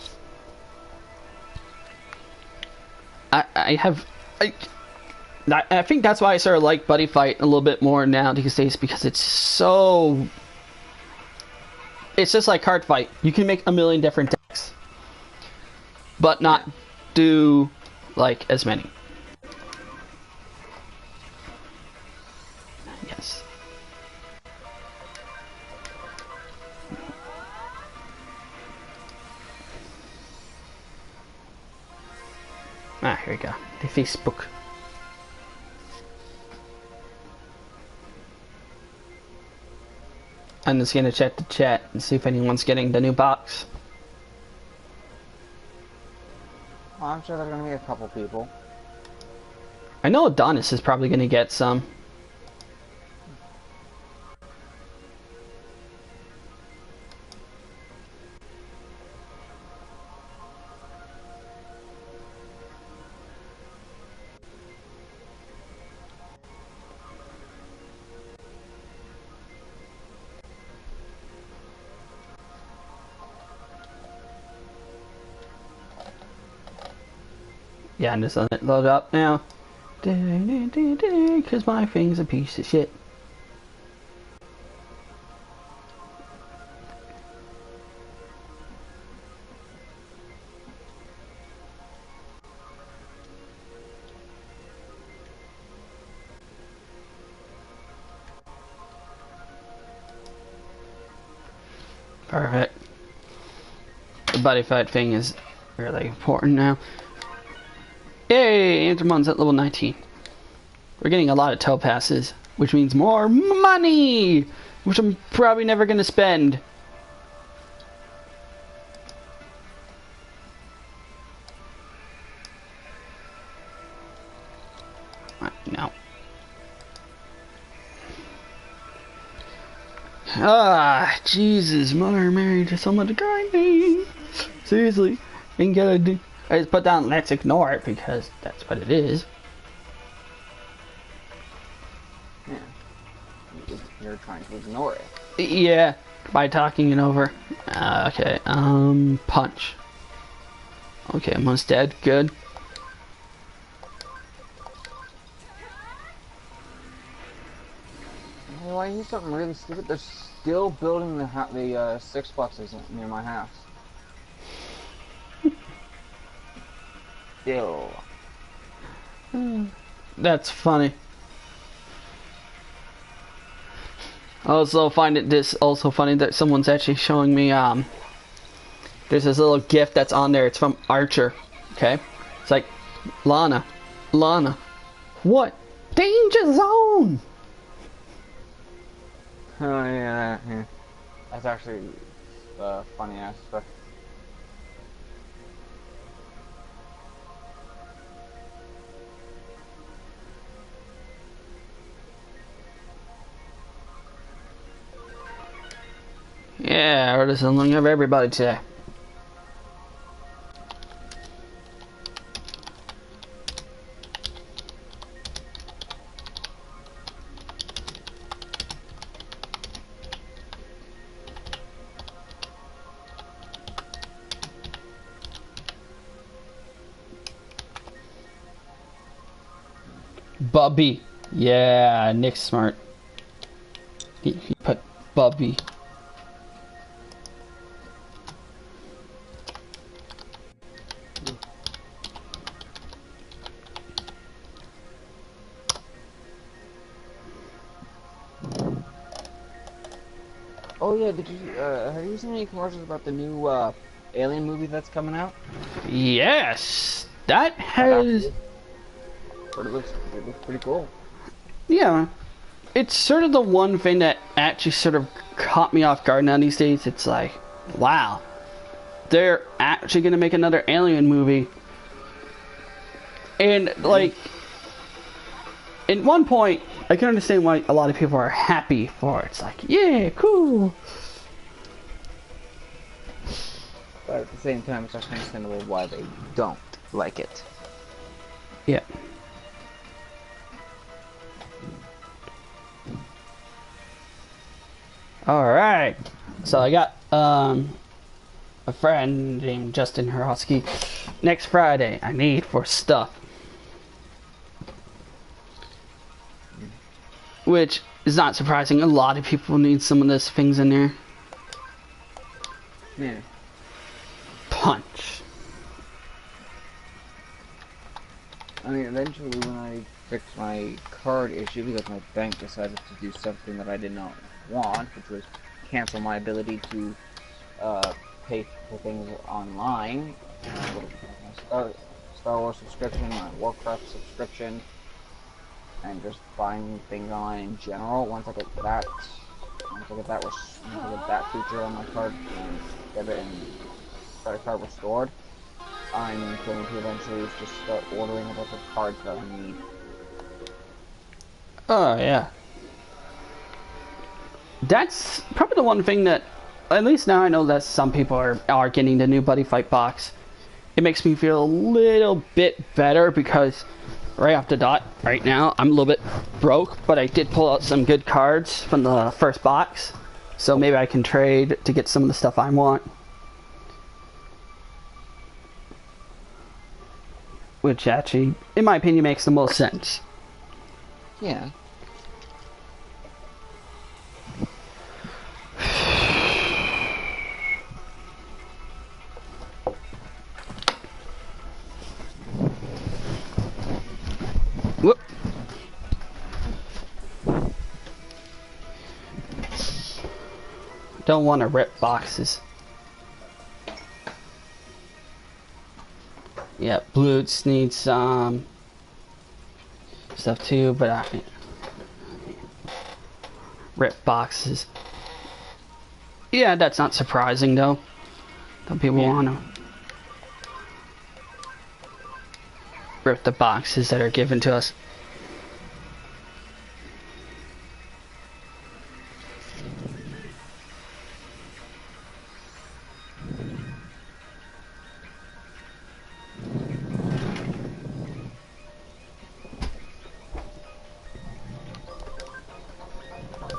I think that's why I sort of like Buddy Fight a little bit more now these days, because it's so... It's just like Card Fight. You can make a million different decks, but not do, like, as many. Yes. Ah, here we go. The Facebook. I'm just gonna check the chat and see if anyone's getting the new box. Well, I'm sure there's gonna be a couple people. I know Adonis is probably gonna get some. Yeah, I'm just letting it load up now. Because my thing's a piece of shit. Perfect. The Buddy Fight thing is really important now. Yay! Anthromon's at level 19. We're getting a lot of toe passes, which means more money! Which I'm probably never gonna spend. No. Ah, Jesus, Mother Mary, just someone to guide me. Seriously, ain't gotta do. I just put down let's ignore it because that's what it is. Yeah. You're trying to ignore it. Yeah, by talking it over. Okay, punch. Okay, I'm almost dead. Good. Well, I hear something really stupid. They're still building the six boxes near my house. Still. That's funny. I also find it also funny that someone's actually showing me there's this little gift that's on there. It's from Archer. Okay? It's like Lana. What? Danger zone. Oh yeah. That's actually funny ass stuff. Yeah, we're just looking of everybody today. Bubby. Yeah, Nick's smart. He put Bubby. Oh yeah, did you have you seen any commercials about the new Alien movie that's coming out? Yes, that has. But it looks pretty cool. Yeah, it's sort of the one thing that actually sort of caught me off guard now these days. It's like, wow, they're actually gonna make another Alien movie, and like, at one point, I can understand why a lot of people are happy for it. It's like, yeah, cool. But at the same time, it's also understandable why they don't like it. Yeah. All right. So I got a friend named Justin Horowski. Next Friday, I need for stuff. Which is not surprising. A lot of people need some of those things in there. Yeah. Punch. I mean, eventually when I fix my card issue, because my bank decided to do something that I did not want, which was cancel my ability to pay for things online. My Star Wars subscription, my Warcraft subscription, and just buying things online in general. Once I get that feature on my card, and debit and credit card restored, I'm going to eventually just start ordering a bunch of cards that I need. Oh yeah. That's probably the one thing that, at least now I know that some people are getting the new Buddy Fight box. It makes me feel a little bit better because right off the dot, right now, I'm a little bit broke, but I did pull out some good cards from the first box. So maybe I can trade to get some of the stuff I want. Which actually, in my opinion, makes the most sense. Yeah. Whoop. Don't want to rip boxes. Yeah, Bloods need some stuff too, but I rip boxes. Yeah, that's not surprising though. Some people want to rip the boxes that are given to us.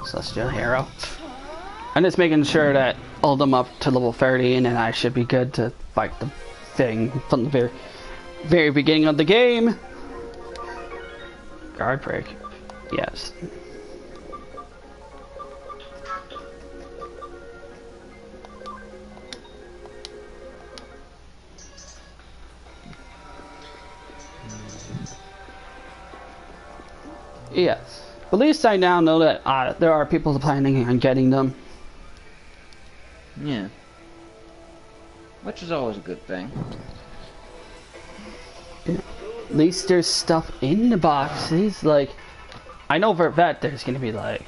Celestial Hero. I'm just making sure that all them up to level 30 and then I should be good to fight the thing from the very beginning of the game. Guard break. Yes. Yes. At least I now know that there are people planning on getting them. Yeah. Which is always a good thing. At least there's stuff in the boxes. Like, I know for a fact there's gonna be like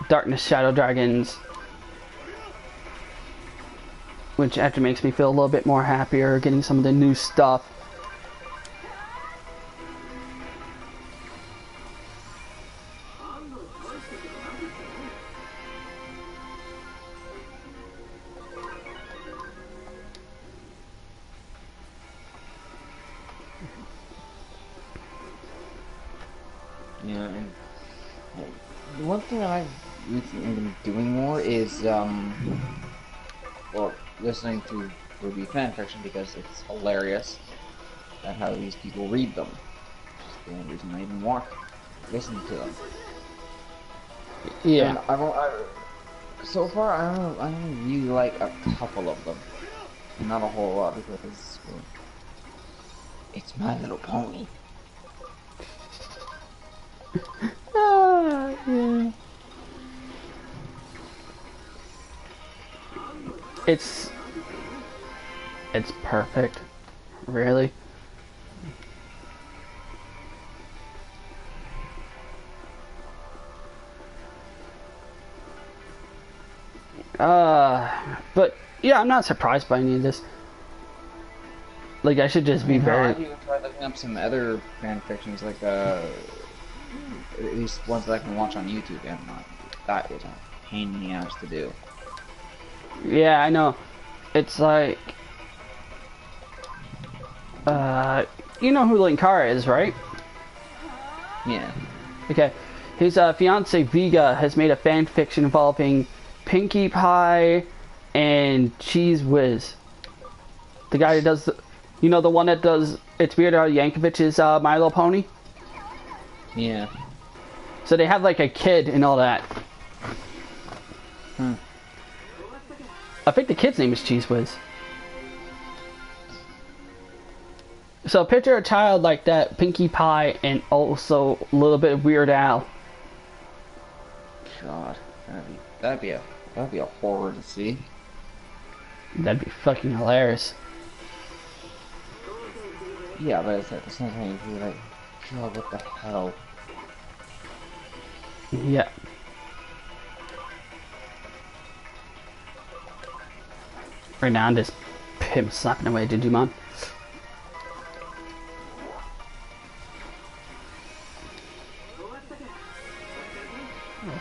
Darkness Shadow Dragons, which actually makes me feel a little bit more happier getting some of the new stuff. Yeah, and the one thing that I've recently been doing more is, well, listening to Ruby fanfiction because it's hilarious at how these people read them. It's the only reason I even want to listen to them. Yeah. And so far, I only really like a couple of them, not a whole lot because it's My Little Pony. Yeah. It's perfect, really. But yeah, I'm not surprised by any of this. Like, I should just be very. I've even tried looking up some other fan fictions, like at least ones that I can watch on YouTube, and that is a pain in the ass to do. Yeah, I know. It's like, you know who Linkara is, right? Yeah. Okay. His fiance Vega has made a fan fiction involving Pinkie Pie and Cheese Whiz. The guy who does the, you know, the one that does It's Weird Al Yankovic's My Little Pony? Yeah. So they have like a kid and all that. I think the kid's name is Cheese Whiz. So picture a child like that, Pinkie Pie, and also a little bit of Weird Al. God, that'd be a horror to see. That'd be fucking hilarious. Yeah, but it's at the same time you'd be like, God, what the hell? Yeah. Right now I'm just pimp slapping away Digimon.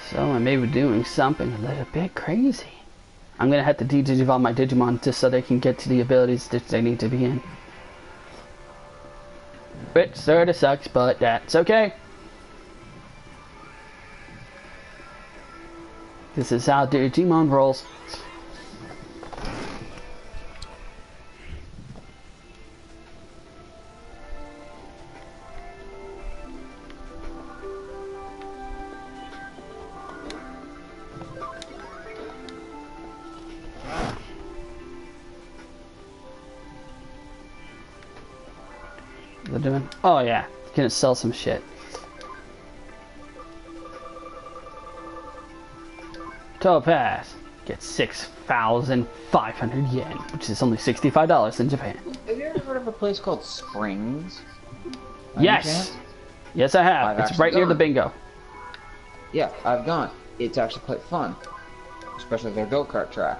So I may be doing something a little bit crazy. I'm gonna have to de-digivolve my Digimon just so they can get to the abilities that they need to be in. Which sorta sucks, but that's okay. This is how Digimon rolls. They're doing? Oh yeah, gonna sell some shit. Topaz gets 6,500 yen, which is only $65 in Japan. Have you ever heard of a place called Springs? Yes! Yes, I have. It's right near the bingo. Yeah, I've gone. It's actually quite fun. Especially their go-kart track.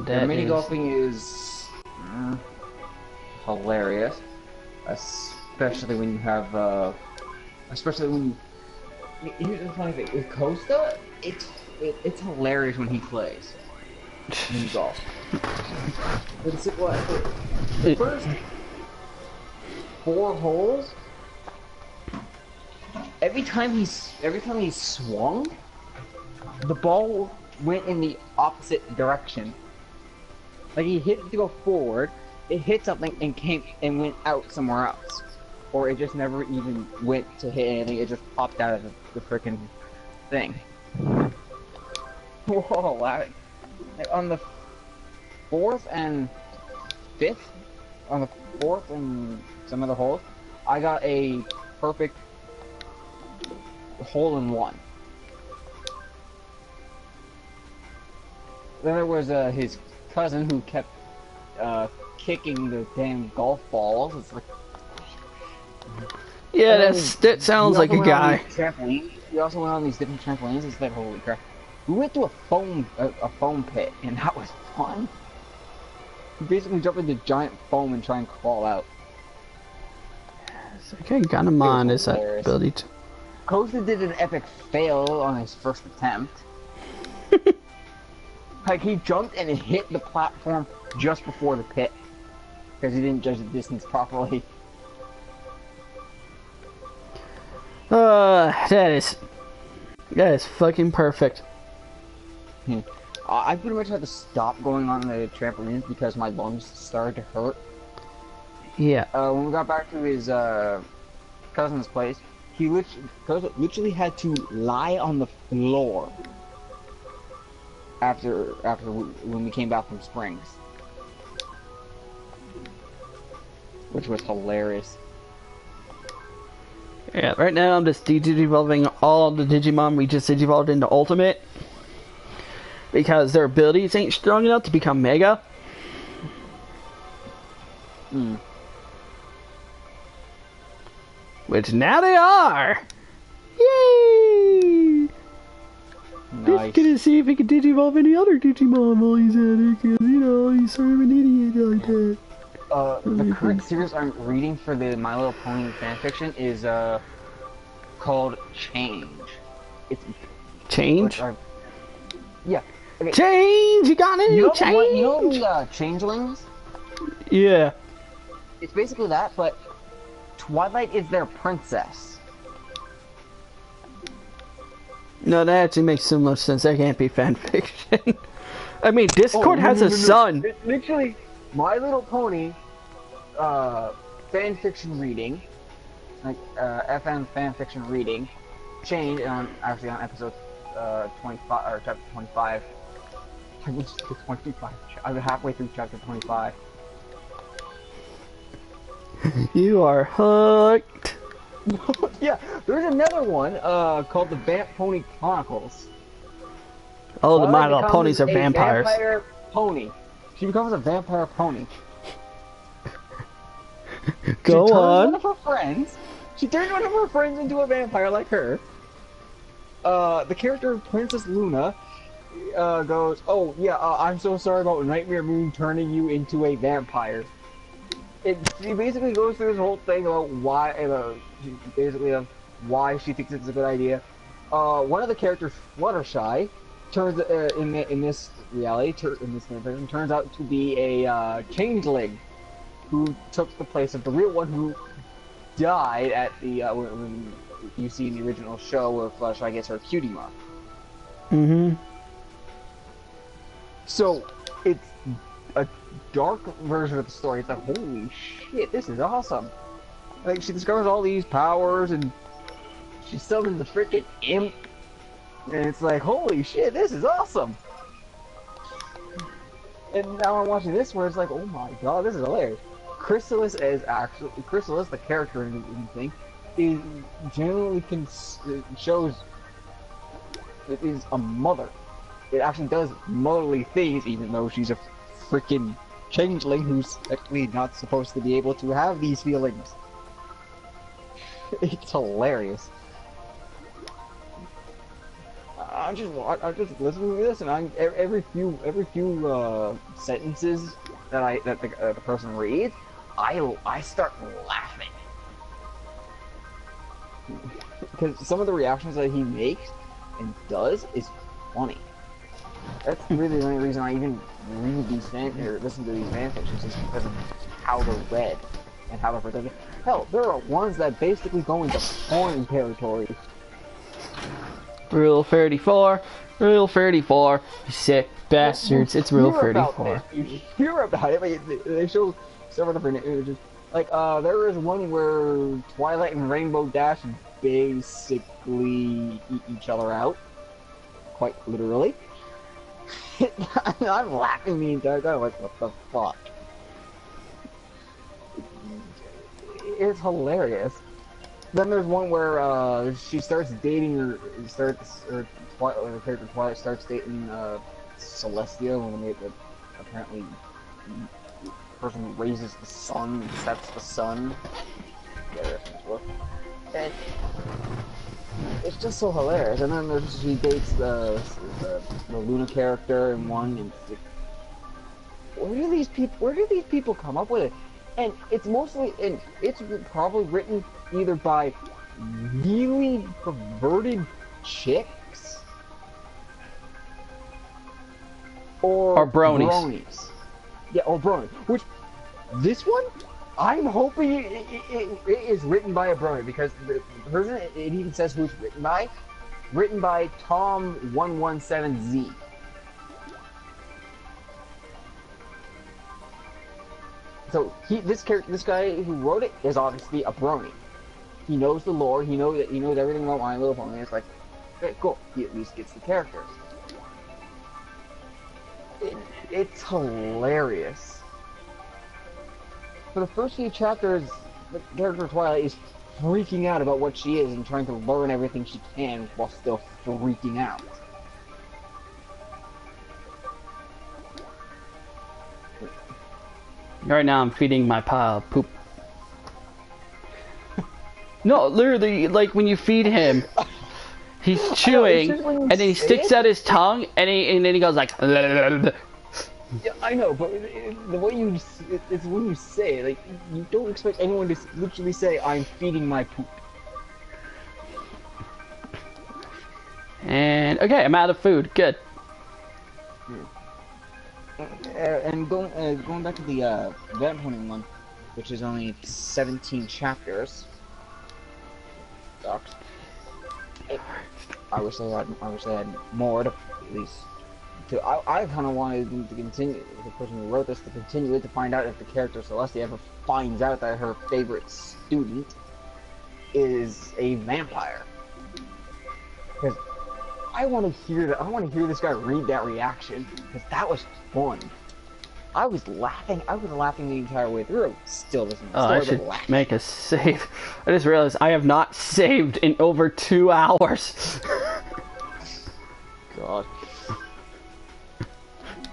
Their mini golfing is hilarious, especially when you have, especially when you. Here's the funny thing with Costa, it's hilarious when he plays mini golf. It's what the first 4 holes. Every time he swung, the ball went in the opposite direction. Like he hit it to go forward, it hit something and went out somewhere else, or it just never even went to hit anything. It just popped out of the freaking thing. Whoa! Like on the 4th and 5th, on the 4th and some other holes, I got a perfect hole-in-one. Then there was his cousin who kept kicking the damn golf balls. It's like, yeah, that sounds like a guy. We also went on these different trampolines. It's like, holy crap! We went to a foam pit, and that was fun. You basically jump into giant foam and try and crawl out. It's okay, Ganamon is that ability to. Costa did an epic fail on his first attempt. Like he jumped and it hit the platform just before the pit because he didn't judge the distance properly. That is fucking perfect. I pretty much had to stop going on the trampolines because my lungs started to hurt. Yeah. When we got back to his cousin's place, he literally had to lie on the floor when we came back from Springs, which was hilarious. Yeah, right now I'm just de-digivolving all the Digimon we just digivolved into Ultimate because their abilities ain't strong enough to become Mega. Which now they are! Yay! Nice. Just gonna see if he can digivolve any other Digimon while he's at it, because, you know, he's sort of an idiot like that. The current series I'm reading for the My Little Pony fanfiction is called Change. It's Change? Yeah. Okay. Change! You got it! Change! You know the changelings? Yeah. it's basically that, but Twilight is their princess. No, that actually makes so much sense. That can't be fan fiction. I mean, Discord has a son. It's literally My Little Pony fan fiction reading, like FM fan fiction reading, changed on actually on episode 25 or chapter 25. I was 25. I'm halfway through chapter 25. You are hooked. Yeah, there's another one called the Vamp Pony Chronicles. Oh, the My Twilight Little Ponies are becomes a vampires. Vampire pony. She becomes a vampire pony. Go She turns on. one of her friends. She turned one of her friends into a vampire like her. The character Princess Luna goes, "Oh yeah, I'm so sorry about Nightmare Moon turning you into a vampire." She basically goes through this whole thing about why, why she thinks it's a good idea. One of the characters, Fluttershy, turns in this reality, in this fanfiction, turns out to be a changeling who took the place of the real one who died at the when you see in the original show where Fluttershy gets her cutie mark. Mm-hmm. So it's a dark version of the story. It's like, holy shit, this is awesome. Like, she discovers all these powers and she summons the freaking imp. And it's like, holy shit, this is awesome. And now I'm watching this where it's like, oh my god, this is hilarious. Chrysalis, the character in the thing, is generally shows it is a mother. It actually does motherly things, even though she's a freaking changeling who's actually not supposed to be able to have these feelings. It's hilarious. I'm just listening to this, and every few sentences that the person reads, I start laughing because some of the reactions that he makes and does is funny. That's really the only reason I even read these or listen to these fanfictions, is because of how they're read and how they're presented. Hell, there are ones that basically go into porn territory. Rule 34. Rule 34. You sick bastards. It's Rule 34. You hear about it, but they show several different images. Like, there is one where Twilight and Rainbow Dash basically eat each other out. Quite literally. I'm laughing the entire time, like, what the fuck? It's hilarious. Then there's one where she starts dating her character Twilight starts dating Celestia when apparently the person who raises the sun and sets the sun. And it's just so hilarious. And then she dates the Luna character in one, and where do these people come up with it? And it's probably written either by really perverted chicks or bronies. Yeah, or bronies. Which, this one, I'm hoping it is written by a brony, because the person, it even says who it's written by. Written by Tom117Z. So this guy who wrote it is obviously a brony. He knows the lore. He knows everything about My Little Pony. It's like, okay, cool. He at least gets the characters. It's hilarious. For the first few chapters, the character Twilight is freaking out about what she is and trying to learn everything she can while still freaking out. Right now I'm feeding my pile of poop. No, literally, like when you feed him, he's chewing, and then he sticks out his tongue, and then he goes like. Yeah, I know, but the way it's when you say it, like, you don't expect anyone to literally say, "I'm feeding my poop." And okay, I'm out of food. Good. And going back to the Vamp Hunting one, which is only 17 chapters. Sucks. I wish they had more to at least. I kind of wanted them to continue, the person who wrote this, to continue it, to find out if the character Celestia ever finds out that her favorite student is a vampire. Because I want to hear that. I want to hear this guy read that reaction, because that was fun. I was laughing the entire way through. Still listening to the story, I should but laughing. make a save. I just realized I have not saved in over 2 hours. God.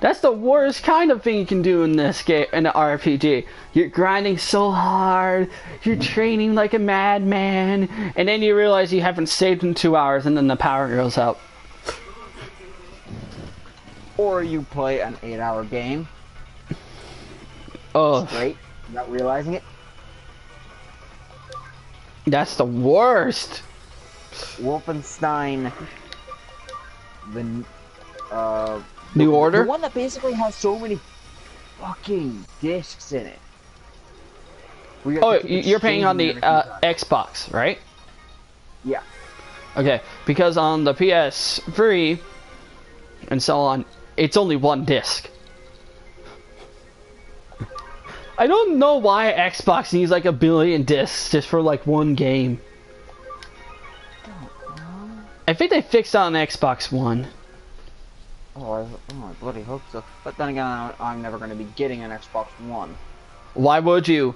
That's the worst kind of thing you can do in this game, in an RPG. You're grinding so hard, you're training like a madman, and then you realize you haven't saved in 2 hours, and then the power goes out. Or you play an 8-hour game Oh, straight without realizing it. that's the worst. Wolfenstein, the New Order? the one that basically has so many fucking discs in it. We got Oh, to keep you're paying on the exchanging every time. Xbox, right? Yeah. Okay, because on the PS3 and so on, it's only one disc. I don't know why Xbox needs like 1 billion discs just for like one game. I think they fixed that on Xbox One. I bloody hope so. But then again, I'm never going to be getting an Xbox One. Why would you?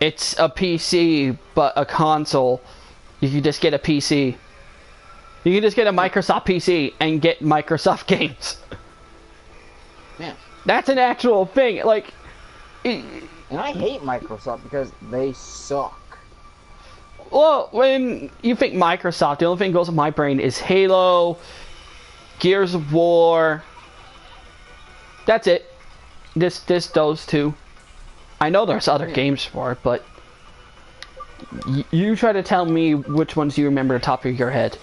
It's a PC, but a console. You can just get a PC. You can just get a Microsoft PC and get Microsoft games. Yeah. That's an actual thing. Like, And I hate Microsoft because they suck. well, when you think Microsoft, the only thing that goes in my brain is Halo, Gears of War. That's it. Those two. I know there's other games for it, but you try to tell me which ones you remember at the top of your head.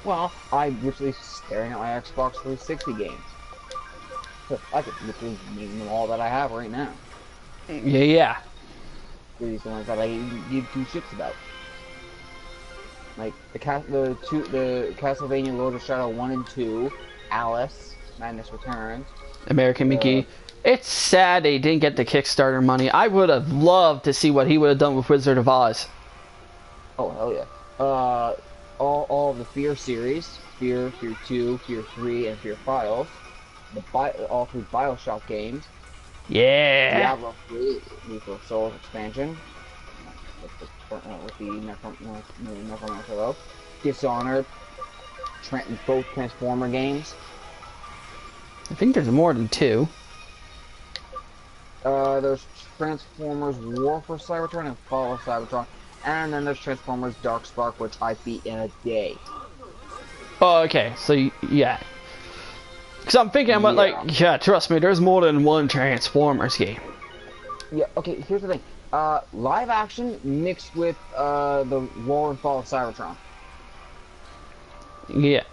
Well, I'm literally staring at my Xbox 360 games. I could literally name them all that I have right now. Yeah. These are the ones that I give two shits about. Like the Castlevania Lord of Shadow 1 and 2, Alice, Madness Returns. American McGee. It's sad they didn't get the Kickstarter money. I would have loved to see what he would have done with Wizard of Oz. Oh hell yeah! All of the Fear series, Fear 2, Fear 3, and Fear Files. All 3 BioShock games. Yeah. Diablo 3, Lethal Souls expansion. With the Necromancer though. Dishonored. Both Transformer games. I think there's more than 2. There's Transformers War for Cybertron and Fall of Cybertron. And then there's Transformers Darkspark, which I beat in a day. Oh, okay. So, yeah. Because I'm thinking, I'm like, yeah, trust me, there's more than one Transformers game. Yeah, okay, here's the thing. Live action mixed with, the War and Fall of Cybertron. Yeah.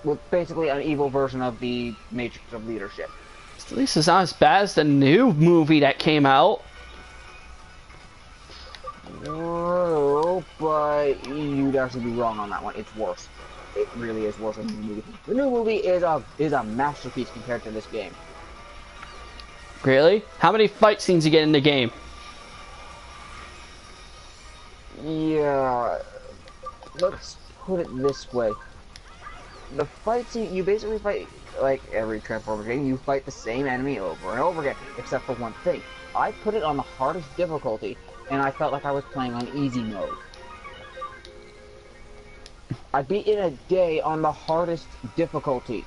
With basically an evil version of the Matrix of Leadership. At least it's not as bad as the new movie that came out. Oh, but you'd actually be wrong on that one. It's worse. It really is worse than the new movie. The new movie is a masterpiece compared to this game. Really? How many fight scenes you get in the game? Yeah, let's put it this way. The fight scene, you basically fight, like every Transformers game, you fight the same enemy over and over again, except for one thing. I put it on the hardest difficulty, and I felt like I was playing on easy mode. I beat it in a day on the hardest difficulty.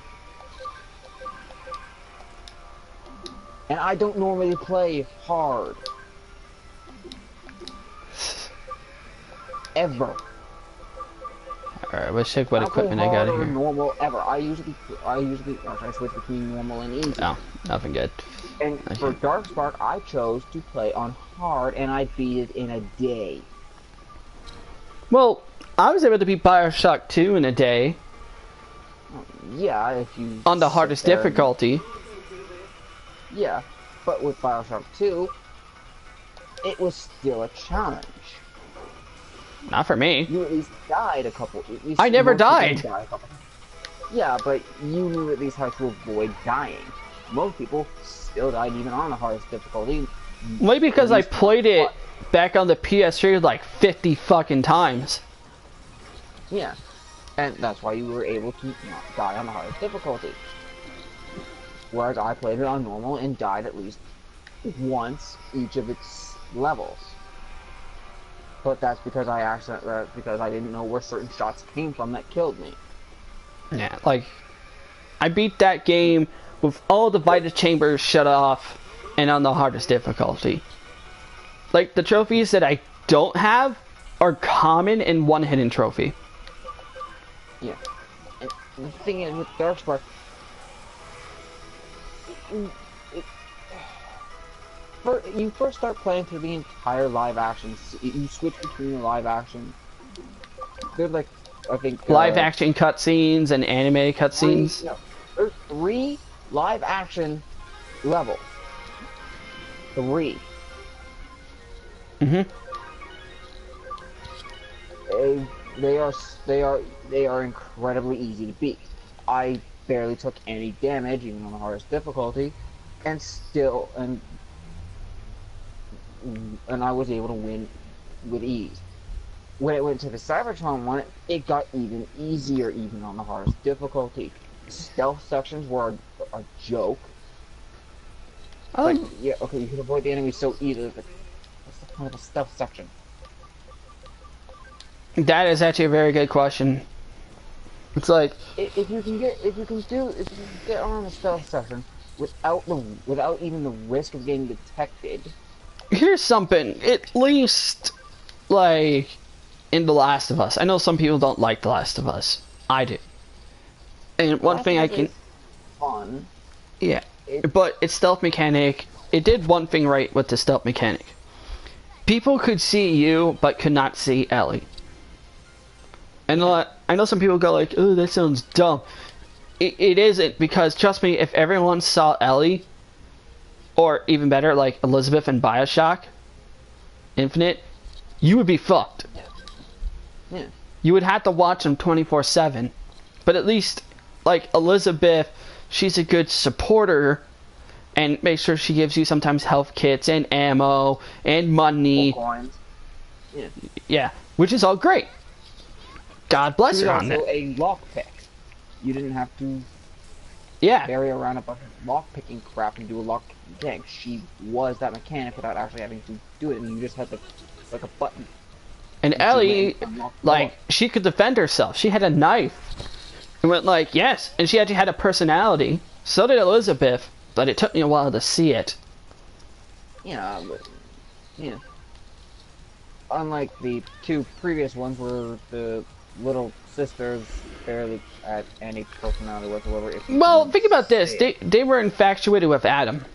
And I don't normally play hard. Ever. Alright, let's check what equipment I got here. Normal ever. I usually I switch between normal and easy. No, nothing good. And for Darkspark, I chose to play on hard, and I beat it in a day. Well, I was able to beat BioShock 2 in a day. Yeah, if you On the hardest difficulty. Yeah, But with Bioshock 2, it was still a challenge. Not for me. You at least died a couple. At least I never most people died. died a couple. Yeah, but you knew at least how to avoid dying. Most people still died even on the hardest difficulty. Maybe because I played it back on the PS3 like 50 fucking times. Yeah, and that's why you were able to not die on the hardest difficulty. Whereas I played it on normal and died at least once each of its levels. But that's because because I didn't know where certain shots came from that killed me. Yeah, like I beat that game with all the Vita chambers shut off and on the hardest difficulty. Like the trophies that I don't have are common in one hidden trophy. Yeah. And the thing is with Darkspark, you first start playing through the entire live action. You switch between the live action. There's like, I think Live action cutscenes and anime cutscenes. There's 3 live action levels. 3. Mhm. They are incredibly easy to beat. I barely took any damage, even on the hardest difficulty, and I was able to win with ease. When it went to the Cybertron one, it got even easier, even on the hardest difficulty. Stealth sections were a joke. Like, yeah, okay, you can avoid the enemy so easily, but what's the point of a stealth section? That is actually a very good question. It's like If you can get on a stealth section without even the risk of getting detected. here's something. At least like in The Last of Us. I know some people don't like The Last of Us. I do. And one thing I can fun. Yeah. But its stealth mechanic, it did one thing right with the stealth mechanic. People could see you, but could not see Ellie. And I know some people go like, "Oh, that sounds dumb." It isn't, because trust me, if everyone saw Ellie, or even better, like Elizabeth in Bioshock Infinite, you would be fucked. Yeah. You would have to watch them 24/7. But at least, like Elizabeth, she's a good supporter, and make sure she gives you sometimes health kits and ammo and money. Coins. Yeah. Yeah, which is all great. God bless She her was on also that. a lockpick. You didn't have to Yeah, carry around a bunch of lockpicking crap and do a lock thing. She was that mechanic without actually having to do it, and you just had to like a button. and And Ellie, she went and unlocked the like, door. she could defend herself. She had a knife. And went like, yes, and she actually had a personality. So did Elizabeth, but it took me a while to see it. Yeah, but yeah. Unlike the 2 previous ones where the little sisters barely had any personality whatsoever. Well, think about this. They were infatuated with Adam.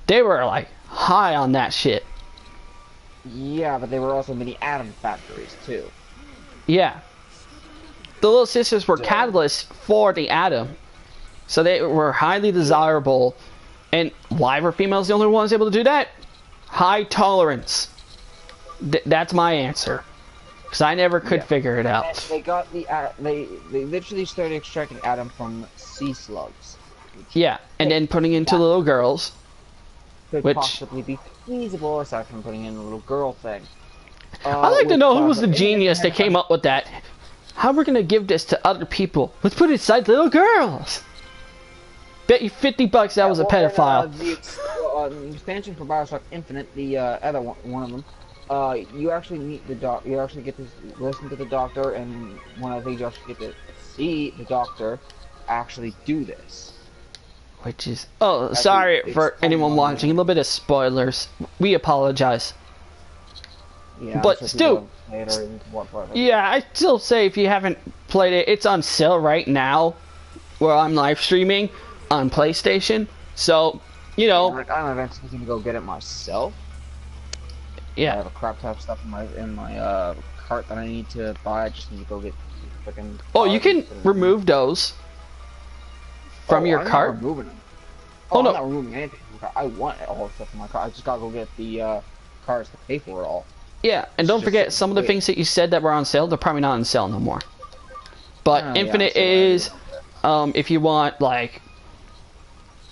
They were, like, high on that shit. Yeah, but they were also mini atom factories too. Yeah. The little sisters were catalysts for the Atom. So they were highly desirable. And why were females the only ones able to do that? High tolerance. That's my answer. Because I never could figure it out. And they got they literally started extracting Atom from sea slugs. Yeah, and then putting into little girls. Could Which- possibly be feasible aside from putting in the little girl thing. I'd like to with know who was the Bioshock genius that came up with that. How we're gonna give this to other people? Let's put it inside little girls. Bet you $50 that was a pedophile. The expansion for Bioshock Infinite, the other one of them, you actually meet the doc. You actually get to listen to the doctor, and one of the things you actually get to see the doctor actually do this. Which is... Oh, sorry for anyone watching. A little bit of spoilers. We apologize. Yeah, But I'm sure still- people later into what part of it. Yeah, I still say if you haven't played it, it's on sale right now, where I'm live streaming on PlayStation. So, you know, Like, I'm eventually gonna go get it myself. I yeah. have a crap ton of stuff in my cart that I need to buy. I just need to go get freaking. Oh, you can remove those from your I'm not cart. removing them. Oh, I'm no. not removing anything from my car. I want all the stuff in my car. I just gotta go get the cars to pay for it all. Yeah, and It's don't just forget, some of the wait. things that you said that were on sale, they're probably not on sale no more. But Oh, yeah, Infinite so is, if you want, like,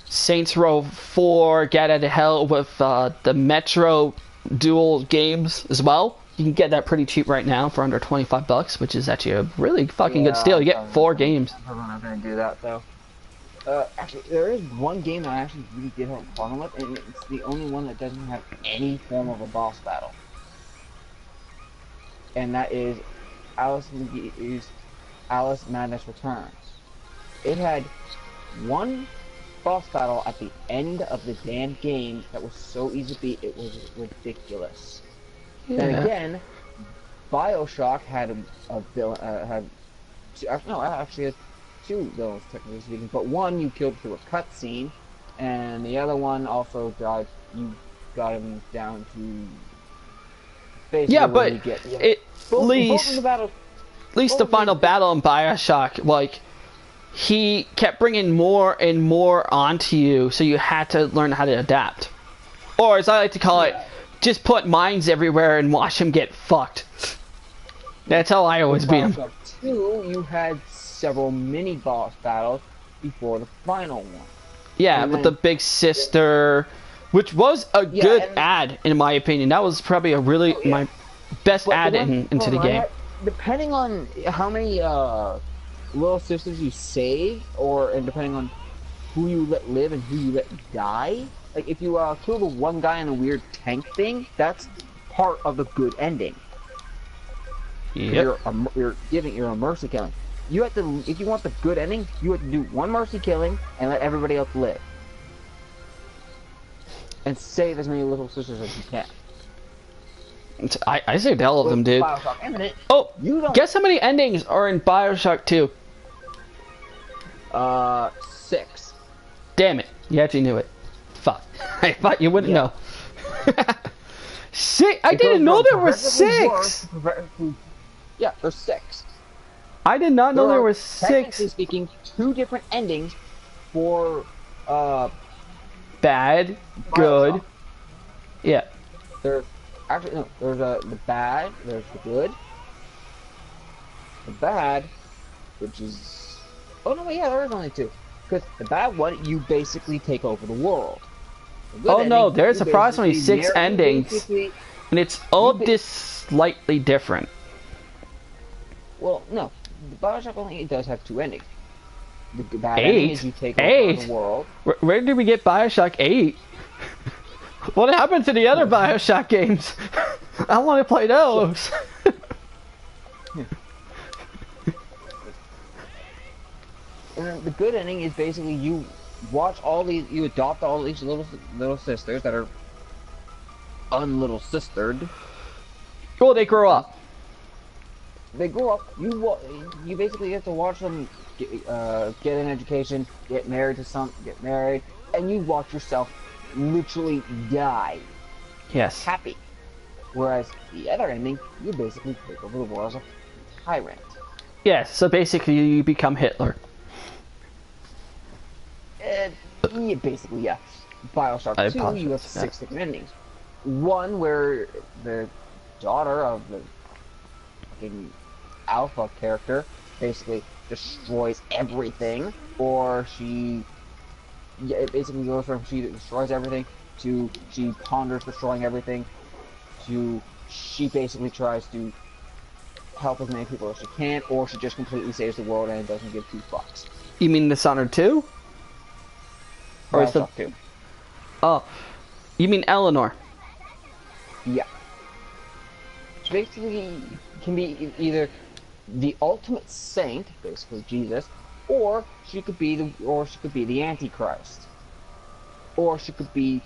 Saints Row 4, Get Out of Hell with the Metro dual games as well. You can get that pretty cheap right now for under $25, which is actually a really fucking good steal. You get 4 games. I'm probably not gonna do that though. Actually, there is one game that I actually really did have a problem with, and it's the only one that doesn't have any form of a boss battle. And that is Alice Madness Returns. It had one boss battle at the end of the damn game that was so easy to beat, it was ridiculous. Then Yeah. again, BioShock had a villain, actually had 2 villains, technically speaking, but one you killed through a cutscene, and the other one also died. You got him down to basically Yeah, when but you get at both least of the battles. the final battle in Bioshock, like, he kept bringing more and more onto you, so you had to learn how to adapt. Or, as I like to call it, just put mines everywhere and watch him get fucked. That's how I always beat him. BioShock 2, you had several mini boss battles before the final one. Yeah, And with then- the big sister, which was a Yeah, good and- ad, in my opinion. That was probably a really, my best But ad the one- into the hold on, game. depending on how many little sisters you save, and depending on who you let live and who you let die, like if you kill the one guy in the weird tank thing, that's part of the good ending. Yep. You're a mercy killing. You have to, if you want the good ending, you have to do one mercy killing and let everybody else live, and save as many little sisters as you can. I saved all of them, dude. BioShock Infinite, Oh, you don't. guess how many endings are in Bioshock 2? 6. Damn it. You actually knew it. Fuck. I thought you wouldn't know. 6? I didn't know there were 6! Yeah, there's 6. I did not know there are, were technically 6. speaking, 2 different endings for Bad, good. BioShock. Yeah. There's actually no. There's the bad. There's the good. The bad, which is yeah, there is only 2. Because the bad one, you basically take over the world. The good Oh no, ending, there's you approximately basically 6 endings. basically- And it's all just slightly different. Well, no. The BioShock only does have 2 endings. The bad ending 8? is you take over 8? the world. Where did we get Bioshock 8? What happened to the other Bioshock games? I want to play those. And then the good ending is basically you adopt all these little sisters that are unlittle sistered. Oh, they grow up. They grow up. You basically have to watch them get an education, get married, and you watch yourself literally die Yes. happy. Whereas the other ending, you basically take over the world as a tyrant. Yes, so basically you become Hitler. Yeah, basically, yeah. BioShock I 2, apologize. you have 6 different endings. One where the daughter of the fucking alpha character basically destroys everything, or it basically goes from she destroys everything to she ponders destroying everything to she basically tries to help as many people as she can, or she just completely saves the world and doesn't give 2 fucks. You mean Dishonored 2? Or is the... BioShock 2. Oh. You mean Eleanor? Yeah. So basically, can be either the ultimate saint, basically Jesus, or she could be the Antichrist, or she could be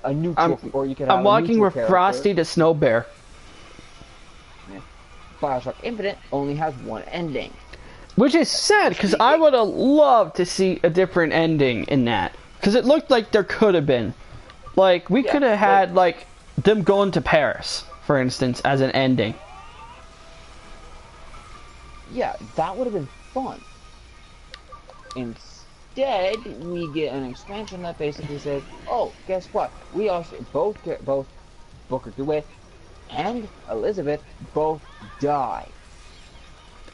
a neutral, or you could have I'm walking a with neutral Frosty the Snow Bear. Yeah. BioShock Infinite only has 1 ending. Which is sad, because I would have loved to see a different ending in that. Because it looked like there could have been. Like, we could have had, like, them going to Paris, for instance, as an ending. Yeah, that would have been fun. instead, we get an expansion that basically says, oh, guess what? We also both Booker DeWitt and Elizabeth both die.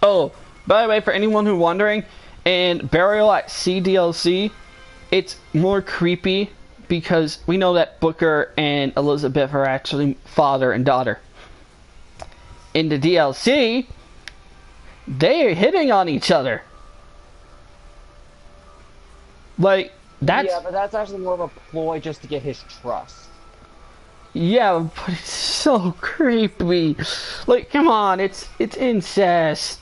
Oh, by the way, for anyone who's wondering, in Burial at Sea DLC, it's more creepy because we know that Booker and Elizabeth are actually father and daughter. In the DLC, they're hitting on each other. Like, that's... Yeah, but that's actually more of a ploy just to get his trust. Yeah, but it's so creepy. Like, come on, it's incest.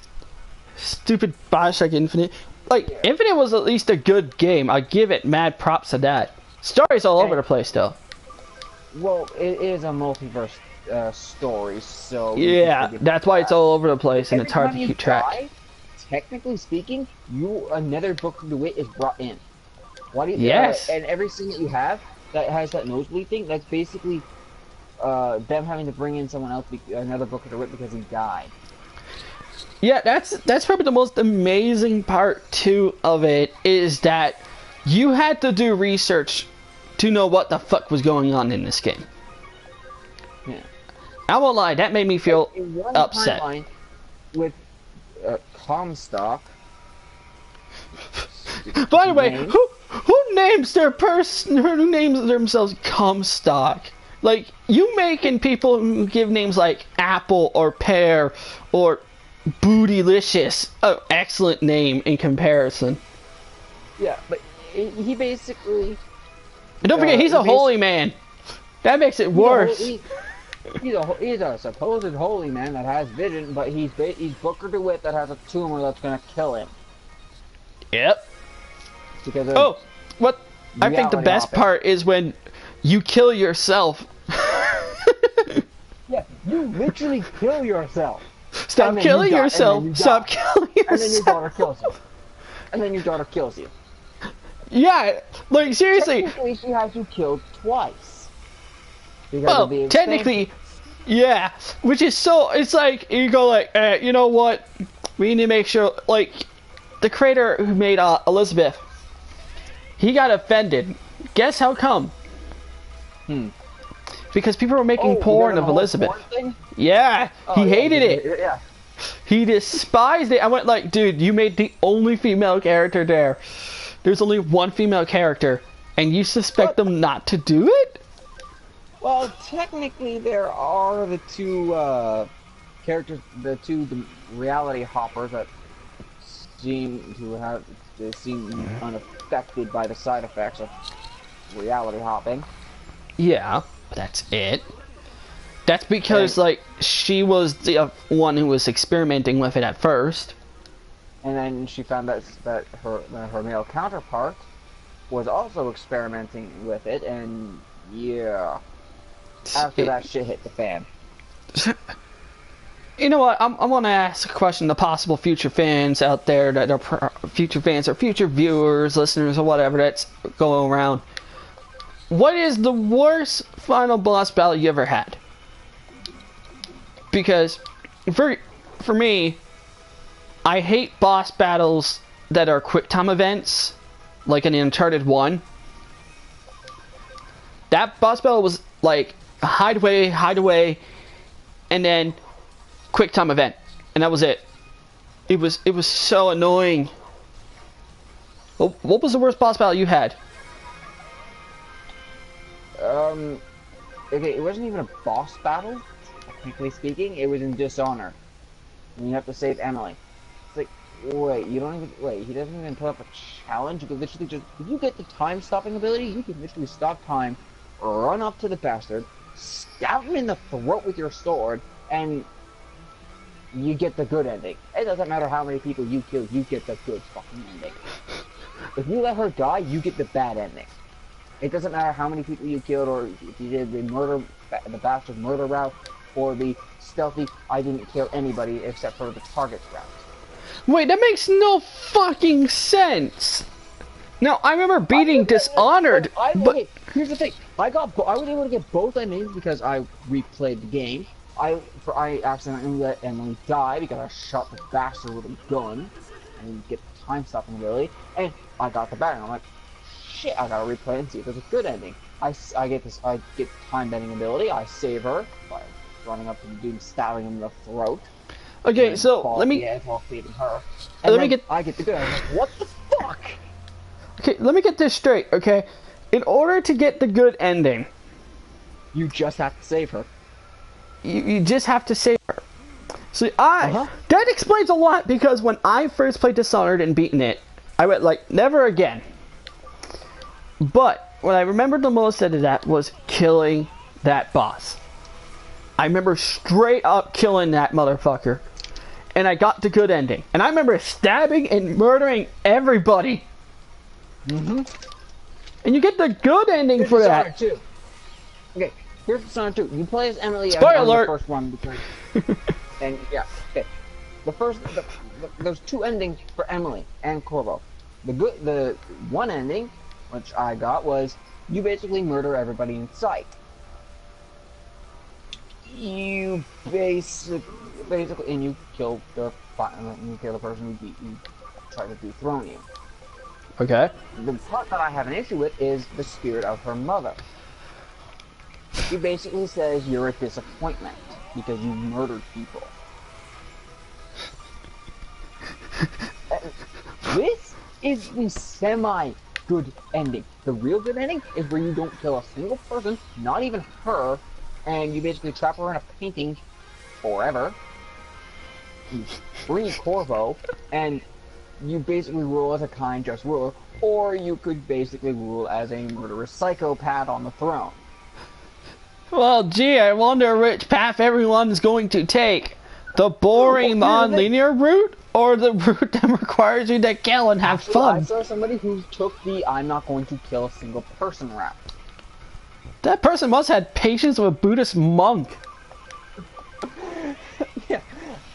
Stupid Bioshock Infinite. Like, yeah. Infinite was at least a good game. I give it mad props to that. Story's all over the place, though. Well, it is a multiverse story, so... Yeah, that's why it's all over the place, and it's hard to keep track. Technically speaking, another Booker DeWitt is brought in. Why do you... Yes! And every scene that you have that has that nosebleed thing, that's basically them having to bring in someone else, another Booker DeWitt, because he died. Yeah, that's probably the most amazing part, too, of it, is that you had to do research to know what the fuck was going on in this game. Yeah. I won't lie, that made me feel upset. Timeline with Comstock. By the way, who names their person? Who names themselves Comstock? Like, you making people who give names like Apple or Pear or Bootylicious an excellent name in comparison. Yeah, but he basically... And don't forget, he's a holy man. That makes it worse. He's a supposed holy man that has vision, but he's Booker DeWitt that has a tumor that's gonna kill him. Yep. Because of what I think the best part is when you kill yourself. Yeah, you literally kill yourself. Stop killing yourself. Stop killing yourself. And then your daughter kills you. And then your daughter kills you. Yeah, like seriously. Technically, she has you killed twice. Well, technically, yeah. Which is so, it's like, you go like, you know what? We need to make sure, like, the creator who made Elizabeth, he got offended. Guess how come? Because people were making porn of Elizabeth. Yeah, he hated it. Yeah. He despised it. I went like, dude, you made the only female character there. There's only one female character, and you suspect them not to do it? Well, technically, there are the two characters, the reality hoppers that seem unaffected by the side effects of reality hopping. Yeah, that's it. That's because, like, she was the one who was experimenting with it at first. And then she found that her male counterpart was also experimenting with it, and yeah, after that shit hit the fan. You know what? I want to ask a question to possible future fans out there that are future fans or future viewers, listeners, or whatever that's going around. What is the worst final boss battle you ever had? Because for me, I hate boss battles that are quick time events, like in Uncharted 1. That boss battle was like hide away, and then quick time event, and that was it. It was so annoying. What was the worst boss battle you had? Okay, it wasn't even a boss battle, technically speaking. It was in Dishonor, and you have to save Emily. It's like, wait, he doesn't even put up a challenge. You can literally just, if you get the time stopping ability, you can literally stop time, run up to the bastard, stab him in the throat with your sword, and you get the good ending. It doesn't matter how many people you kill, you get the good fucking ending. If you let her die, you get the bad ending. It doesn't matter how many people you killed, or if you did the bastard murder route, or the stealthy, I didn't kill anybody except for the targets route. Wait, that makes no fucking sense. Now, I remember beating Dishonored, but... Okay, here's the thing. I was able to get both endings because I replayed the game. I accidentally let Emily die because I shot the bastard with a gun. and get the time stopping ability, and I got the bad, and I'm like, shit, I gotta replay and see if there's a good ending. I get the time bending ability, I save her by running up to the dude, stabbing him in the throat. Okay, so let me while saving her. And I get the good. I'm like, what the fuck? Okay, let me get this straight, okay? In order to get the good ending, you just have to save her. You just have to save her. See, that explains a lot, because when I first played Dishonored and beaten it, I went like, never again. But what I remembered the most out of that was killing that boss. I remember straight up killing that motherfucker. And I got the good ending. And I remember stabbing and murdering everybody. Mm-hmm. And you get the good ending for that. Too. Okay, here's Dishonored 2. You play as Emily Spoiler on alert. the first one because... and yeah, okay. There's two endings for Emily and Corvo. The one ending, which I got, was you basically murder everybody in sight. You basically, and you kill the person who tried to dethrone you. Okay. The part that I have an issue with is the spirit of her mother. She basically says you're a disappointment because you murdered people. This is the semi-good ending. The real good ending is where you don't kill a single person, not even her, and you basically trap her in a painting forever. You free Corvo, and you basically rule as a kind, just ruler, or you could basically rule as a murderous psychopath on the throne. Well, gee, I wonder which path everyone's going to take. The boring, non-linear route, or the route that requires you to kill and have fun? I saw somebody who took the I'm not going to kill a single person route. That person must have had patience with a Buddhist monk. Yeah.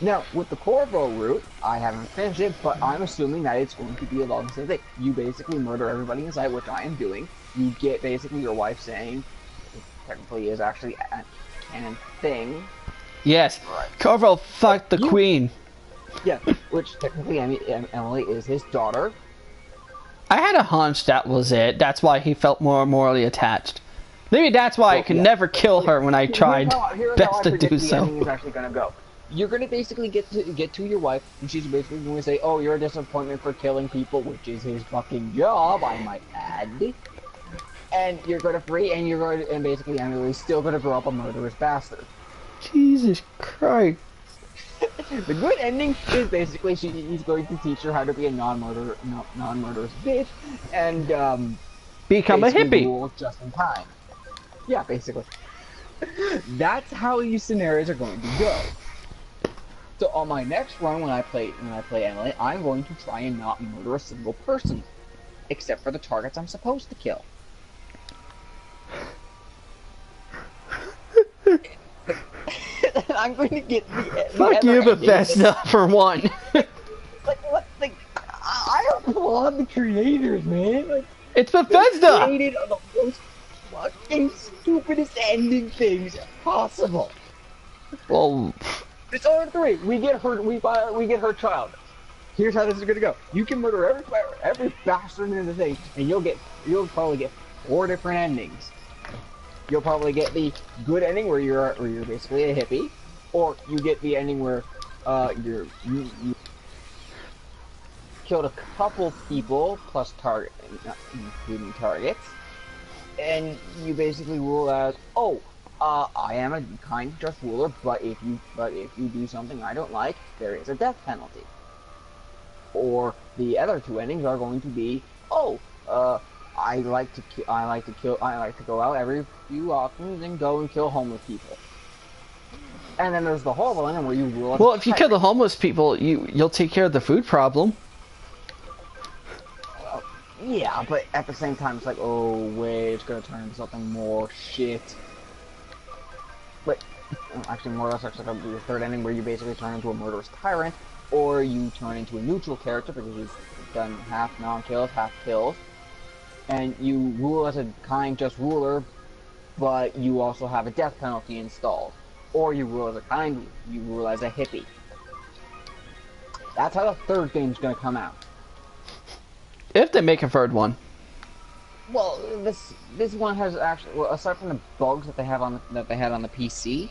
Now, with the Corvo route, I haven't finished it, but I'm assuming that it's going to be along the same thing. You basically murder everybody inside, which I am doing. You get basically your wife saying, it technically is actually a canon thing. Yes, right. Corvo fucked the queen. Yeah, which technically Emily is his daughter. I had a hunch that was it. That's why he felt more morally attached. Maybe that's why I could never kill her when I tried best to do so. The ending is actually gonna go. You're gonna basically get to your wife, and she's basically going to say, "Oh, you're a disappointment for killing people," which is his fucking job, I might add. And you're gonna free, and basically Emily's still gonna grow up a murderous bastard. Jesus Christ. The good ending is basically he's going to teach her how to be a non-murderous bitch, and become a hippie. Rule just in time. Yeah, basically. That's how these scenarios are going to go. So on my next run, when I play Emily, I'm going to try and not murder a single person, except for the targets I'm supposed to kill. I'm going to get the fuck you, Bethesda, for one. I applaud the creators, man. Like, it's Bethesda. They created the most fucking stupidest ending things possible. Well, Dishonored 3, we get her child. Here's how this is gonna go. You can murder every bastard in the thing, and you'll probably get 4 different endings. You'll probably get the good ending where you're basically a hippie, or you get the ending where you killed a couple people plus including targets, and you basically rule as, I am a kind, just ruler, but if you do something I don't like, there is a death penalty. Or the other 2 endings are going to be, I like to go out every few often and go and kill homeless people. And then there's the horrible ending where you rule. Well, if you kill the homeless people, you'll take care of the food problem. Yeah, but at the same time, it's like, oh wait, it's gonna turn into something more shit. But actually, more or less, it's gonna be the 3rd ending where you basically turn into a murderous tyrant, or you turn into a neutral character because you've done half non-kills, half kills, and you rule as a kind, just ruler, but you also have a death penalty installed. Or you rule as a kind, you rule as a hippie. That's how the third game's gonna come out. If they make a third one. Well, this one has actually, well, aside from the bugs that they have on that they had on the PC,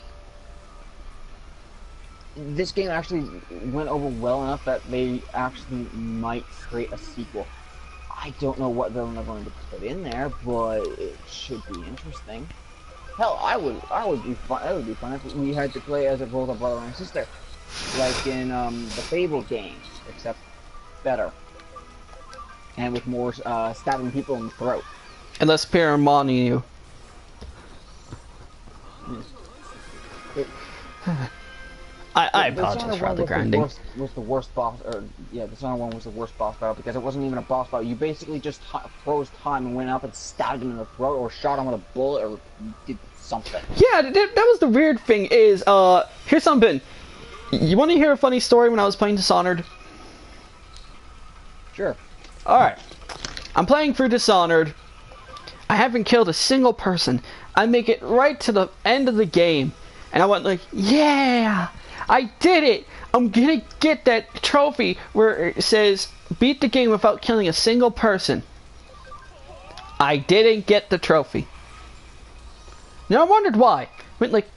this game actually went over well enough that they actually might create a sequel. I don't know what they're going to put in there, but it should be interesting. Hell, I would be fun. It would be fun if we had to play as a both a brother and sister, like in the Fable games, except better and with more stabbing people in the throat. And less Paramount you. I apologize for all the grinding. Was the worst boss, or yeah, the Dishonored one was the worst boss battle because it wasn't even a boss battle. You basically just froze time and went up and stabbed him in the throat, or shot him with a bullet, or did something. Yeah, that was the weird thing. Is here's something. You want to hear a funny story? When I was playing Dishonored. Sure. All right, I'm playing through Dishonored. I haven't killed a single person. I make it right to the end of the game, and I went like, yeah, I did it. I'm gonna get that trophy where it says beat the game without killing a single person. I didn't get the trophy. Now I wondered why. I went like,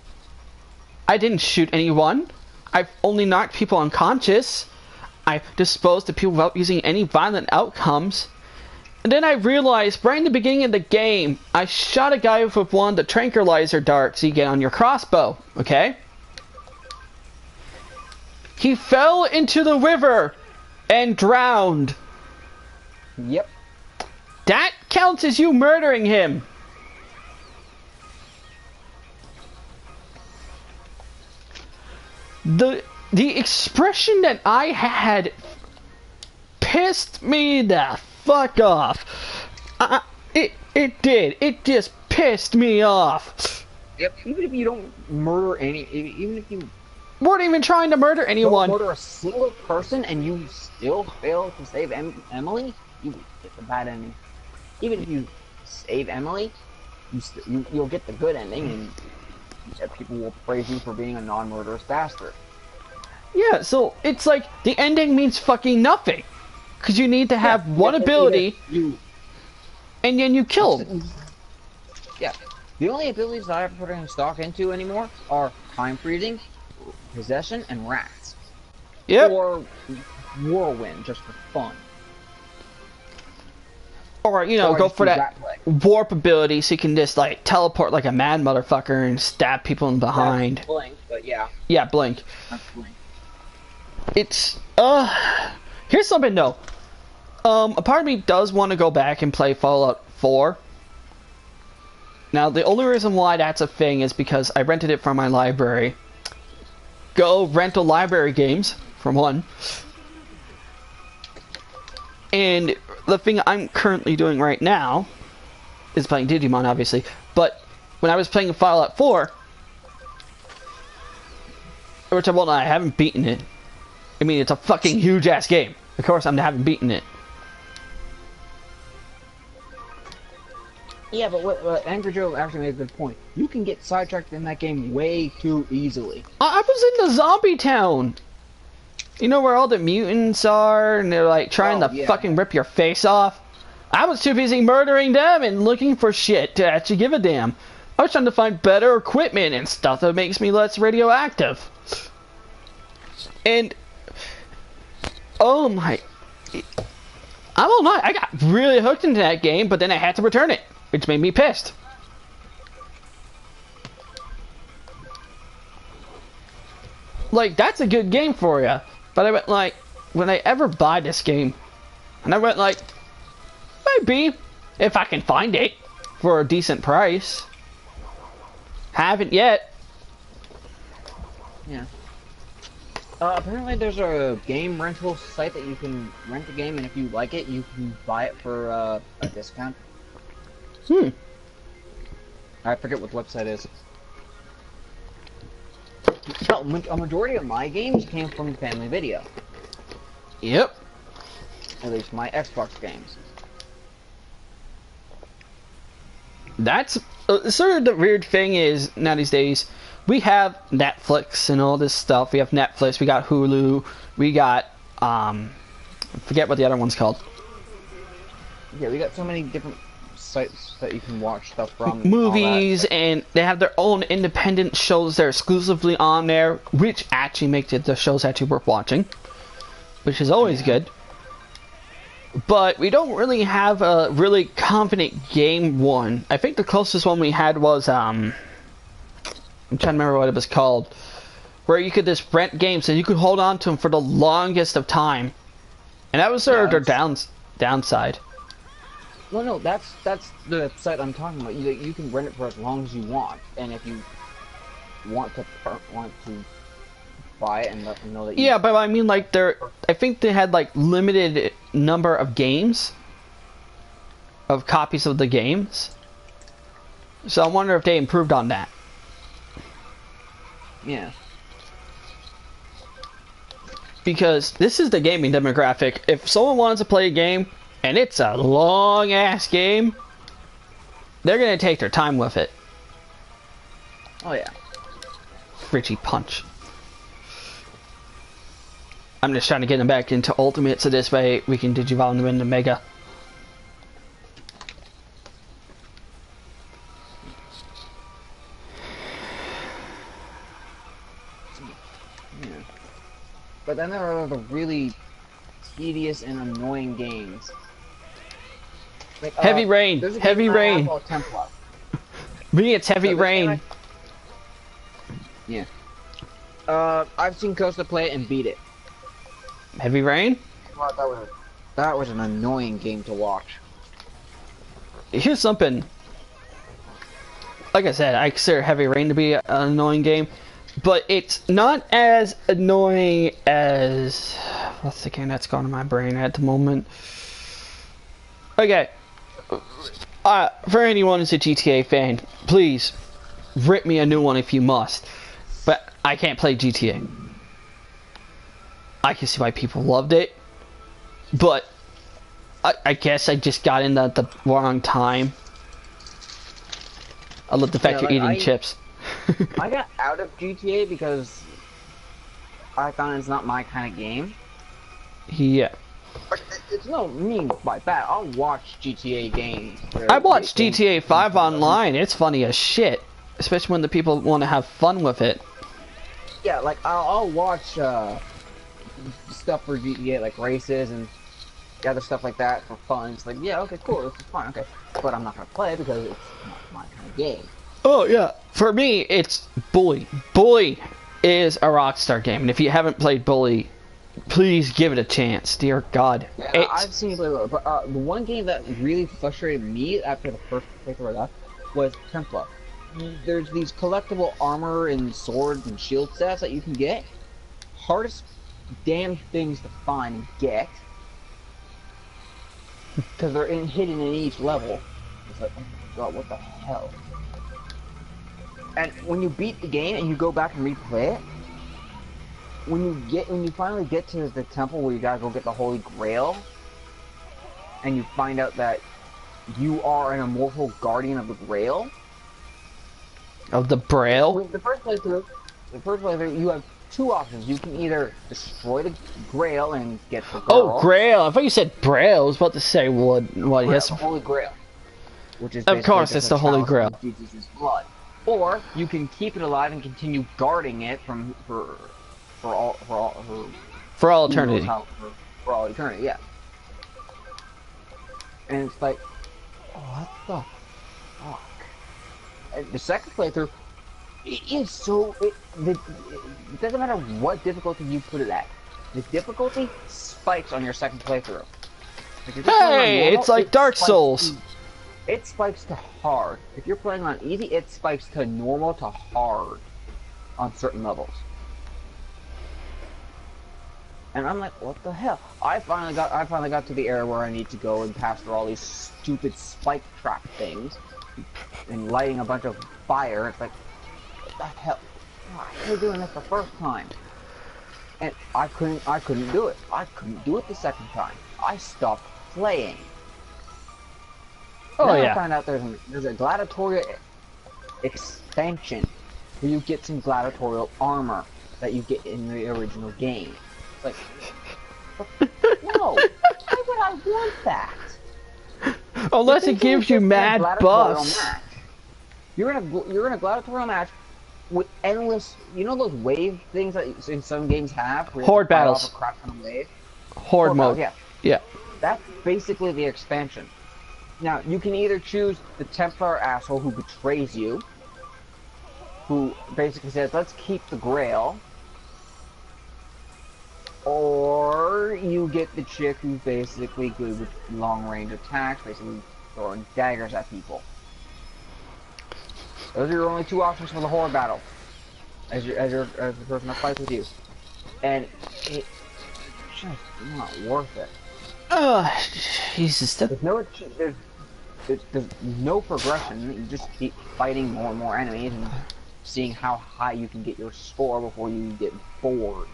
I didn't shoot anyone. I've only knocked people unconscious. I disposed of people without using any violent outcomes. And then I realized right in the beginning of the game, I shot a guy with one of the tranquilizer darts you get on your crossbow, okay? He fell into the river and drowned. Yep. That counts as you murdering him. The expression that I had pissed me the fuck off. It did. It just pissed me off. Yep. Even if you don't murder even if you weren't even trying to murder anyone. Don't murder a single person and you still fail to save Emily, you get the bad ending. Even if you save Emily, you'll get the good ending, and people will praise you for being a non-murderous bastard. Yeah, so it's like the ending means fucking nothing. Because you need to have one ability, and then you kill them. Yeah. The only abilities that I ever put any stock into anymore are time freezing, possession, and rats. Yep. Or whirlwind, just for fun. Or, you know, go for that warp ability so you can just, like, teleport like a mad motherfucker and stab people in behind. That's blink, but yeah. Yeah, blink. That's blink. It's, here's something though. A part of me does want to go back and play Fallout 4. Now, the only reason why that's a thing is because I rented it from my library. Go rental library games, for one. And the thing I'm currently doing right now is playing Digimon, obviously. But when I was playing Fallout 4, which I haven't beaten it. I mean, it's a fucking huge-ass game. Of course, I haven't beaten it. Yeah, but what Angry Joe actually made a good point. You can get sidetracked in that game way too easily. I was in the zombie town. You know where all the mutants are, and they're like trying to fucking rip your face off? I was too busy murdering them and looking for shit to actually give a damn. I was trying to find better equipment and stuff that makes me less radioactive. And oh my, I will not. I got really hooked into that game, but then I had to return it, which made me pissed. Like, that's a good game for you. But I went like, when I ever buy this game, and I went like, maybe, if I can find it for a decent price. Haven't yet. Yeah. Apparently there's a game rental site that you can rent a game, and if you like it, you can buy it for a discount. I forget what the website is. A majority of my games came from Family Video. Yep. At least my Xbox games. That's sort of the weird thing is now these days. We have Netflix and all this stuff. We have Netflix, we got Hulu, we got Forget what the other one's called. Yeah, we got so many different sites that you can watch stuff from. Movies, and they have their own independent shows that are exclusively on there, which actually makes it the shows actually worth watching, which is always good. But we don't really have a really confident game one. I think the closest one we had was I'm trying to remember what it was called, where you could just rent games and you could hold on to them for the longest of time, and that was their downside. Well, no, that's the site I'm talking about. You can rent it for as long as you want, and if you want to buy it and let them know that you... Yeah, but I mean, like, I think they had, like, limited number of games, of copies of the games. So I wonder if they improved on that. Yeah. Because this is the gaming demographic. If someone wants to play a game, and it's a long-ass game, they're gonna take their time with it. Oh, yeah. Richie Punch. I'm just trying to get them back into Ultimate, so this way we can Digivolve them into Mega. Yeah. But then there are the really tedious and annoying games. Like, Heavy Rain. there's a Heavy game Rain. called Templar. Me, it's Heavy So this Rain. game Yeah. I've seen Costa play it and beat it. Heavy Rain? Wow, that was an annoying game to watch. Here's something. Like I said, I consider Heavy Rain to be an annoying game, but it's not as annoying as... What's the game that's going in my brain at the moment? Okay. For anyone who's a GTA fan, please rip me a new one if you must. But I can't play GTA. I can see why people loved it, but I guess I just got in at the wrong time. I love the fact Yeah, you're like, eating chips. I got out of GTA because I found it's not my kind of game. Yeah. It's no mean by that. I'll watch GTA games. I watched GTA 5 online. It's funny as shit, especially when the people want to have fun with it. Yeah, like I'll watch stuff for GTA, like races and other stuff like that for fun. It's like, yeah, okay, cool, this is fun, okay. But I'm not gonna play because it's not my kind of game. Oh yeah. For me, it's Bully. Bully is a Rockstar game, and if you haven't played Bully, please give it a chance. Dear God. Yeah, I've seen you play it, but the one game that really frustrated me after the first playthrough I got was Templar. There's these collectible armor and swords and shield sets that you can get. Hardest damn things to find and get. Because they're hidden in each level. It's like, oh my god, what the hell? And when you beat the game and you go back and replay it, when you finally get to the temple where you gotta go get the Holy Grail, and you find out that you are an immortal guardian of the Grail. Of the Braille? The first playthrough, you have two options. You can either destroy the Grail and get the girl. Oh, Grail. I thought you said Braille. I was about to say what Grail, yes. the Holy Grail. Which is Of course, it's the Holy Grail. Jesus' blood. Or you can keep it alive and continue guarding it for all eternity. For all eternity, yeah. And it's like, what the fuck? And the second playthrough, it is so. It doesn't matter what difficulty you put it at. The difficulty spikes on your second playthrough. Like, Hey, it's like Dark Souls. It spikes to hard. If you're playing on easy, it spikes to normal to hard on certain levels. And I'm like, what the hell? I finally got to the area where I need to go and pass through all these stupid spike trap things and lighting a bunch of fire. It's like, what the hell? I was doing this the first time, and I couldn't do it. I couldn't do it the second time. I stopped playing. Oh then yeah. I found out there's a gladiatorial expansion where you get some gladiatorial armor that you get in the original game. Like, No, why would I want that? Unless it gives you mad buffs. Match. You're in a gladiatorial match with endless. You know those wave things that in some games have. Where Horde battles. Off a crap ton of wave? Horde mode. Battles, yeah. Yeah. That's basically the expansion. Now you can either choose the Templar asshole who betrays you, who basically says, "Let's keep the Grail." Or you get the chick who's basically good with long-range attacks, basically throwing daggers at people. Those are your only two options for the Horde battle, as the person that fights with you, and it's just not worth it. Oh, Jesus! There's no progression. You just keep fighting more and more enemies and seeing how high you can get your score before you get bored.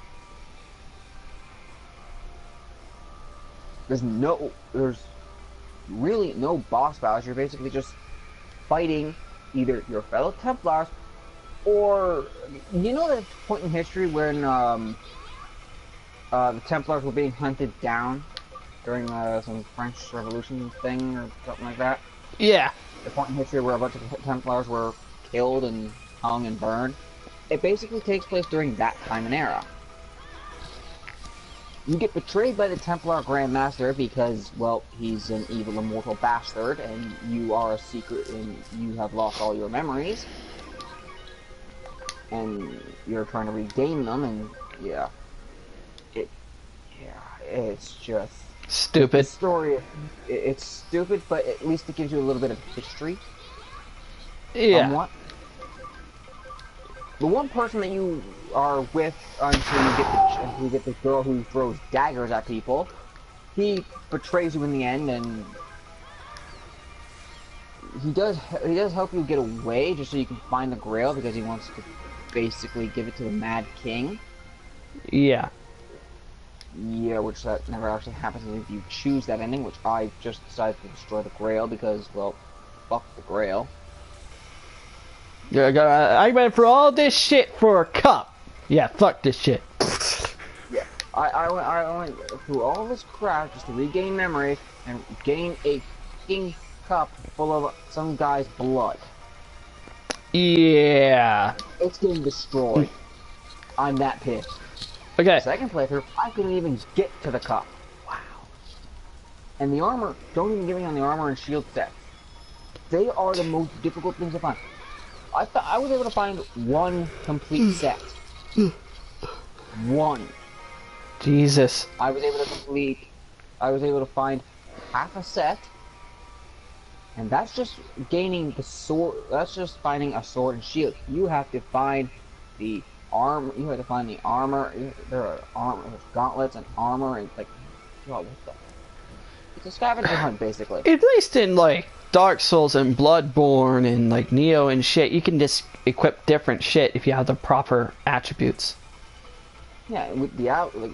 There's really no boss battles. You're basically just fighting either your fellow Templars or, you know, that point in history when the Templars were being hunted down during some French Revolution thing or something like that? Yeah. The point in history where a bunch of Templars were killed and hung and burned. It basically takes place during that time and era. You get betrayed by the Templar Grand Master because, well, he's an evil immortal bastard, and you are a secret, and you have lost all your memories, and you're trying to regain them, and yeah, it's just stupid. The story, it's stupid, but at least it gives you a little bit of history. Yeah. Somewhat. The one person that you are with until you get the girl who throws daggers at people, he betrays you in the end, and he does help you get away just so you can find the Grail because he wants to basically give it to the Mad King. Yeah. Yeah, which that never actually happens if you choose that ending, which I just decided to destroy the Grail because, well, fuck the Grail. Yeah, I went for all this shit for a cup. Yeah, fuck this shit. Yeah, I went through all this crap just to regain memory and gain a fucking cup full of some guy's blood. Yeah. It's getting destroyed. I'm that pissed. Okay. Second playthrough, I couldn't even get to the cup. Wow. And the armor, don't even get me on the armor and shield set. They are the most difficult things to find. I was able to find one complete set. One. Jesus. I was able to find half a set. And that's just gaining the sword, that's just finding a sword and shield. You have to find the armor, there are there's gauntlets and armor and like, God, what the? It's a scavenger hunt, basically. At least in like Dark Souls and Bloodborne and like Neo and shit, you can just equip different shit if you have the proper attributes. Yeah, with the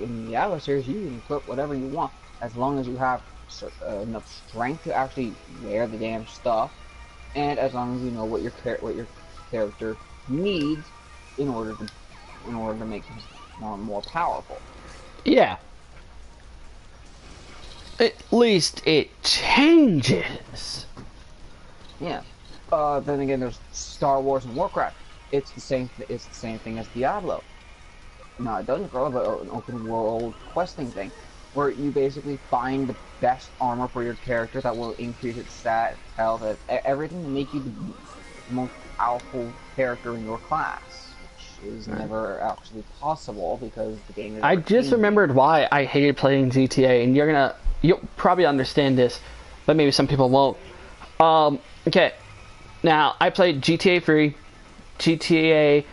in the Atlas series, you can equip whatever you want as long as you have enough strength to actually wear the damn stuff, and as long as you know what your character needs in order to make him more powerful. Yeah. At least it changes. Yeah. Then again, there's Star Wars and Warcraft. It's the same thing as Diablo. No, it doesn't grow, but an open world questing thing, where you basically find the best armor for your character that will increase its stat, health, everything to make you the most powerful character in your class, which is never actually possible because the game is. I just remembered why I hated playing GTA, and you'll probably understand this, but maybe some people won't. Okay, now I played GTA 3, GTA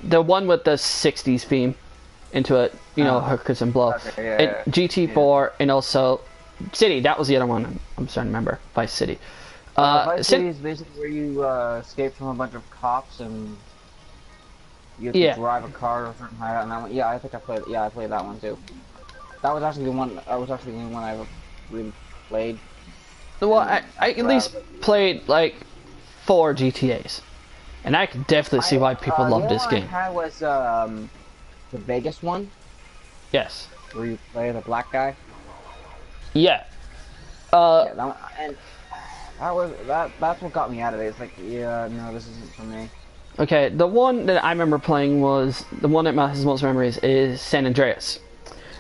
the one with the 60s theme into it, you know, hookers and blow. Okay, yeah, and yeah. GT4 and also City, that was the other one I'm starting to remember, Vice City. Vice City is basically where you escape from a bunch of cops and you have to drive a car or a certain hideout. And that one, I think I played that one too. That was actually the one. That was actually the only one I ever really played. Well, I at least played like 4 GTAs, and I can definitely see why people love this game. I had was the Vegas one, Yes. where you play the black guy. Yeah. Yeah, that one, and that's what got me out of it. It's like, yeah, no, this isn't for me. Okay, the one that I remember playing was the one that has most memories is San Andreas.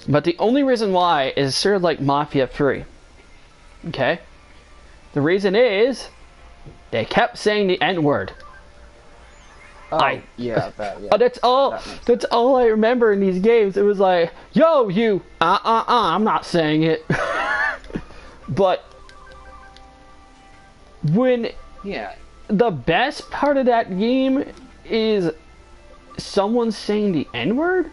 But the only reason why is sort of like Mafia 3. Okay? The reason is they kept saying the N-word. Oh, yeah. That's all I remember in these games. It was like, yo, you, I'm not saying it. But when Yeah. the best part of that game is someone saying the N-word?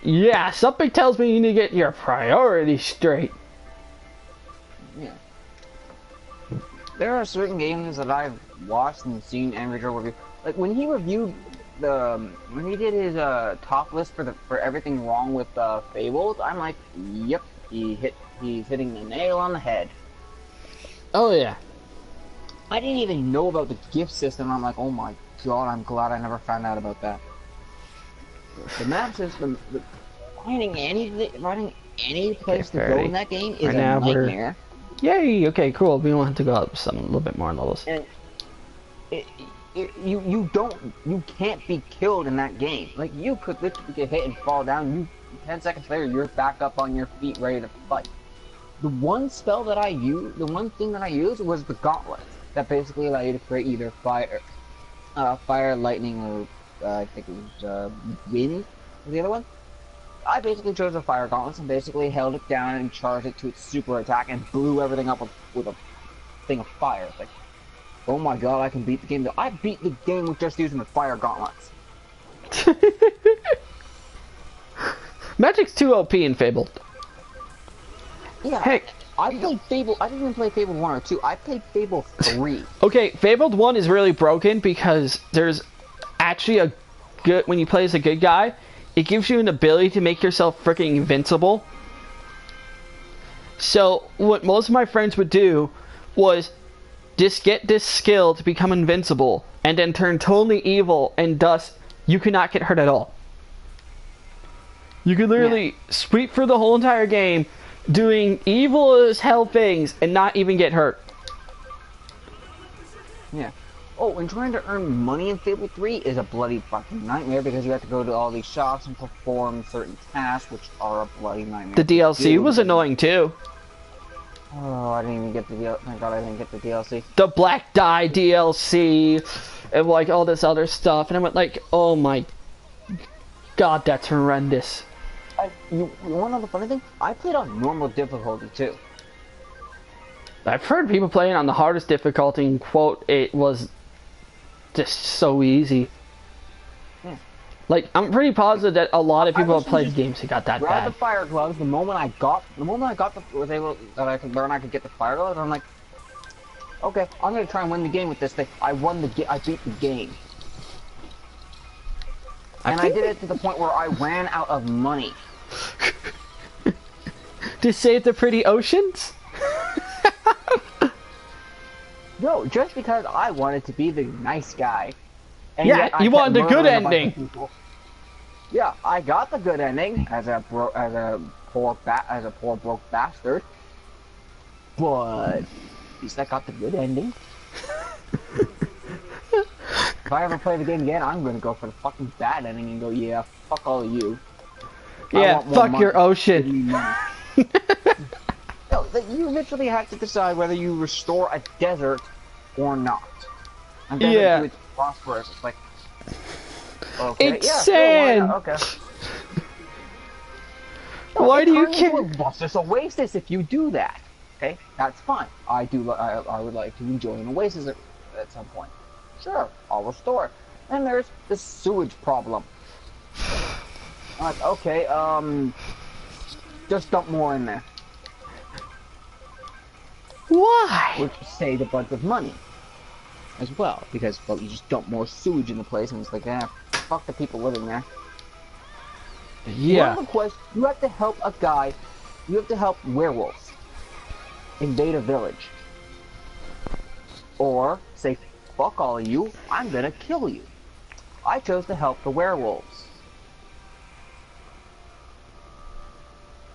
Yeah, something tells me you need to get your priorities straight. Yeah. There are certain games that I've watched and seen Angry Joe review. Like when he reviewed when he did his top list for everything wrong with Fabled, I'm like, yep, he's hitting the nail on the head. Oh yeah. I didn't even know about the gift system. I'm like, oh my god, I'm glad I never found out about that. The map system, finding any place to go in that game is a nightmare. Yay! Okay, cool. We don't have to go up a little bit more levels. And you can't be killed in that game. Like you could literally get hit and fall down. 10 seconds later, you're back up on your feet, ready to fight. The one spell that I used, the one thing that I used was the gauntlet that basically allowed you to create either fire, lightning, or I think it was wind. Was the other one? I basically chose the fire gauntlets and basically held it down and charged it to its super attack and blew everything up with a thing of fire. It's like, oh my god, I can beat the game. I beat the game with just using the fire gauntlets. Magic's too OP in Fabled. Yeah. Hey, I played Fable. I didn't even play Fable 1 or 2. I played Fable 3. Okay, Fabled 1 is really broken because there's actually a good, when you play as a good guy, it gives you an ability to make yourself freaking invincible. So what most of my friends would do was just get this skill to become invincible and then turn totally evil, and thus you could not get hurt at all. You could literally sweep through the whole entire game doing evil as hell things and not even get hurt. Yeah. Oh, and trying to earn money in Fable 3 is a bloody fucking nightmare because you have to go to all these shops and perform certain tasks, which are a bloody nightmare. The DLC was annoying too. Oh, I didn't even get the DLC. Thank God I didn't get the DLC. The Black Dye DLC and like all this other stuff, and I went like, oh my god, that's horrendous. You want to know the funny thing? I played on normal difficulty too. I've heard people playing on the hardest difficulty and quote it was just so easy. Yeah. Like I'm pretty positive that a lot of people have played games that got that grab bad. the fire gloves. The moment I got was able that I could learn I could get the fire gloves. I'm like, okay, I'm gonna try and win the game with this thing. I beat the game. And I did it to the point where I ran out of money. To save the pretty oceans? No, just because I wanted to be the nice guy. And Yeah, yet I you kept wanted the good murdering a bunch of ending. people. Yeah, I got the good ending as a poor broke bastard. But at least I got the good ending. If I ever play the game again, I'm gonna go for the fucking bad ending and go, yeah, fuck all of you. Yeah, fuck your ocean. No, you literally have to decide whether you restore a desert or not. And then Yeah. do it prosperous. It's like, okay, It's yeah, sand. sure, okay. Why do you It's care? Buster's Oasis if you do that. Okay, that's fine. I would like to enjoy an oasis at some point. Sure, I'll restore it. Then there's the sewage problem. I'm like, okay, just dump more in there. Why? Which saved a bunch of money as well, because well, you just dump more sewage in the place, and it's like, fuck the people living there. Yeah. One of the quests, you have to help a guy. You have to help werewolves invade a village, or say, fuck all of you, I'm gonna kill you. I chose to help the werewolves.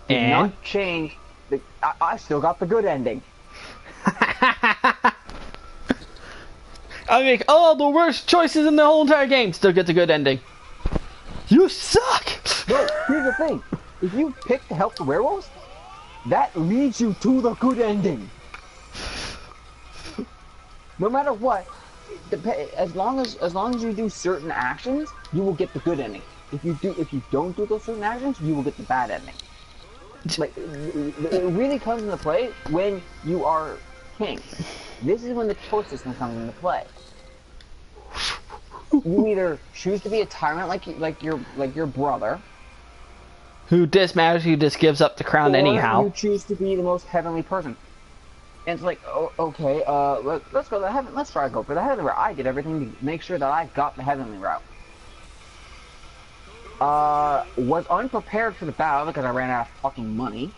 Did And? not change. I still got the good ending. I make all the worst choices in the whole entire game, still get the good ending. You suck! No, here's the thing. If you pick to help the werewolves, that leads you to the good ending. No matter what, as long as you do certain actions, you will get the good ending. If you don't do those certain actions, you will get the bad ending. Like, it really comes into play when you are king. This is when the choice system comes into play. You either choose to be a tyrant like your brother, Who dismatters, who just gives up the crown or anyhow. you choose to be the most heavenly person. And it's like, oh, okay, let's go to the heaven. Let's try to go for the heavenly route. I did everything to make sure that I got the heavenly route. Was unprepared for the battle because I ran out of fucking money.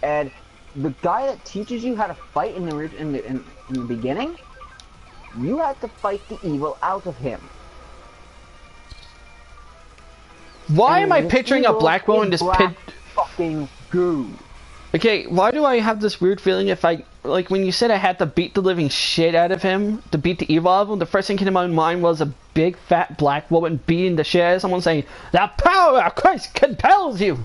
And the guy that teaches you how to fight in the beginning, you have to fight the evil out of him. Why am I the picturing a evil black woman is just black fucking goo. Okay, why do I have this weird feeling if I, like, when you said I had to beat the living shit out of him, to beat the evil out of him, the first thing came to my mind was a big fat black woman beating the shit out of someone saying, "The power of Christ compels you!"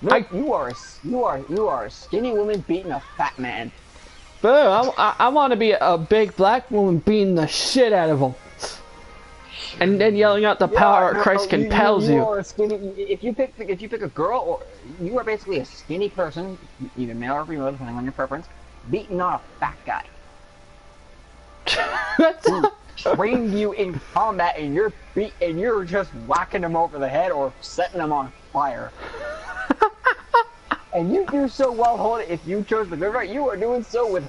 No, you are a skinny woman beating a fat man. But I want to be a big black woman beating the shit out of him. And then yelling out, "The power of Christ compels you." You are a skinny. If you pick a girl, or you are basically a skinny person, either male or female, depending on your preference, beating on a fat guy. Who trained you in combat, and you're just whacking them over the head or setting them on fire. And you do so well, hold it. If you chose the good route, you are doing so with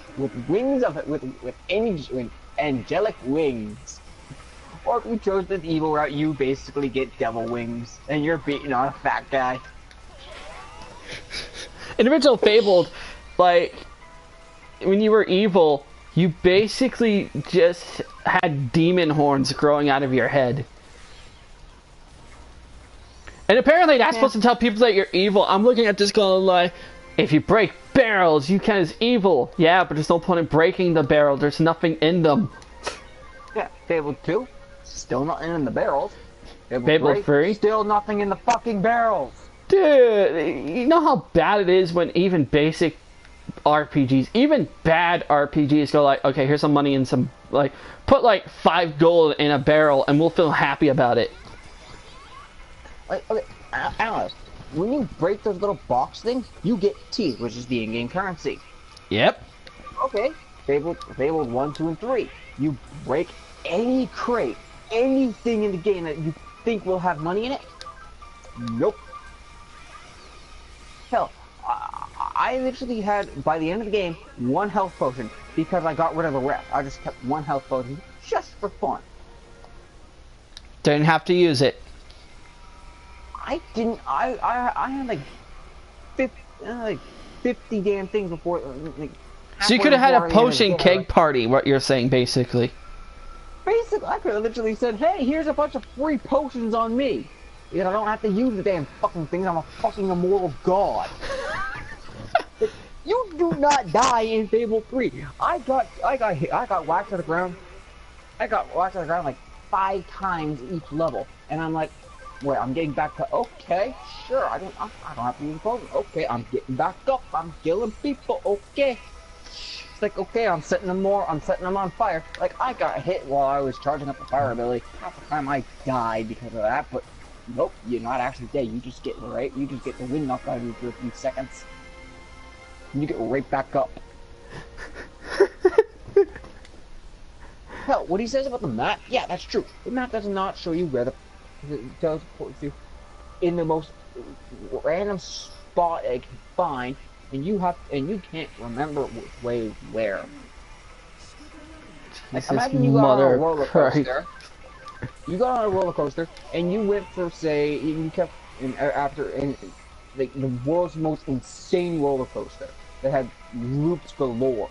wings with angelic wings. Or if you chose the evil route, you basically get devil wings, and you're beating on a fat guy. In original Fabled, like, when you were evil, you basically just had demon horns growing out of your head. And apparently that's supposed to tell people that you're evil. I'm looking at this going like, if you break barrels, you count as evil. Yeah, but there's no point in breaking the barrel. There's nothing in them. Yeah, Fable 2, still nothing in the barrels. Fable 3? Still nothing in the fucking barrels. Dude, you know how bad it is when even basic RPGs, even bad RPGs go like, okay, here's some money and some, like, put like 5 gold in a barrel and we'll feel happy about it. Like, okay, I don't know. When you break those little box things, you get teeth, which is the in-game currency. Yep. Okay, Fable 1, 2, and 3. You break any crate, anything in the game that you think will have money in it. Nope. Hell, I literally had, by the end of the game, 1 health potion because I got rid of the rep. I just kept 1 health potion just for fun. Didn't have to use it. I didn't. I had like 50 damn things before. Like, So you could have had a potion keg party, what you're saying, basically. Basically, I could have literally said, "Hey, here's a bunch of free potions on me. Because I don't have to use the damn fucking things. I'm a fucking immortal god." You do not die in Fable 3. I got whacked to the ground. I got whacked to the ground like 5 times each level, and I'm like, wait, I'm getting back to, okay, sure, I don't have to use a potion. Okay, I'm getting back up. I'm killing people. Okay. It's like, okay, I'm setting them on fire. Like, I got hit while I was charging up the fire ability. Half the time I died because of that, but nope, you're not actually dead. You just get the wind knocked out of you for a few seconds. And you get right back up. Hell, what he says about the map, yeah, that's true. The map does not show you where the it teleports you in the most random spot it can find, and you can't remember which way is where. Like, imagine you got on a roller coaster. You got on a roller coaster, and you went for, say, you kept like the world's most insane roller coaster that had loops galore,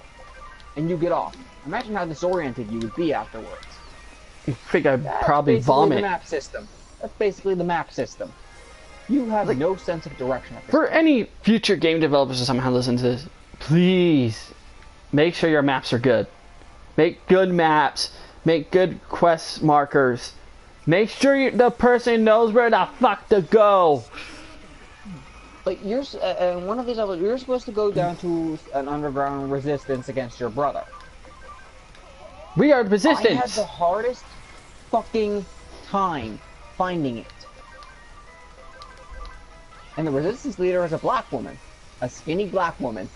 and you get off. Imagine how disoriented you would be afterwards. I think I'd That's probably basically vomit. the map system. That's basically the map system. You have no sense of direction at this For point. any future game developers who somehow listen to this, please make sure your maps are good. Make good maps. Make good quest markers. Make sure the person knows where the fuck to go. But you're one of these levels. You're supposed to go down to an underground resistance against your brother. We are I had resistance. the hardest fucking time finding it. And the resistance leader is a black woman, a skinny black woman,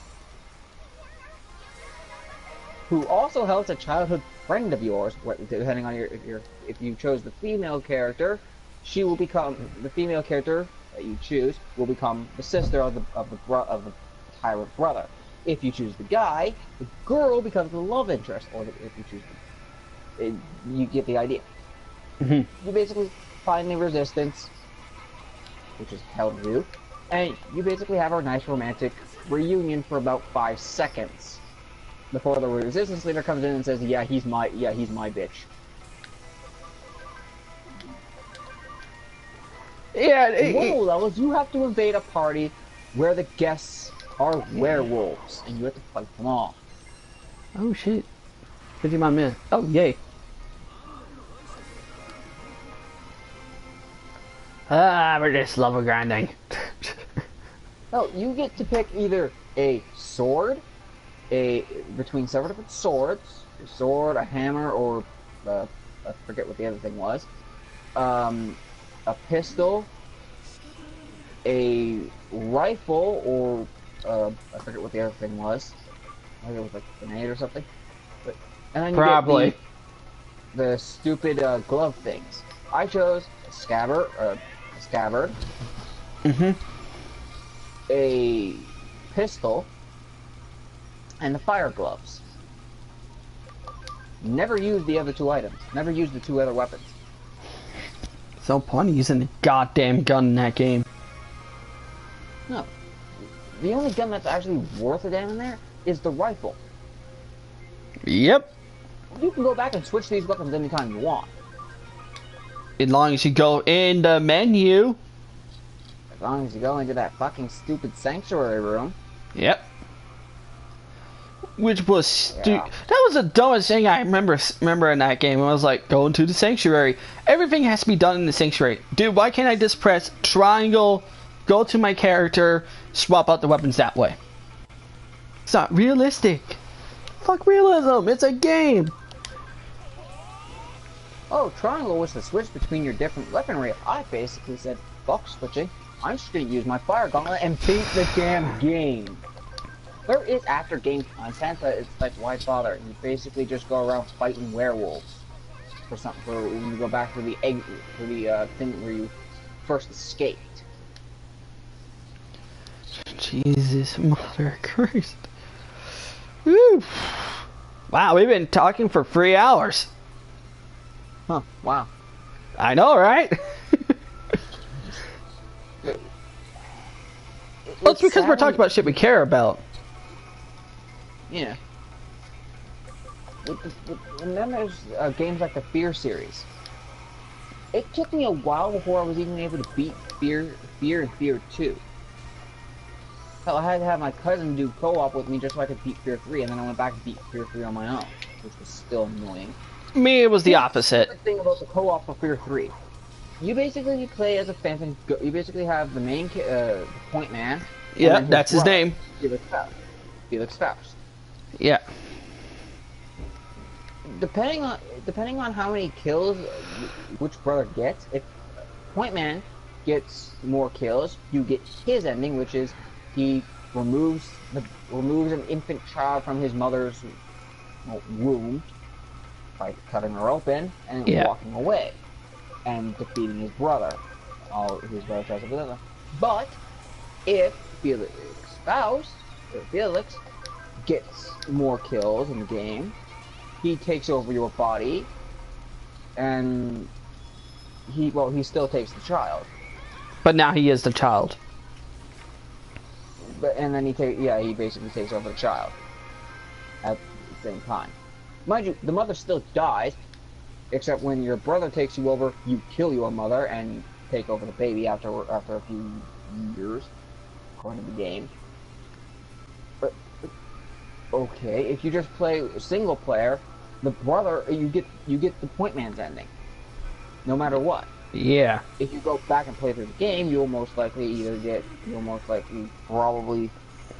who also helps a childhood friend of yours. Depending on if you chose the female character, she will become the female character that you choose will become the sister of the tyrant brother. If you choose the guy, the girl becomes the love interest, or if you choose you get the idea. Mhm. You basically find the resistance, which is hell to do, and you basically have a nice romantic reunion for about 5 seconds before the resistance leader comes in and says, "Yeah, he's my bitch." Yeah. One of the levels, you have to invade a party where the guests are werewolves, and you have to fight them off. Oh shit. Digimon man. Oh yay. We're just level grinding. No, you get to pick either a sword, between several different swords, a sword, a hammer, or I forget what the other thing was. A pistol, a rifle, or I forget what the other thing was. I think it was like a grenade or something. And then you Probably. get the stupid glove things. I chose a scabbard, Mhm. a pistol, and the fire gloves. Never used the other 2 items. Never used the 2 other weapons. So funny using the goddamn gun in that game. No. The only gun that's actually worth a damn in there is the rifle. Yep. You can go back and switch these weapons anytime you want. As long as you go in the menu. As long as you go into that fucking stupid sanctuary room. Yep. Which was Yeah. That was the dumbest thing I remember in that game. I was like, going to the sanctuary. Everything has to be done in the sanctuary. Dude, why can't I just press triangle, go to my character, swap out the weapons that way? It's not realistic. Fuck realism. It's a game. Oh, triangle was the switch between your different weaponry. I basically said, fuck switching. I'm just gonna use my fire gauntlet and beat the damn game. There is after game content, but it's like, why bother? You basically just go around fighting werewolves for something. For when you go back to the thing where you first escaped. Jesus, mother of Christ. Woo. Wow, we've been talking for 3 hours. Huh? Wow. I know, right? Well, it's because we're talking about shit we care about. Yeah. And then there's games like the Fear series. It took me a while before I was even able to beat Fear and Fear 2. Hell, I had to have my cousin do co-op with me just so I could beat Fear 3, and then I went back and beat Fear 3 on my own, which was still annoying. Me, it was the opposite. The thing about the co-op for Fear 3. You basically play as a phantom. You basically have the main point man. Yeah, and that's his brother, name. Felix Faust. Yeah. Depending on how many kills which brother gets, if point man gets more kills, you get his ending, which is he removes an infant child from his mother's womb by cutting her open and walking away and defeating his brother. All his brother tries to kill him. But if Felix gets more kills in the game, he takes over your body, and he still takes the child. But now he is the child. And then he basically takes over the child at the same time. Mind you, the mother still dies, Except when your brother takes you over, you kill your mother and take over the baby after a few years, according to the game. But okay, if you just play single player, the brother you get the point man's ending, no matter what. Yeah. If you go back and play through the game, you'll probably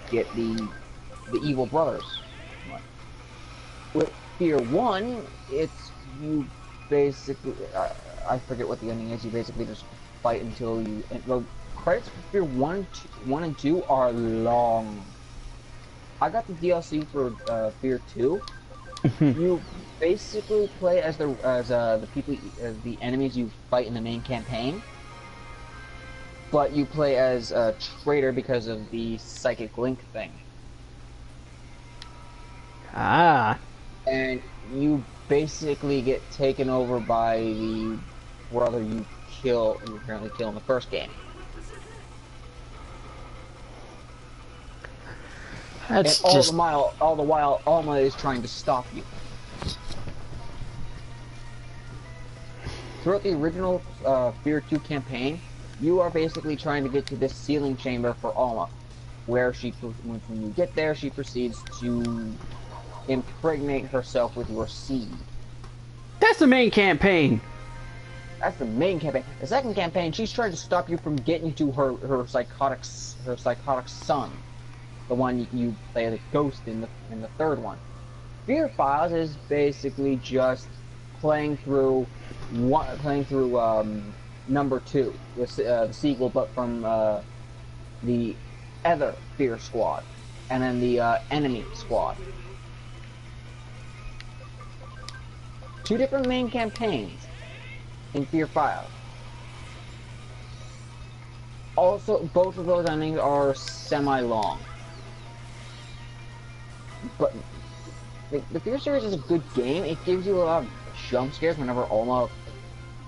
get the evil brothers. With Fear 1, it's you basically I forget what the ending is. You basically just fight until you. The credits for Fear 1 and 2 are long. I got the DLC for Fear 2. You basically play as the enemies you fight in the main campaign, but you play as a traitor because of the psychic link thing. Ah. And you basically get taken over by the brother you apparently kill in the first game. That's And just... all the while, Alma is trying to stop you. Throughout the original Fear 2 campaign, you are basically trying to get to this sealing chamber for Alma, where when you get there, she proceeds to impregnate herself with your seed. That's the main campaign. That's the main campaign. The second campaign, she's trying to stop you from getting to her psychotic son, the one you play as a ghost in the third one. Fear Files is basically just playing through number 2, the sequel, but from the other Fear Squad, and then the enemy squad. 2 different main campaigns in Fear Files. Also, both of those endings are semi-long. But the Fear series is a good game. It gives you a lot of jump scares whenever Alma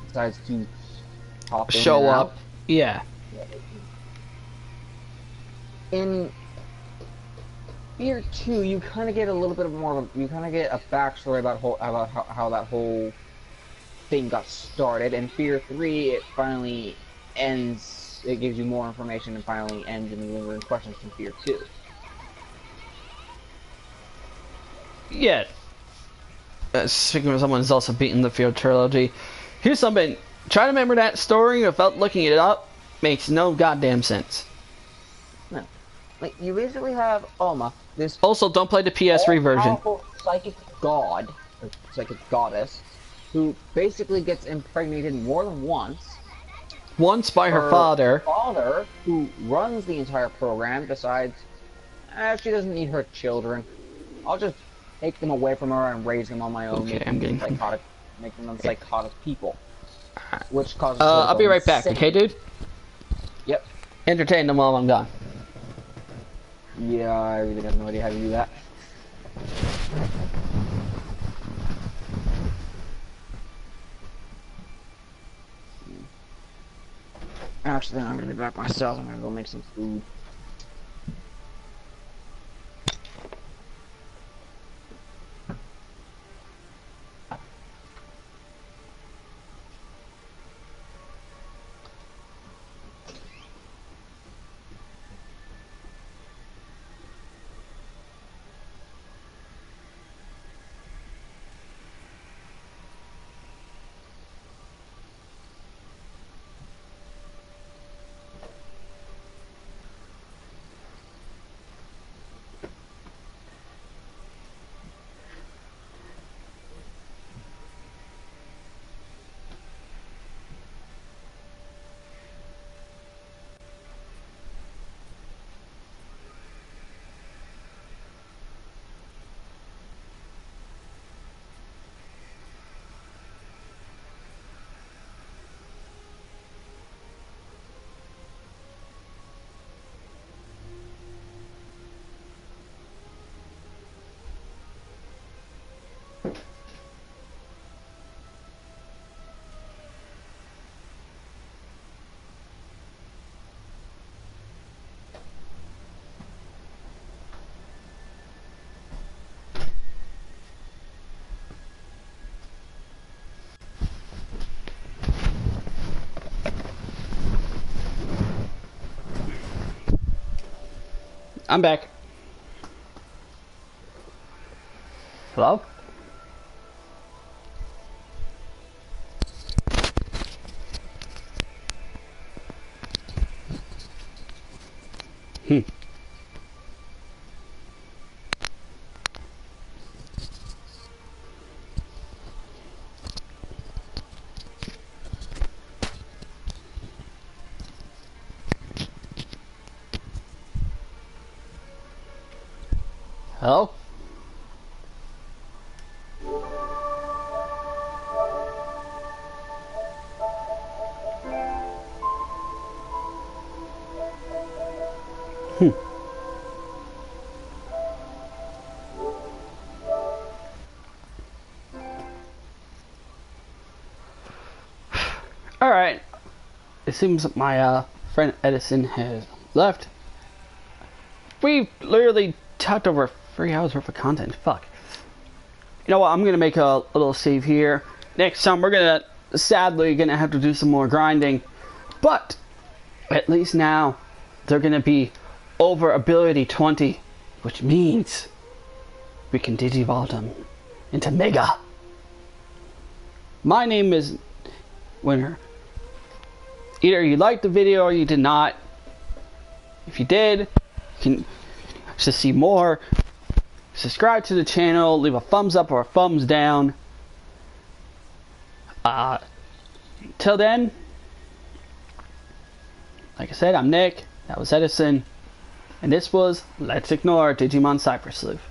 decides to pop in Show and up. out. Yeah. In Fear 2, you kind of get a little bit more. You kind of get a backstory about how that whole thing got started. And Fear 3, it finally ends. It gives you more information and finally ends in the lingering questions from Fear 2. Yeah. Speaking of someone who's also beaten the Fear trilogy, here's something. Try to remember that story without looking it up. Makes no goddamn sense. No. Like, you basically have Alma, this Also, don't play the PS3 version. powerful psychic god, or psychic goddess, who basically gets impregnated more than once. Once by her father. Father, who runs the entire program, decides she doesn't need her children. I'll just take them away from her and raise them on my own, Okay, I'm getting... make them psychotic people. Which causes I'll be right back, okay, dude? Yep. Entertain them while I'm gone. Yeah, I really have no idea how to do that. Actually, I'm gonna be back myself. I'm gonna go make some food. I'm back. Hello? Hello? Alright. It seems my friend Edison has left. We've literally talked over 3 hours worth of content. Fuck. You know what? I'm gonna make a little save here. Next time we're sadly gonna have to do some more grinding. But at least now they're gonna be over ability 20, which means we can digivolve them into Mega. My name is Winner. Either you liked the video or you did not. If you did, you can to see more. Subscribe to the channel, leave a thumbs up or a thumbs down. Till then, like I said, I'm Nick, that was Edison, and this was Let's Ignore Digimon Cyber Sleuth.